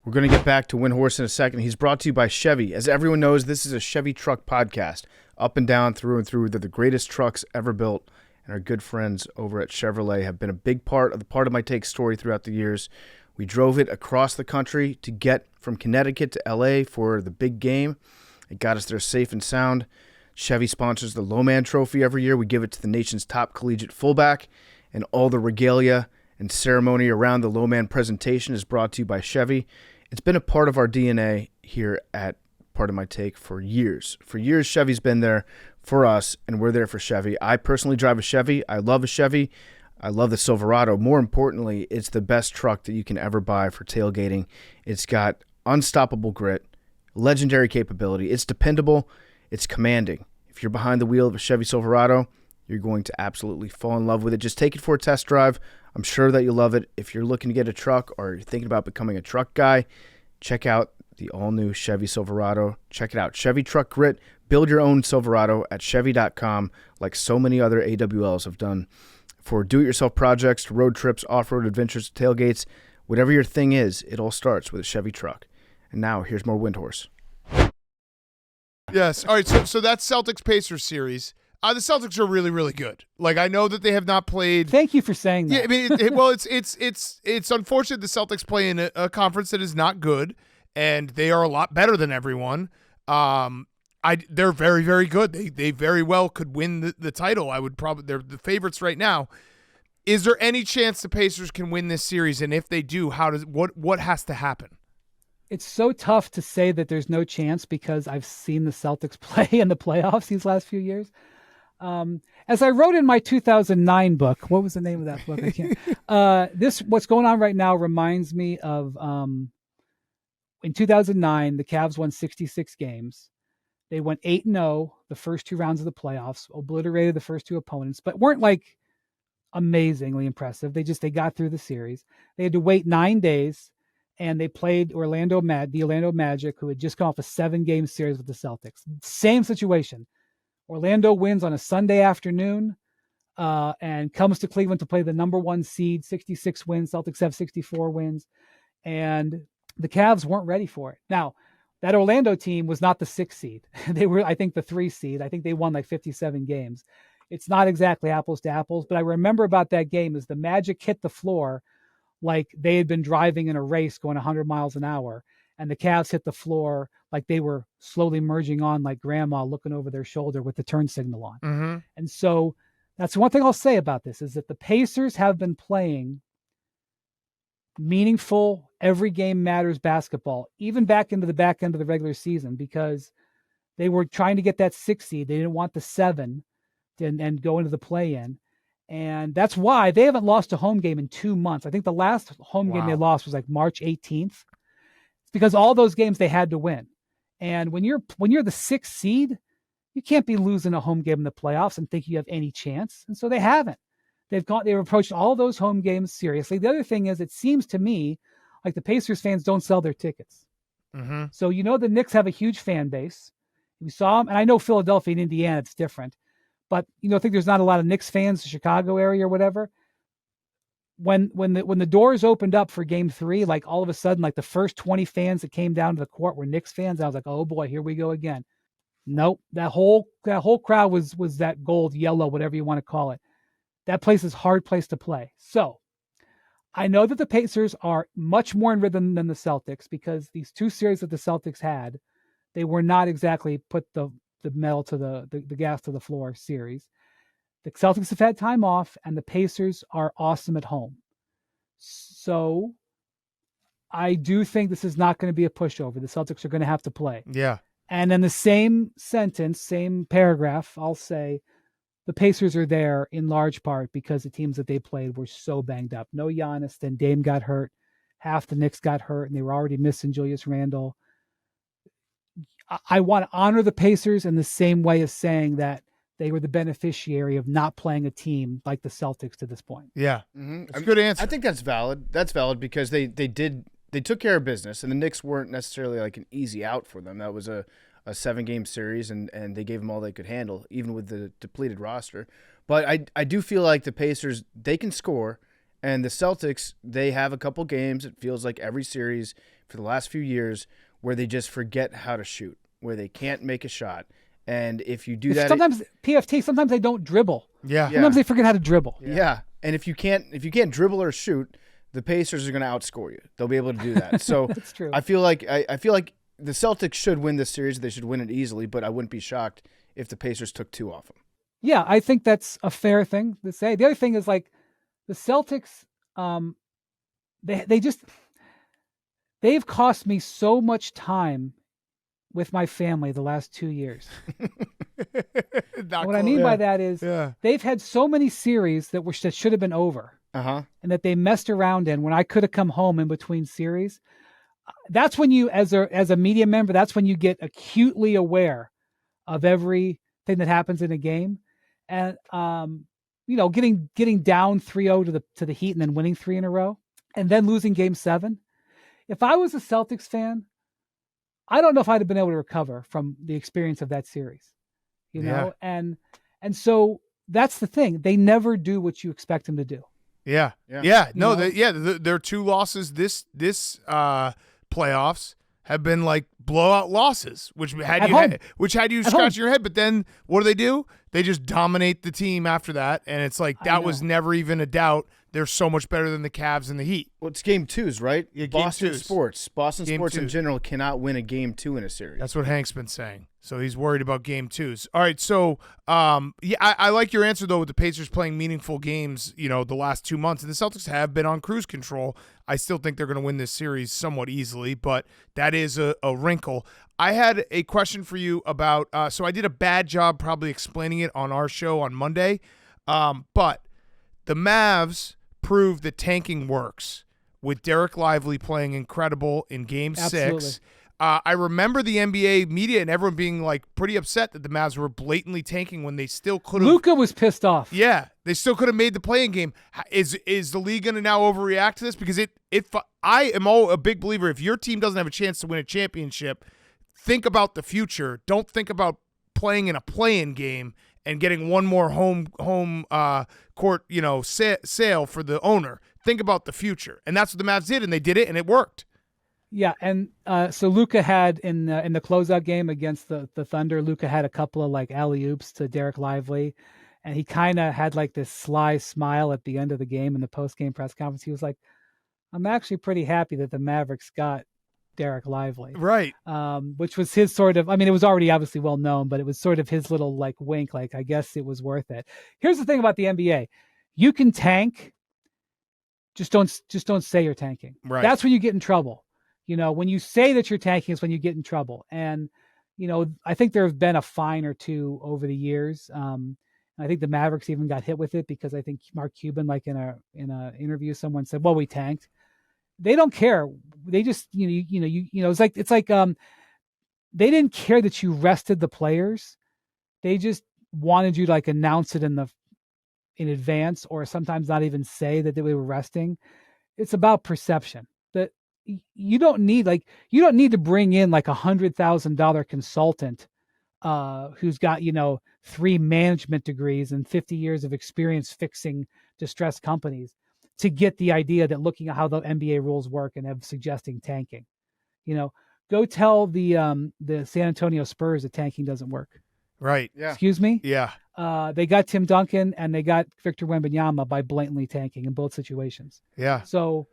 We're going to get back to Windhorst in a second. He's brought to you by Chevy. As everyone knows, this is a Chevy truck podcast. Up and down, through and through. They're the greatest trucks ever built. And our good friends over at Chevrolet have been a big part of my take story throughout the years. We drove it across the country to get from Connecticut to LA for the big game. It got us there safe and sound. Chevy sponsors the Lowman Trophy every year. We give it to the nation's top collegiate fullback, and all the regalia and ceremony around the Lowman presentation is brought to you by Chevy. It's been a part of our DNA here at Part of My Take for years. For years, Chevy's been there for us, and we're there for Chevy. I personally drive a Chevy. I love a Chevy. I love the Silverado. More importantly, it's the best truck that you can ever buy for tailgating. It's got unstoppable grit, legendary capability. It's dependable. It's commanding. If you're behind the wheel of a Chevy Silverado, you're going to absolutely fall in love with it. Just take it for a test drive. I'm sure that you'll love it. If you're looking to get a truck or you're thinking about becoming a truck guy, check out the all-new Chevy Silverado. Check it out. Chevy Truck Grit. Build your own Silverado at Chevy.com like so many other AWLs have done. For do-it-yourself projects, road trips, off-road adventures, tailgates, whatever your thing is, it all starts with a Chevy truck. And now, here's more Windhorst. Yes. All right. So that's Celtics Pacers series. The Celtics are really, really good. Like, I know that they have not played. Thank you for saying that. Yeah. I mean, it's unfortunate the Celtics play in a conference that is not good, and they are a lot better than everyone. They're very, very good. They very well could win the title. They're the favorites right now. Is there any chance the Pacers can win this series? And if they do, what has to happen? It's so tough to say that there's no chance because I've seen the Celtics play in the playoffs these last few years. As I wrote in my 2009 book, what was the name of that book? I can't. What's going on right now reminds me of in 2009, the Cavs won 66 games. They went 8-0 the first two rounds of the playoffs, obliterated the first two opponents, but weren't like amazingly impressive. They got through the series. They had to wait 9 days. And they played the Orlando Magic, who had just come off a 7-game series with the Celtics. Same situation. Orlando wins on a Sunday afternoon and comes to Cleveland to play the number 1 seed, 66 wins. Celtics have 64 wins. And the Cavs weren't ready for it. Now, that Orlando team was not the 6th seed. They were, I think, the 3 seed. I think they won like 57 games. It's not exactly apples to apples, but I remember about that game is the Magic hit the floor like they had been driving in a race going 100 miles an hour, and the Cavs hit the floor like they were slowly merging on like grandma looking over their shoulder with the turn signal on. Mm-hmm. And so that's one thing I'll say about this is that the Pacers have been playing meaningful every game matters basketball, even back into the back end of the regular season, because they were trying to get that 6 seed. They didn't want the 7 and go into the play-in. And that's why they haven't lost a home game in 2 months. I think the last home game they lost was like March 18th. It's because all those games they had to win. And when you're the 6th seed, you can't be losing a home game in the playoffs and think you have any chance. And so they haven't. They've approached all those home games seriously. The other thing is, it seems to me like the Pacers fans don't sell their tickets. Mm-hmm. So, the Knicks have a huge fan base. We saw them, and I know Philadelphia and Indiana, it's different. But, I think there's not a lot of Knicks fans in the Chicago area or whatever. When the doors opened up for Game 3, like all of a sudden, like the first 20 fans that came down to the court were Knicks fans. I was like, oh boy, here we go again. Nope, that whole crowd was that gold, yellow, whatever you want to call it. That place is a hard place to play. So I know that the Pacers are much more in rhythm than the Celtics, because these 2 series that the Celtics had, they were not exactly put the metal to the gas to the floor series. The Celtics have had time off, and the Pacers are awesome at home. So I do think this is not going to be a pushover. The Celtics are going to have to play. Yeah. And in the same sentence, same paragraph, I'll say the Pacers are there in large part because the teams that they played were so banged up. No Giannis, then Dame got hurt. Half the Knicks got hurt, and they were already missing Julius Randle. I want to honor the Pacers in the same way as saying that they were the beneficiary of not playing a team like the Celtics to this point. Yeah. Mm-hmm. That's a good answer. I think that's valid. That's valid because they took care of business, and the Knicks weren't necessarily like an easy out for them. That was a 7-game series, and they gave them all they could handle, even with the depleted roster. But I do feel like the Pacers, they can score, and the Celtics, they have a couple games, it feels like every series for the last few years, where they just forget how to shoot, where they can't make a shot. And if you do that, sometimes PFT, sometimes they don't dribble. Yeah. Sometimes they forget how to dribble. Yeah. And if you can't dribble or shoot, the Pacers are going to outscore you. They'll be able to do that. So That's true. I feel like the Celtics should win this series. They should win it easily, but I wouldn't be shocked if the Pacers took 2 off them. Yeah, I think that's a fair thing to say. The other thing is, like, the Celtics, they've cost me so much time with my family the last 2 years. What I mean by that is they've had so many series that should have been over. Uh-huh. And that they messed around in when I could have come home in between series. That's when you, as a media member, that's when you get acutely aware of everything that happens in a game. And getting down 3-0 to the Heat and then winning 3 in a row and then losing Game 7. If I was a Celtics fan, I don't know if I'd have been able to recover from the experience of that series. And so that's the thing. They never do what you expect them to do. Yeah. No, their 2 losses this playoffs have been like blowout losses, which had you scratch your head. But then what do? They just dominate the team after that, and it's like that was never even a doubt. They're so much better than the Cavs and the Heat. Well, it's Game 2s, right? Yeah, Boston Game 2s. Boston Game sports 2s. in general cannot win a Game 2 in a series. That's what Hank's been saying. So he's worried about Game 2s. All right, so I like your answer though with the Pacers playing meaningful games. The last 2 months, and the Celtics have been on cruise control. I still think they're going to win this series somewhat easily, but that is a wrinkle. I had a question for you about. So I did a bad job probably explaining it on our show on Monday, but the Mavs proved that tanking works with Derek Lively playing incredible in Game 6. I remember the NBA media and everyone being like pretty upset that the Mavs were blatantly tanking when they still could have. Luka was pissed off. Yeah, they still could have made the play-in game. Is the league going to now overreact to this? Because I am a big believer. If your team doesn't have a chance to win a championship, think about the future. Don't think about playing in a play-in game and getting one more home court sale for the owner. Think about the future, and that's what the Mavs did, and they did it, and it worked. Yeah, and so Luka had in the closeout game against the Thunder, Luka had a couple of like alley-oops to Derek Lively, and he kind of had like this sly smile at the end of the game in the post-game press conference. He was like, "I'm actually pretty happy that the Mavericks got Derek Lively," right? Which was his sort of. I mean, it was already obviously well known, but it was sort of his little like wink, like I guess it was worth it. Here's the thing about the NBA: you can tank just don't say you're tanking. Right. That's when you get in trouble. When you say that you're tanking is when you get in trouble. And, I think there have been a fine or two over the years. I think the Mavericks even got hit with it because I think Mark Cuban, like in a interview, someone said, "Well, we tanked." They don't care. They just, it's like they didn't care that you rested the players. They just wanted you to like announce it in advance, or sometimes not even say that they were resting. It's about perception. That you don't need to bring in like $100,000 consultant who's got 3 management degrees and 50 years of experience fixing distressed companies to get the idea that looking at how the NBA rules work and of suggesting tanking. Go tell the San Antonio Spurs that tanking doesn't work. Right. Yeah. Excuse me? Yeah. They got Tim Duncan and they got Victor Wembanyama by blatantly tanking in both situations. Yeah. So,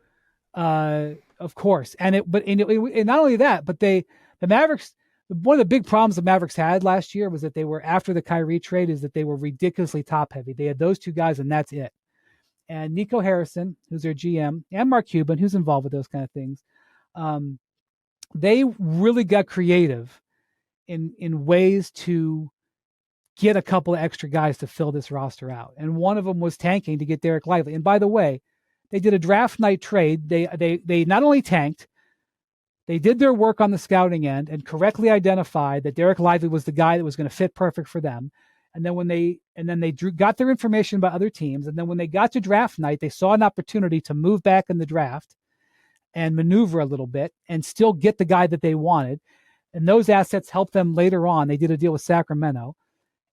of course, and not only that, but the Mavericks. One of the big problems the Mavericks had last year was that they were, after the Kyrie trade, is that they were ridiculously top heavy. They had those 2 guys and that's it. And Nico Harrison, who's their GM, and Mark Cuban, who's involved with those kind of things, they really got creative in ways to get a couple of extra guys to fill this roster out. And one of them was tanking to get Derek Lively. And by the way, they did a draft night trade. They not only tanked, they did their work on the scouting end and correctly identified that Derek Lively was the guy that was going to fit perfect for them. And then they got their information about other teams. And then when they got to draft night, they saw an opportunity to move back in the draft and maneuver a little bit and still get the guy that they wanted. And those assets helped them later on. They did a deal with Sacramento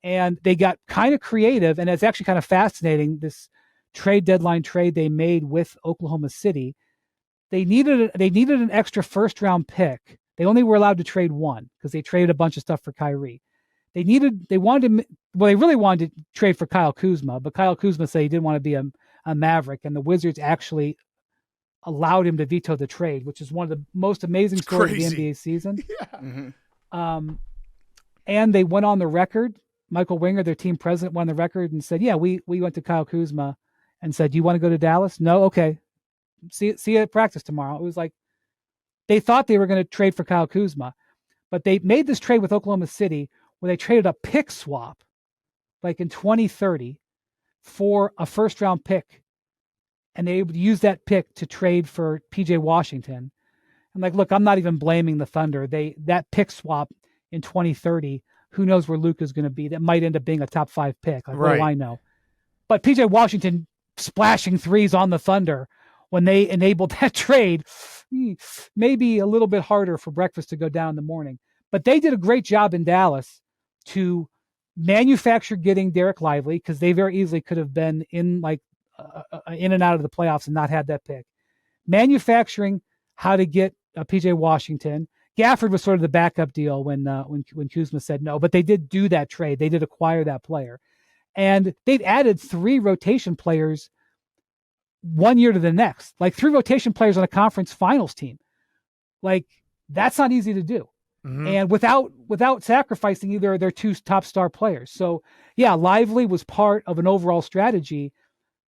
and they got kind of creative. And it's actually kind of fascinating, this trade deadline trade they made with Oklahoma City. They needed an extra first round pick. They only were allowed to trade 1 because they traded a bunch of stuff for Kyrie. They really wanted to trade for Kyle Kuzma, but Kyle Kuzma said he didn't want to be a Maverick, and the Wizards actually allowed him to veto the trade, which is one of the most amazing stories of the NBA season. Yeah. Mm-hmm. And they went on the record. Michael Winger, their team president, went on the record and said, "Yeah, we went to Kyle Kuzma and said, 'Do you want to go to Dallas?' 'No, okay. See you at practice tomorrow.'" It was like they thought they were going to trade for Kyle Kuzma, but they made this trade with Oklahoma City where they traded a pick swap, like in 2030, for a first round pick, and they would use that pick to trade for PJ Washington. I'm like, look, I'm not even blaming the Thunder. That pick swap in 2030, who knows where Luka's going to be? That might end up being a top 5 pick. Like, what do I know? But PJ Washington splashing threes on the Thunder when they enabled that trade, maybe a little bit harder for breakfast to go down in the morning. But they did a great job in Dallas to manufacture getting Derek Lively, because they very easily could have been in in and out of the playoffs and not had that pick. Manufacturing how to get PJ Washington. Gafford was sort of the backup deal when Kuzma said no, but they did do that trade. They did acquire that player. And they've added 3 rotation players one year to the next, like 3 rotation players on a conference finals team. Like, that's not easy to do. Mm-hmm. And without sacrificing either of their 2 top star players. So yeah, Lively was part of an overall strategy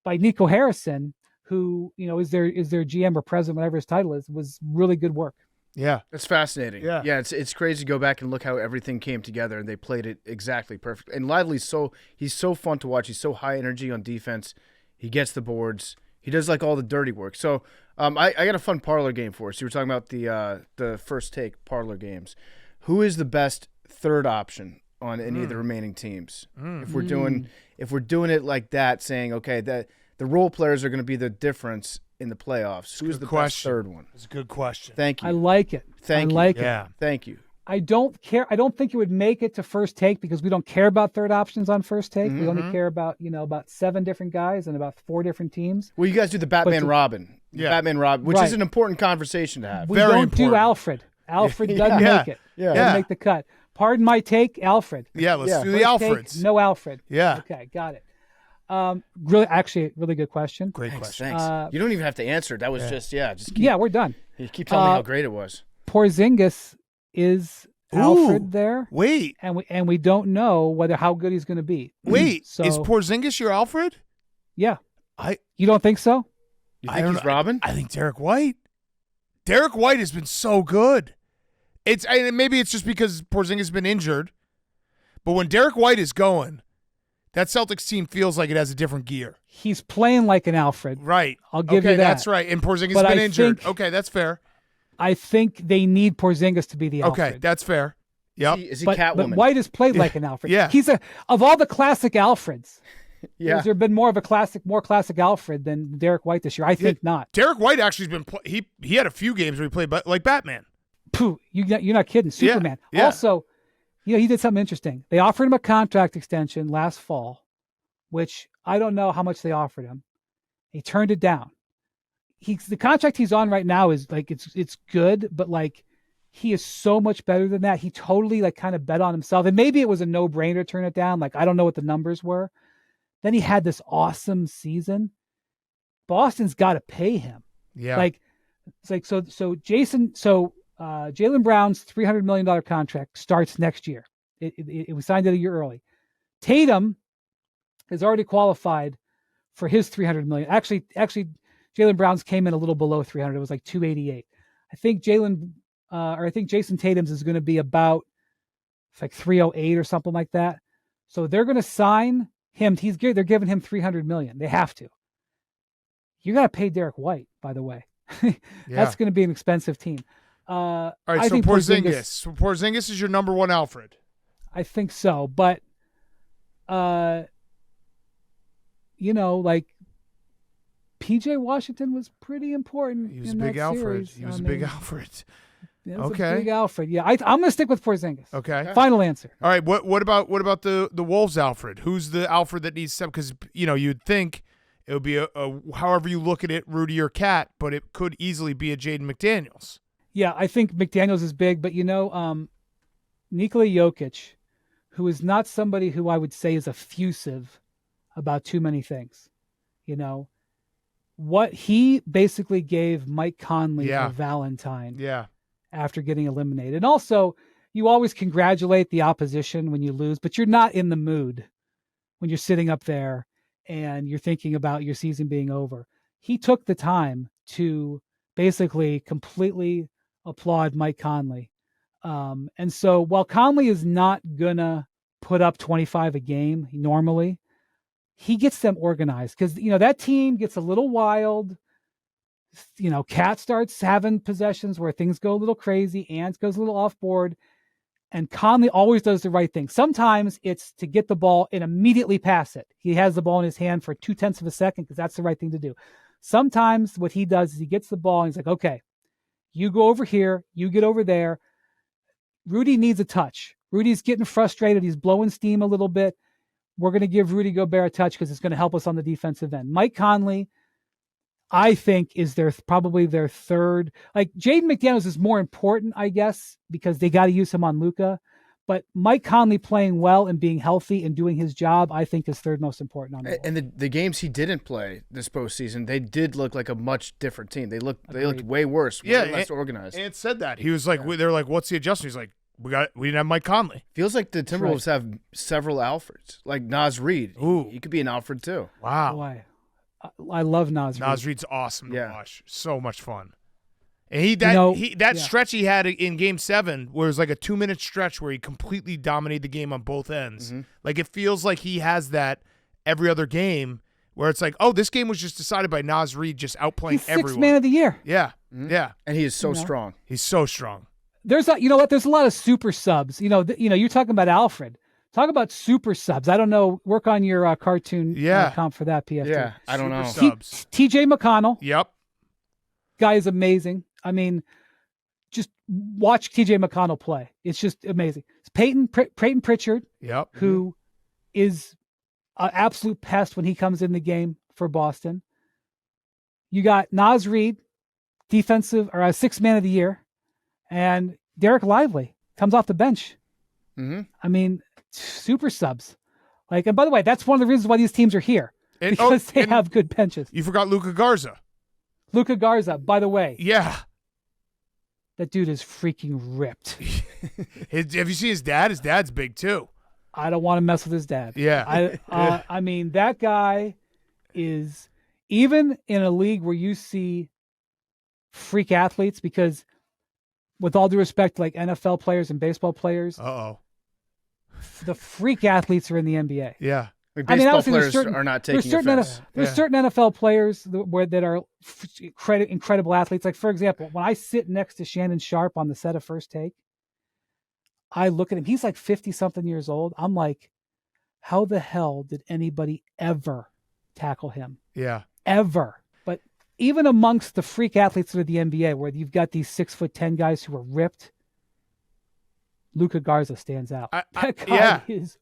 by Nico Harrison, who, is their GM or president, whatever his title is, was really good work. Yeah. It's fascinating. Yeah. It's crazy to go back and look how everything came together, and they played it exactly perfect. And Lively's he's so fun to watch. He's so high energy on defense. He gets the boards. He does like all the dirty work. So I got a fun parlor game for us. You were talking about the first take parlor games. Who is the best third option on any of the remaining teams? If we're doing it like that, saying, okay, that the role players are going to be the difference in the playoffs. Who's the best third one? That's a good question. Thank you. I like it. Thank you. Yeah. Thank you. I don't care. I don't think it would make it to first take because we don't care about third options on first take. We only care about, about 7 different guys and about 4 different teams. Well, you guys do the Batman Robin. Yeah. Batman Robin, which is an important conversation to have. We don't do Alfred. Alfred doesn't make it. Yeah. Make the cut. Pardon my take, Alfred. Yeah, let's do the First Alfreds. Take, no Alfred. Yeah. Okay, got it. Really good question. Great question. Thanks. You don't even have to answer. That was just we're done. You keep telling me how great it was. Porzingis is Alfred there. Wait. And we don't know how good he's going to be. Wait, So, is Porzingis your Alfred? Yeah. You don't think so? You think he's Robin? I think Derek White. Derek White has been so good. Maybe it's just because Porzingis has been injured, but when Derek White is going, that Celtics team feels like it has a different gear. He's playing like an Alfred. Right. I'll give you that. That's right. And Porzingis has been injured. Okay, that's fair. I think they need Porzingis to be the Alfred. Okay, that's fair. Yep. Is he Catwoman? But White has played like an Alfred. Yeah. He's of all the classic Alfreds. Yeah. Has there been more classic Alfred than Derek White this year? I think not. Derek White actually has been he had a few games where he played like Batman. Pooh, you're not kidding. Superman. Yeah. Also, he did something interesting. They offered him a contract extension last fall, which I don't know how much they offered him. He turned it down. The contract he's on right now is like it's good, but like he is so much better than that. He totally like kind of bet on himself, and maybe it was a no-brainer to turn it down. Like I don't know what the numbers were. Then he had this awesome season. Boston's got to pay him. Yeah. Like it's like so Jaylen Brown's $300 million contract starts next year. It was signed it a year early. Tatum has already qualified for his $300 million. Actually, Jaylen Brown's came in a little below 300. It was like 288. I think Jason Tatum's is going to be about like 308 or something like that. So they're going to sign him. They're giving him $300 million. They have to. You got to pay Derek White, by the way. That's going to be an expensive team. All right, I think Porzingis. So Porzingis is your number one Alfred. I think so, but like PJ Washington was pretty important. He was a big Alfred. Series. He was a big Alfred. Okay, big Alfred. Yeah, I'm going to stick with Porzingis. Okay, final answer. All right, what about the Wolves Alfred? Who's the Alfred that needs step? Because you'd think it would be a however you look at it, Rudy or Cat, but it could easily be a Jaden McDaniels. Yeah, I think McDaniels is big, but Nikola Jokic, who is not somebody who I would say is effusive about too many things. What he basically gave Mike Conley a Valentine after getting eliminated. And also, you always congratulate the opposition when you lose, but you're not in the mood when you're sitting up there and you're thinking about your season being over. He took the time to basically completely applaud Mike Conley. And so while Conley is not going to put up 25 a game normally, he gets them organized because, that team gets a little wild. Cat starts having possessions where things go a little crazy. Ant goes a little off board. And Conley always does the right thing. Sometimes it's to get the ball and immediately pass it. He has the ball in his hand for 0.2 of a second because that's the right thing to do. Sometimes what he does is he gets the ball and he's like, okay, you go over here, you get over there. Rudy needs a touch. Rudy's getting frustrated. He's blowing steam a little bit. We're going to give Rudy Gobert a touch because it's going to help us on the defensive end. Mike Conley, I think, is probably their third. Like Jaden McDaniels is more important, I guess, because they got to use him on Luka. But Mike Conley playing well and being healthy and doing his job, I think, is third most important on the Wolves. And the games he didn't play this postseason, they did look like a much different team. They looked way worse, way less organized. And said that he was like, they're like, what's the adjustment? He's like, we didn't have Mike Conley. Feels like the Timberwolves have several Alfreds, like Naz Reid. Ooh, he could be an Alfred too. Wow, boy, I love Naz Reid. Naz Reid's awesome to watch. So much fun. And stretch he had in Game 7 was like a 2-minute stretch where he completely dominated the game on both ends. Mm-hmm. Like it feels like he has that every other game where it's like, oh, this game was just decided by Naz Reid just outplaying everyone. He's 6th man of the year. Yeah, yeah, and he is so strong. He's so strong. There's a lot of super subs. You're talking about Alfred. Talk about super subs. I don't know. Work on your cartoon comp for that, PFT. Yeah, I don't know. Subs. TJ McConnell. Yep. Guy is amazing. I mean, just watch TJ McConnell play. It's just amazing. It's Peyton Pritchard, who is an absolute pest when he comes in the game for Boston. You got Naz Reid, defensive or 6th man of the year, and Derek Lively comes off the bench. Mm-hmm. I mean, super subs. And by the way, that's one of the reasons why these teams are here because they have good benches. You forgot Luka Garza. Luka Garza, by the way. Yeah. That dude is freaking ripped. Have you seen his dad? His dad's big too. I don't want to mess with his dad. Yeah. I mean, that guy is even in a league where you see freak athletes, because with all due respect, like NFL players and baseball players, the freak athletes are in the NBA. Yeah. Baseball obviously players are not taking offense. There's certain NFL players that are incredible athletes. Like, for example, when I sit next to Shannon Sharp on the set of First Take, I look at him. He's like 50-something years old. I'm like, how the hell did anybody ever tackle him? Yeah. Ever. But even amongst the freak athletes of the NBA, where you've got these 6'10" guys who are ripped, Luka Garza stands out. That guy is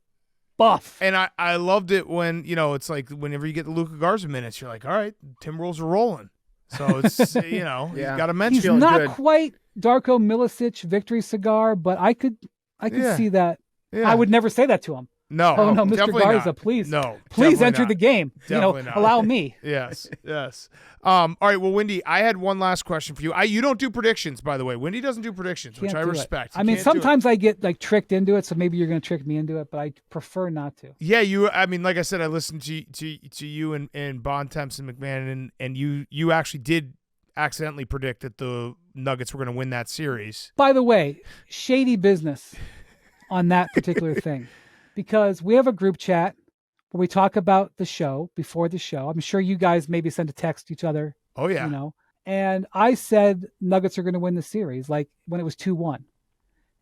buff. And I loved it when, it's like whenever you get the Luka Garza minutes, you're like, all right, Timberwolves are rolling. So it's, you got to mention. He's not quite Darko Milicic victory cigar, but I could see that. Yeah. I would never say that to him. No, oh no, Mr. Definitely Garza, not. please, no, please enter not. the game. Definitely not. Allow me. Yes. All right. Well, Windy, I had one last question for you. You don't do predictions, by the way. Windy doesn't do predictions, which I respect. I mean, sometimes I get like tricked into it, so maybe you're going to trick me into it, but I prefer not to. Yeah, like I said, I listened to you and Bontemps and McMahon, and you actually did accidentally predict that the Nuggets were going to win that series. By the way, shady business on that particular thing. Because we have a group chat where we talk about the show before the show. I'm sure you guys maybe send a text to each other. Oh, yeah. And I said Nuggets are going to win the series, like when it was 2-1.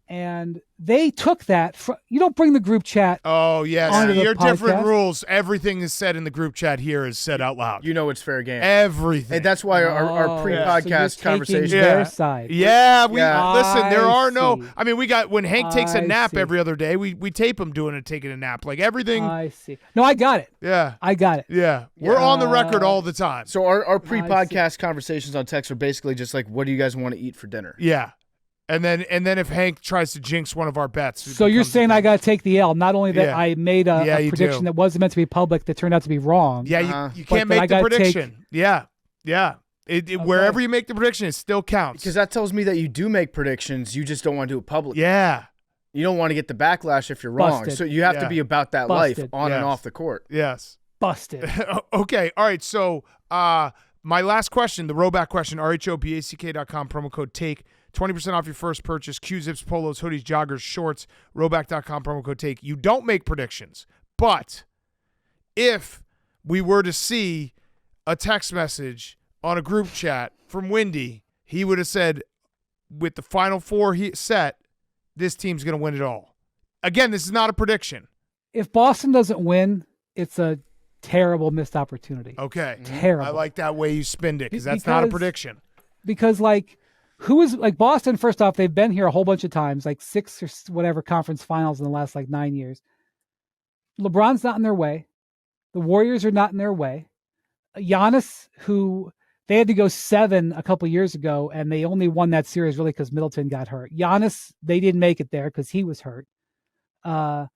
And they took that. You don't bring the group chat. Oh, yes. Your podcast. Different rules. Everything is said in the group chat here is said out loud. It's fair game. Everything. And that's why our pre-podcast conversation. Their side. Yeah. Listen, there are no. See. I mean, we got when Hank takes a nap every other day, we tape him taking a nap. Like everything. I see. No, I got it. Yeah. I got it. Yeah. We're on the record all the time. So our pre-podcast conversations on text are basically just like, what do you guys want to eat for dinner? Yeah. And then if Hank tries to jinx one of our bets. So you're saying I got to take the L. Not only that I made a prediction that wasn't meant to be public that turned out to be wrong. Yeah, you can't make the prediction. Yeah. Wherever you make the prediction, it still counts. Because that tells me that you do make predictions. You just don't want to do it publicly. Yeah. You don't want to get the backlash if you're wrong. Busted. So you have to be about that life on and off the court. Yes. Busted. Okay. All right. So my last question, the Roback question, rhoback.com, promo code TAKE. 20% off your first purchase. Q-Zips, polos, hoodies, joggers, shorts. Roback.com, promo code TAKE. You don't make predictions, but if we were to see a text message on a group chat from Windy, he would have said, with the final four set, this team's going to win it all. Again, this is not a prediction. If Boston doesn't win, it's a terrible missed opportunity. Okay. Terrible. I like that way you spinned it because that's not a prediction. Because, who is Boston? First off, they've been here a whole bunch of times, like 6 or whatever conference finals in the last 9 years. LeBron's not in their way. The Warriors are not in their way. Giannis, who they had to go 7 a couple years ago, and they only won that series really because Middleton got hurt. Giannis, they didn't make it there because he was hurt. The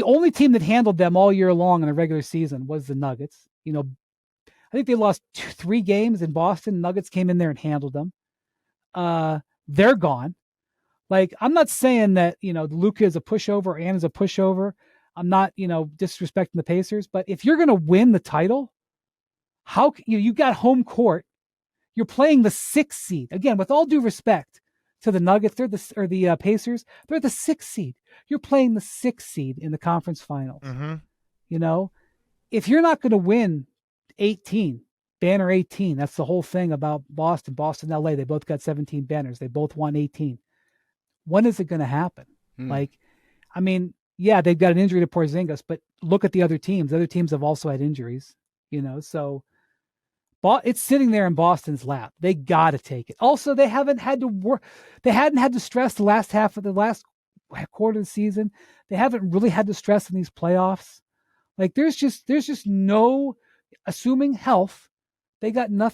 only team that handled them all year long in the regular season was the Nuggets. I think they lost 3 games in Boston. Nuggets came in there and handled them. They're gone. I'm not saying that, Luka is a pushover, Ann is a pushover. I'm not, disrespecting the Pacers. But if you're going to win the title, you've got home court. You're playing the 6th seed. Again, with all due respect to the Nuggets, the Pacers, they're the 6th seed. You're playing the 6th seed in the conference finals. Mm-hmm. If you're not going to win 18, banner 18. That's the whole thing about Boston, LA. They both got 17 banners. They both won 18. When is it going to happen? They've got an injury to Porzingis, but look at the other teams. The other teams have also had injuries, so it's sitting there in Boston's lap. They got to take it. Also, they haven't had to work. They hadn't had to stress the last quarter of the season. They haven't really had to stress in these playoffs. There's just no, assuming health, they got no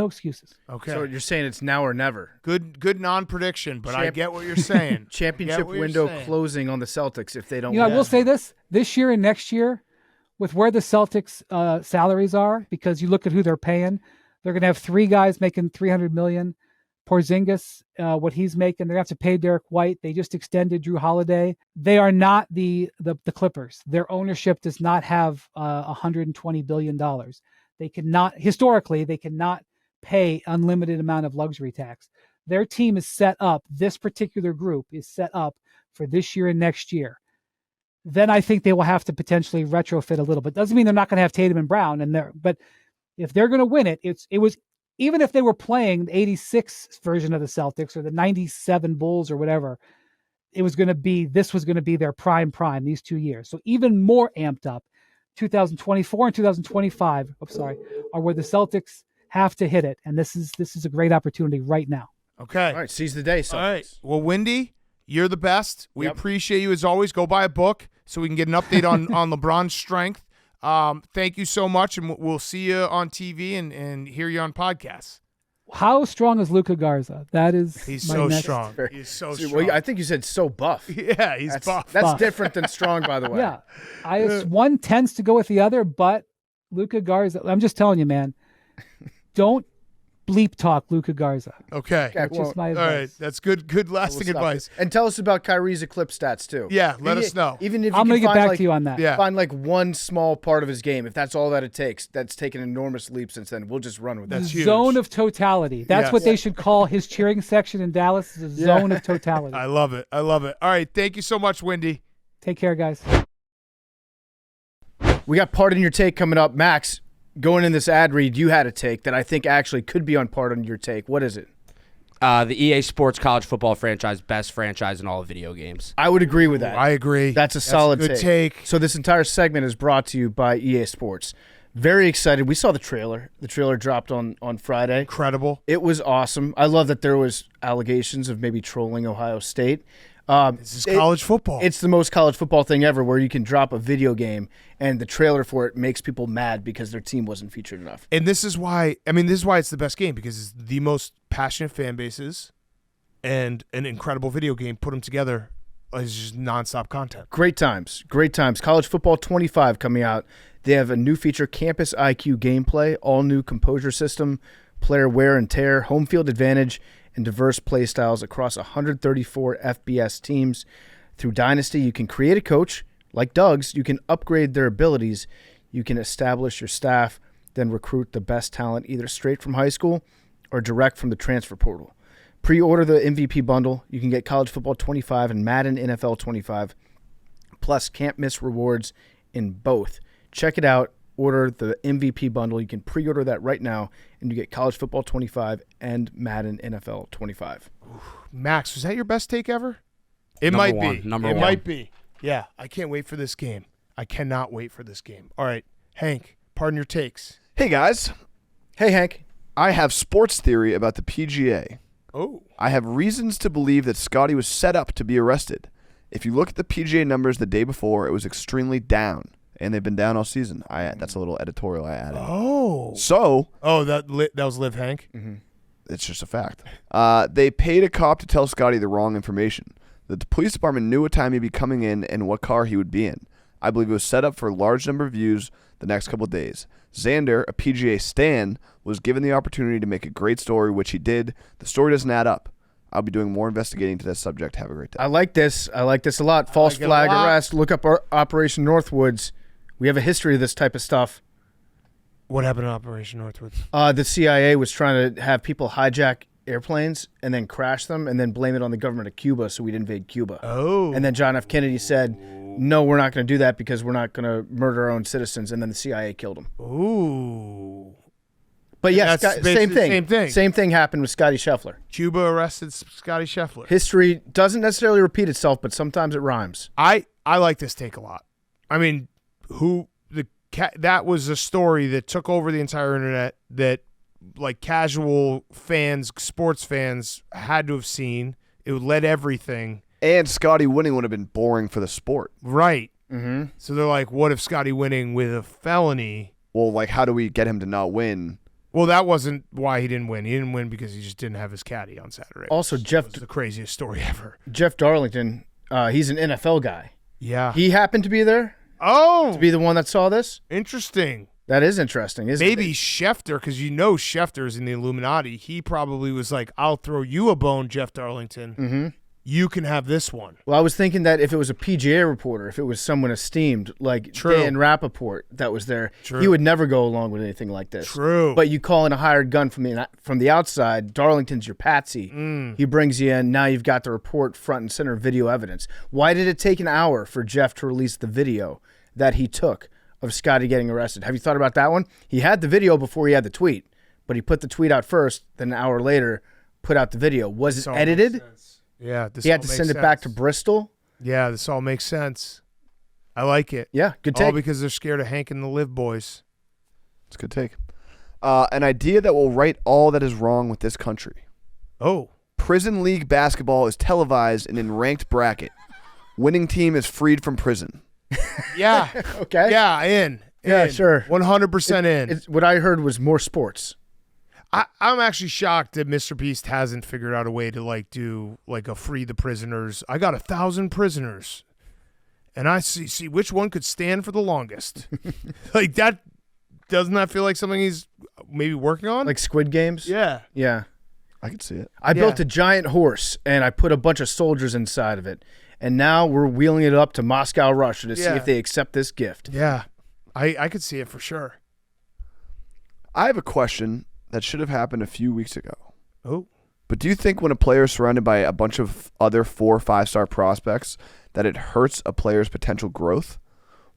excuses. Okay. So you're saying it's now or never. Good non-prediction, but I get what you're saying. Championship window closing on the Celtics if they don't win. I will say this year and next year, with where the Celtics salaries are, because you look at who they're paying, they're going to have 3 guys making $300 million. Porzingis, what he's making. They're going to have to pay Derek White. They just extended Drew Holiday. They are not the Clippers. Their ownership does not have $120 billion. They cannot pay unlimited amount of luxury tax. Their team is set up. This particular group is set up for this year and next year. Then I think they will have to potentially retrofit a little bit. Doesn't mean they're not going to have Tatum and Brown but if they're going to win it, it was even if they were playing the 86 version of the Celtics or the 97 Bulls or whatever, this was going to be their prime these 2 years. So even more amped up. 2024 and 2025, are where the Celtics have to hit it, and this is a great opportunity right now. Okay. All right, seize the day. Celtics. All right. Well, Windy, you're the best. We Yep. appreciate you as always. Go buy a book so we can get an update on LeBron's strength. Thank you so much, and we'll see you on TV and hear you on podcasts. How strong is Luka Garza? That is He's my so next- strong. He's so See, strong. well, I think you said so buff. Yeah, he's buff. That's Buff. different than strong, by the way. Yeah, one tends to go with the other, but Luka Garza. I'm just telling you, man. Don't bleep talk Luka Garza. Okay. Okay, Which is my All right. advice. That's good lasting We'll stop advice. it. And tell us about Kyrie's eclipse stats too. Yeah, let us know. Even if I'm you gonna can get find, back to you on that. Yeah. find like one small part of his game, if that's all that it takes, that's taken an enormous leap since then. We'll just run with that. That's huge. Zone of totality. That's Yes. what they should call his cheering section in Dallas. Is a zone of totality. I love it. All right. Thank you so much, Windy. Take care, guys. We got Pardon Your Take coming up. Max, going in this ad read, you had a take that I think actually could be on Pardon Your Take. What is it? The EA Sports college football franchise, best franchise in all of video games. I would agree with that. I agree. That's a solid good take. So this entire segment is brought to you by EA Sports. Very excited. We saw the trailer. The trailer dropped on Friday. Incredible. It was awesome. I love that there was allegations of maybe trolling Ohio State. This is college football. It's the most college football thing ever, where you can drop a video game and the trailer for it makes people mad because their team wasn't featured enough. And this is why it's the best game, because it's the most passionate fan bases and an incredible video game. Put them together. It's just nonstop content. Great times. Great times. College Football 25 coming out. They have a new feature, Campus IQ gameplay, all new composure system, player wear and tear, home field advantage, and diverse play styles across 134 FBS teams. Through Dynasty, you can create a coach, like Doug's. You can upgrade their abilities. You can establish your staff, then recruit the best talent either straight from high school or direct from the transfer portal. Pre-order the MVP bundle. You can get College Football 25 and Madden NFL 25, plus can't miss rewards in both. Check it out. Order the MVP bundle. You can pre-order that right now, and you get College Football 25 and Madden NFL 25. Max, was that your best take ever? It Number might one. be. Number it one. might be. Yeah, I can't wait for this game. I cannot wait for this game. All right, Hank, pardon your takes. Hey guys, Hey, Hank. I have sports theory about the PGA. Oh. I have reasons to believe that Scottie was set up to be arrested. If you look at the PGA numbers the day before, it was extremely down, and they've been down all season. That's a little editorial I added. Oh. So that was Liv Hank. it's just a fact. They paid a cop to tell Scottie the wrong information. The police department knew what time he'd be coming in and what car he would be in. I believe it was set up for a large number of views the next couple of days. Xander, a PGA stan, was given the opportunity to make a great story, which he did. The story doesn't add up. I'll be doing more investigating to this subject. Have a great day. I like this. I like this a lot. False like it a flag lot. arrest. Look up our Operation Northwoods. We have a history of this type of stuff. What happened in Operation Northwoods? The CIA was trying to have people hijack airplanes and then crash them and then blame it on the government of Cuba so we'd invade Cuba. Oh. And then John F. Kennedy said, no, we're not going to do that because we're not going to murder our own citizens. And then the CIA killed him. Ooh. But yes, That's basically same the thing. same thing. Same thing happened with Scottie Scheffler. Cuba arrested Scottie Scheffler. History doesn't necessarily repeat itself, but sometimes it rhymes. I like this take a lot. I mean, that was a story that took over the entire internet that like casual fans, sports fans had to have seen. It led everything. And Scottie winning would have been boring for the sport. Right. Mm-hmm. So they're like, what if Scottie winning with a felony? Well, like, how do we get him to not win? Well, that wasn't why he didn't win. He didn't win because he just didn't have his caddy on Saturday. Also, It Jeff was the craziest story ever. Jeff Darlington, he's an NFL guy. Yeah. He happened to be there Oh, to be the one that saw this. interesting. That is interesting, isn't Maybe it? Scheffler, because Schefter's in the Illuminati. He probably was like, I'll throw you a bone, Jeff Darlington. Mm-hmm. You can have this one. Well, I was thinking that if it was a PGA reporter, if it was someone esteemed like Dan Rappaport that was there, he would never go along with anything like this. True. But you call in a hired gun from the outside, Darlington's your patsy. He brings you in. Now you've got the report front and center video evidence. Why did it take an hour for Jeff to release the video that he took of Scottie getting arrested? Have you thought about that one? He had the video before he had the tweet, but he put the tweet out first, then an hour later put out the video. Was it edited? Yeah, he had to send it back to Bristol. Yeah, this all makes sense. I like it. Yeah, good take. All because they're scared of Hank and the Live boys. It's a good take. An idea that will right all that is wrong with this country. Oh. Prison league basketball is televised in a ranked bracket. Winning team is freed from prison. Yeah. Okay. Yeah, in. Yeah, sure. 100% in. What I heard was more sports. I'm actually shocked that Mr. Beast hasn't figured out a way to do a free the prisoners. I got 1,000 prisoners, and I see which one could stand for the longest. Like that, doesn't that feel like something he's maybe working on? Like Squid Games? Yeah. Yeah. I could see it. I built a giant horse, and I put a bunch of soldiers inside of it, and now we're wheeling it up to Moscow, Russia to see if they accept this gift. Yeah. I could see it for sure. I have a question that should have happened a few weeks ago. Oh. But do you think when a player is surrounded by a bunch of other 4 or 5-star prospects that it hurts a player's potential growth?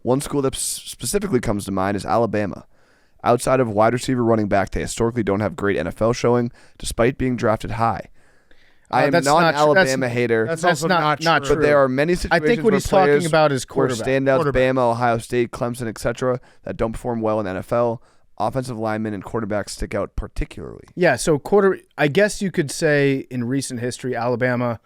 One school that specifically comes to mind is Alabama. Outside of wide receiver running back, they historically don't have great NFL showing despite being drafted high. I am not an Alabama hater. That's also not true. But there are many situations I think what where he's talking players about is where quarterback. standouts, Bama, Ohio State, Clemson, etc., that don't perform well in the NFL. Offensive linemen and quarterbacks stick out particularly. Yeah, so I guess you could say in recent history, Alabama,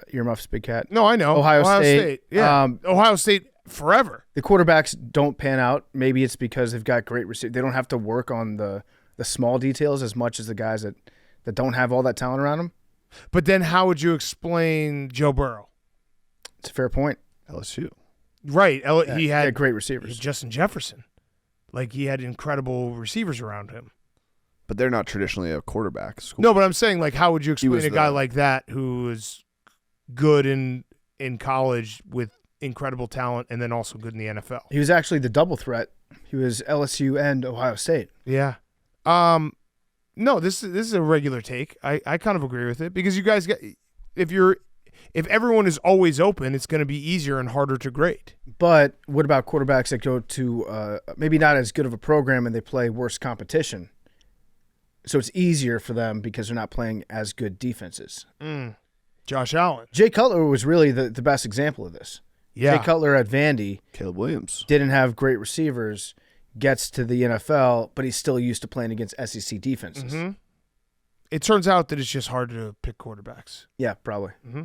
earmuffs, big cat. No, I know. Ohio State. Yeah. Ohio State forever. The quarterbacks don't pan out. Maybe it's because they've got great receivers. They don't have to work on the small details as much as the guys that don't have all that talent around them. But then how would you explain Joe Burrow? It's a fair point. LSU. Right. He had great receivers. Justin Jefferson. Like, he had incredible receivers around him. But they're not traditionally a quarterback school. No, but I'm saying, like, how would you explain was a guy like that who was good in college with incredible talent and then also good in the NFL? He was actually the double threat. He was LSU and Ohio State. Yeah. No, this is a regular take. I kind of agree with it because you guys if everyone is always open, it's going to be easier and harder to grade. But what about quarterbacks that go to maybe not as good of a program and they play worse competition? So it's easier for them because they're not playing as good defenses. Josh Allen. Jay Cutler was really the best example of this. Yeah. Jay Cutler at Vandy. Caleb Williams. Didn't have great receivers, gets to the NFL, but he's still used to playing against SEC defenses. Mm-hmm. It turns out that it's just hard to pick quarterbacks. Yeah, probably. Mm-hmm.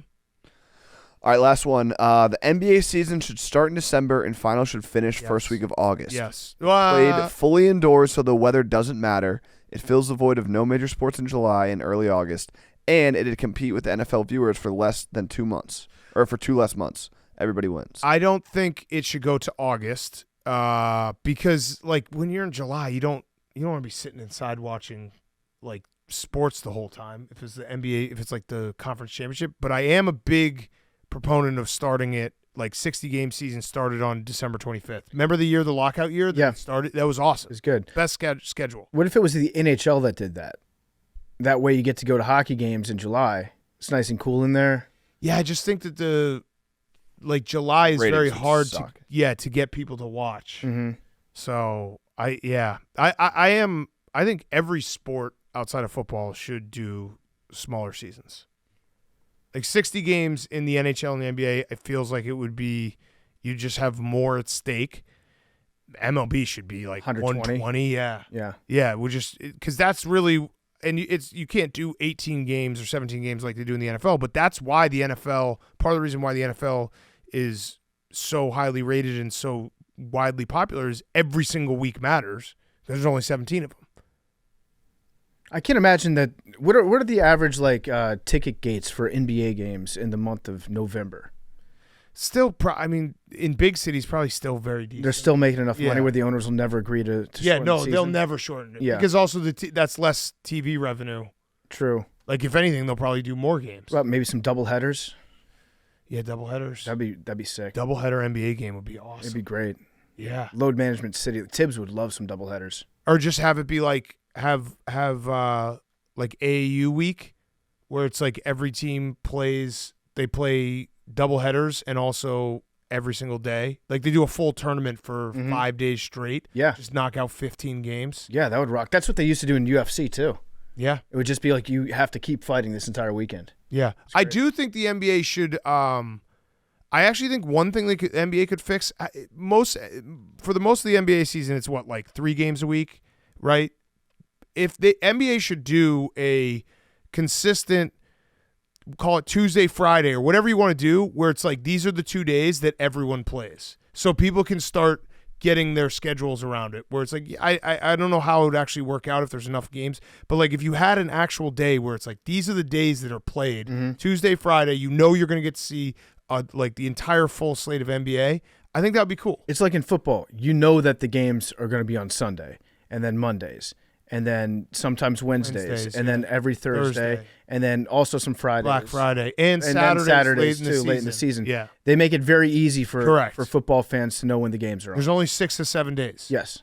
All right, last one. The NBA season should start in December and finals should finish first week of August. Yes. Played fully indoors so the weather doesn't matter. It fills the void of no major sports in July and early August, and it'd compete with the NFL viewers for less than 2 months, or for 2 less months. Everybody wins. I don't think it should go to August because, like, when you're in July, you don't want to be sitting inside watching, like, sports the whole time. If it's the NBA, if it's like the conference championship, but I am a big proponent of starting it, like 60-game season started on December 25th. Remember the year, the lockout year that started? That was awesome. It was good. Best schedule. What if it was the NHL that did that? That way you get to go to hockey games in July. It's nice and cool in there. Yeah, I just think that July is very hard to get people to watch. Mm-hmm. So I think every sport outside of football should do smaller seasons. Like 60 games in the NHL and the NBA, it feels like it would be you just have more at stake. MLB should be like 120. Yeah. We just because that's really and you can't do 18 games or 17 games like they do in the NFL. But that's why the NFL part of the reason why the NFL is so highly rated and so widely popular is every single week matters because there's only 17 of them. I can't imagine that. What are the average ticket gates for NBA games in the month of November? Still, I mean, in big cities, probably still very decent. They're still making enough Yeah. money where the owners will never agree to Yeah, shorten no, the they'll season. never shorten it. Yeah. Because also that's less TV revenue. True. Like, if anything, they'll probably do more games. Well, maybe some double headers. Yeah, doubleheaders. That'd be sick. Doubleheader NBA game would be awesome. It'd be great. Yeah. Load management city. Tibbs would love some double headers. Or just have it be like have like AAU week, where it's like every team they play doubleheaders and also every single day. Like they do a full tournament for 5 days straight. Yeah. Just knock out 15 games. Yeah, that would rock. That's what they used to do in UFC too. Yeah. It would just be like you have to keep fighting this entire weekend. Yeah. I do think the NBA should I actually think one thing the NBA could fix for the most of the NBA season, it's what, like 3 games a week, right? If the NBA should do a consistent, call it Tuesday, Friday, or whatever you want to do, where it's like these are the 2 days that everyone plays, so people can start getting their schedules around it. Where it's like I don't know how it would actually work out if there's enough games, but like if you had an actual day where it's like these are the days that are played, Tuesday, Friday, you're going to get to see like the entire full slate of NBA. I think that would be cool. It's like in football. You know that the games are going to be on Sunday and then Mondays and then sometimes Wednesdays and then every Thursday and then also some Fridays. Black Friday and then Saturdays late in the season. Yeah. They make it very easy for football fans to know when the games are on. There's only 6 to 7 days. Yes.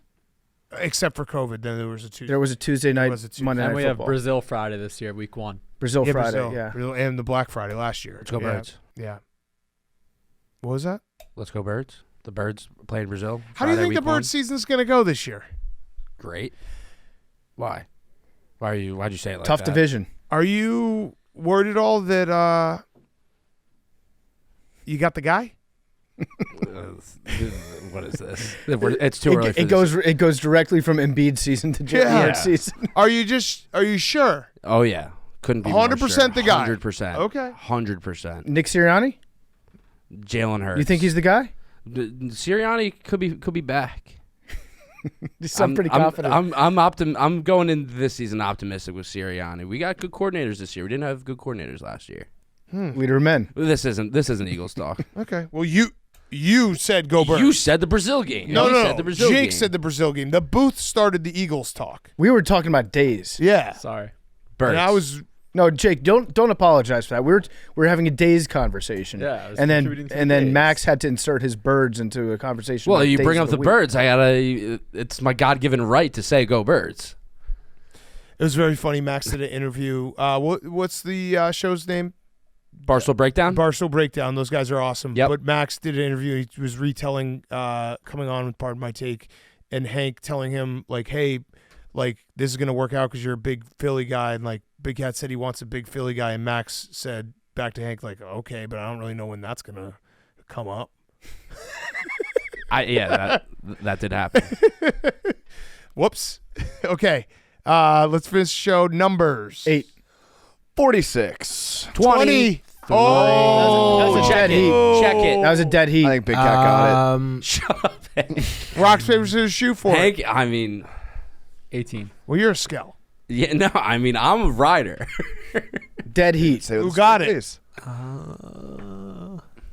Except for COVID. Then there was a Tuesday. There was a Tuesday night, Monday night And we football. have Brazil Friday this year, week 1. Brazil Friday, Brazil. yeah. Brazil, and the Black Friday last year. Let's go Birds. Yeah. What was that? Let's go Birds. The Birds play in Brazil. How do you Friday, think the week 1. Bird season's going to go this year? Great. Why? Why'd you say it like Tough that? division. Are you worried at all that you got the guy? What is this? It's too early. It goes directly from Embiid season to Jalen season. Are you sure? Oh yeah, couldn't be 100% the guy. 100%. Okay. 100%. Nick Sirianni? Jalen Hurts. You think he's the guy? Sirianni could be back. You sound pretty confident. I'm going into this season optimistic with Sirianni. We got good coordinators this year. We didn't have good coordinators last year. Leader of men. This isn't Eagles talk. Okay. Well, you said go Birds. You said the Brazil game. No. Said the Brazil Jake game. said the Brazil game. The booth started the Eagles talk. We were talking about days. Yeah. Sorry. Birds. And I was. No, Jake, don't apologize for that. We're having a days conversation. Yeah, I was and contributing to then the days. Max had to insert his birds into a conversation. Well, about you days bring of up the week. Birds. It's my God-given right to say go Birds. It was very funny. Max did an interview. What's the show's name? Barstool Breakdown. Barstool Breakdown. Those guys are awesome. Yep. But Max did an interview. He was retelling, coming on with Pardon My Take, and Hank telling him, like, hey, like, this is going to work out because you're a big Philly guy. And, like, Big Cat said he wants a big Philly guy. And Max said back to Hank, like, okay, but I don't really know when that's going to come up. That did happen. Whoops. Okay. Let's finish show numbers. 8. 46. 20. That was a dead heat. Check it. That was a dead heat. I think Big Cat got it. Shut up, Hank. Rocks, paper, scissors, shoe for it. Hank, I mean, 18. Well, you're a skell. yeah, no, I mean, I'm a rider. Dead heat. Say Who with a got straight it? face.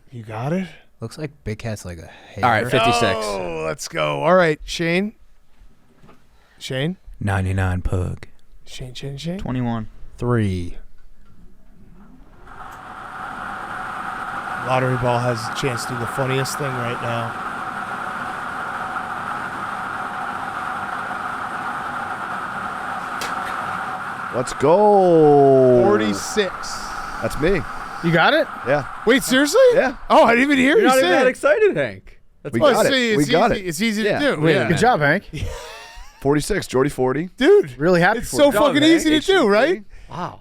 You got it? Looks like Big Cat's like a hater. All right, 56. Oh, let's go. All right, Shane. 99 pug. Shane. 21. 3. Lottery ball has a chance to do the funniest thing right now. Let's go. 46. That's me. You got it? Yeah. Wait, seriously? Yeah. Oh, I didn't even hear You're you not even say that it. excited, Hank. That's We Well, got see, it. We it's got easy. it. It's easy Yeah. to do. Wait, Yeah. good job, Hank. 46. Jordy 40. Dude, Really happy it's for so you. fucking Hank. easy to do, right? Wow.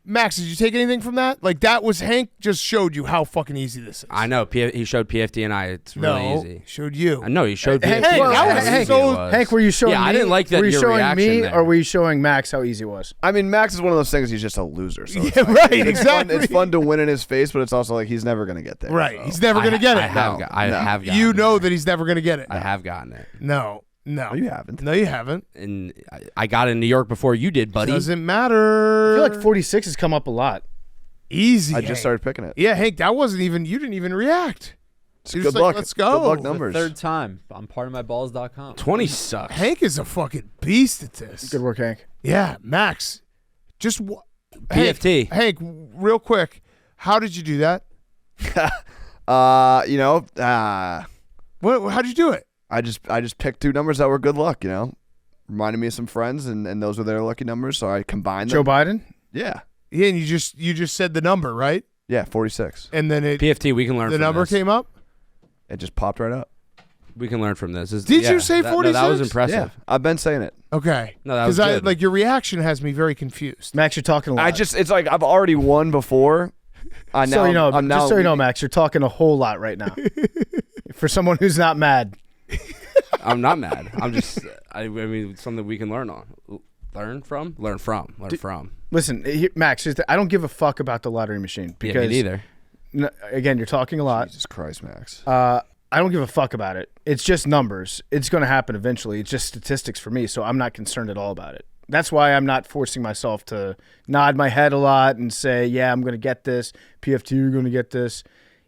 Max, did you take anything from that? Like, that was Hank just showed you how fucking easy this is. I know. He showed PFT and I. It's really No, easy. showed you. I know he showed PFT. Hank, and I that how was easy so- it was. Hank, were you showing Yeah, me? I didn't like that Were you your showing reaction me, there. or were you showing Max how easy it was? I mean, Max is one of those things. He's just a loser. So it's Yeah, like- right, it's exactly. Fun, it's fun to win in his face, but it's also like he's never going to get there. Right. so. He's never going to get it. I have No, gotten You it. know that he's never going to get it. I have gotten it. No. No, you haven't. No, you haven't. And I got it in New York before you did, buddy. Doesn't matter. I feel like 46 has come up a lot. Easy. I just started picking it. Yeah, Hank, that wasn't even. You didn't even react. It's You're good just like, luck. let's go. Good luck The numbers. third time on partofmyballs.com. 20 sucks. Hank is a fucking beast at this. Good work, Hank. Yeah, Max. Just PFT. Hank, real quick, how did you do that? You know, How'd you do it? I just picked 2 numbers that were good luck. You know, reminded me of some friends, and those were their lucky numbers, so I combined Joe them. Biden? Yeah, Yeah, and you just said the number, right? yeah, 46. And then PFT, we can learn the from number this. came up. It just popped right up. We can learn from this. Did you say No, that 46? was impressive. Yeah, I've been saying it. Okay. No, that was Because good. like your reaction has me very confused. Max, you're talking a lot. It's like I've already won before. I'm just so you now know, Max, you're talking a whole lot right now. For someone who's not mad. I'm not mad. I'm just, I mean, it's something we can learn on. Learn from? Learn from. Listen, Max, I don't give a fuck about the lottery machine. Because, Yeah, me neither. Again, you're talking a lot. Jesus Christ, Max. I don't give a fuck about it. It's just numbers. It's going to happen eventually. It's just statistics for me, so I'm not concerned at all about it. That's why I'm not forcing myself to nod my head a lot and say, yeah, I'm going to get this. PFT, you're going to get this.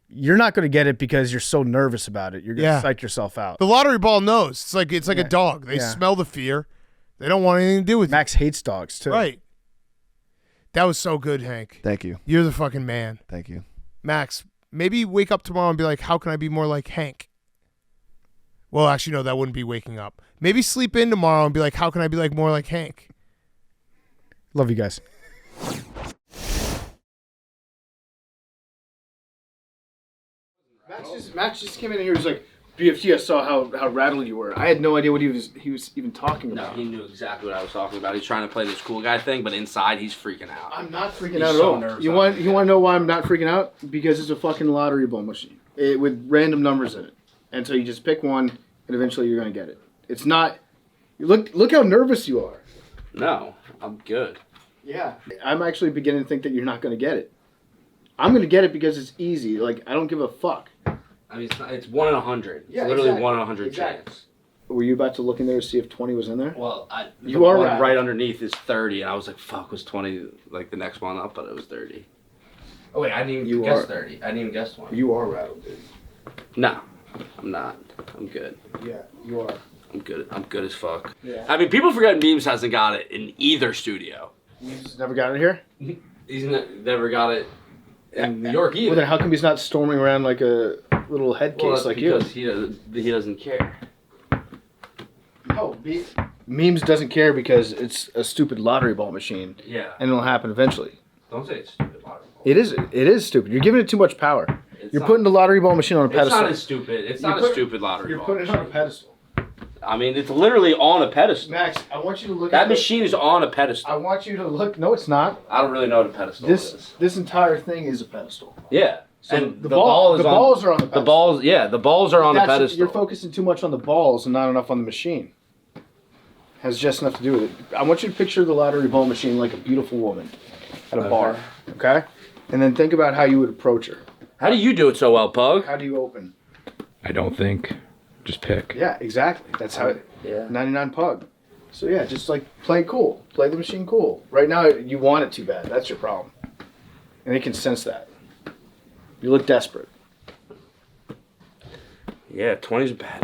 You're not going to get it because you're so nervous about it. You're going to psych yourself out. The lottery ball knows. It's like a dog. They Yeah. smell the fear. They don't want anything to do with Max hates dogs, too. it. Right. That was so good, Hank. Thank you. You're the fucking man. Thank you. Max, maybe wake up tomorrow and be like, how can I be more like Hank? Well, actually, no, that wouldn't be waking up. Maybe sleep in tomorrow and be like, how can I be like more like Hank? Love you guys. Max just came in here. He was like, BFT, I saw how rattled you were. I had no idea what he was even talking No, about. he knew exactly what I was talking about. He's trying to play this cool guy thing, but inside he's freaking out. I'm not freaking He's out at so all. nervous You about want it. you want to know why I'm not freaking out? Because it's a fucking lottery ball machine with random numbers in it, and so you just pick one, and eventually you're gonna get it. It's not. Look how nervous you are. No, I'm good. Yeah, I'm actually beginning to think that you're not gonna get it. I'm gonna get it because it's easy. Like I don't give a fuck. I mean, it's 1 in 100. Yeah, it's literally exactly. 1 in 100 Exactly. chance. Were you about to look in there to see if 20 was in there? Well, You are one right. right underneath is 30, and I was like, fuck, was 20 like the next one up, but it was 30. Oh, wait, I didn't even guess 30. I didn't even guess one. You are rattled, dude. No, I'm not. I'm good. Yeah, you are. I'm good. I'm good as fuck. Yeah. I mean, people forget Memes hasn't got it in either studio. You just never got it here? He's never got it in New York either. Well, then how come he's not storming around like a little head case Well, that's like you? because he doesn't care. No, Memes doesn't care because it's a stupid lottery ball machine, Yeah. and it'll happen eventually. Don't say it's stupid lottery ball. It is stupid. You're giving it too much power. It's You're not- putting the lottery ball machine on a It's pedestal. not as stupid. It's You're not a stupid lottery You're ball. putting it on a pedestal. I mean, it's literally on a pedestal. Max, I want you to look That at machine is on a I pedestal. want you to look. No, it's not. I don't really know what a pedestal is. This entire thing is a pedestal. Yeah. So and the ball is on, balls are on the pedestal. The balls, yeah, the balls are on a pedestal. You're focusing too much on the balls and not enough on the machine. Has just enough to do with it. I want you to picture the lottery ball machine like a beautiful woman at a bar, okay? And then think about how you would approach her. How do you do it so well, Pug? How do you open? I don't think. Just pick. Yeah, exactly. That's how it. Yeah. 99 pug. So yeah, just like play cool. Play the machine cool. Right now you want it too bad. That's your problem. And they can sense that. You look desperate. Yeah, 20's a bad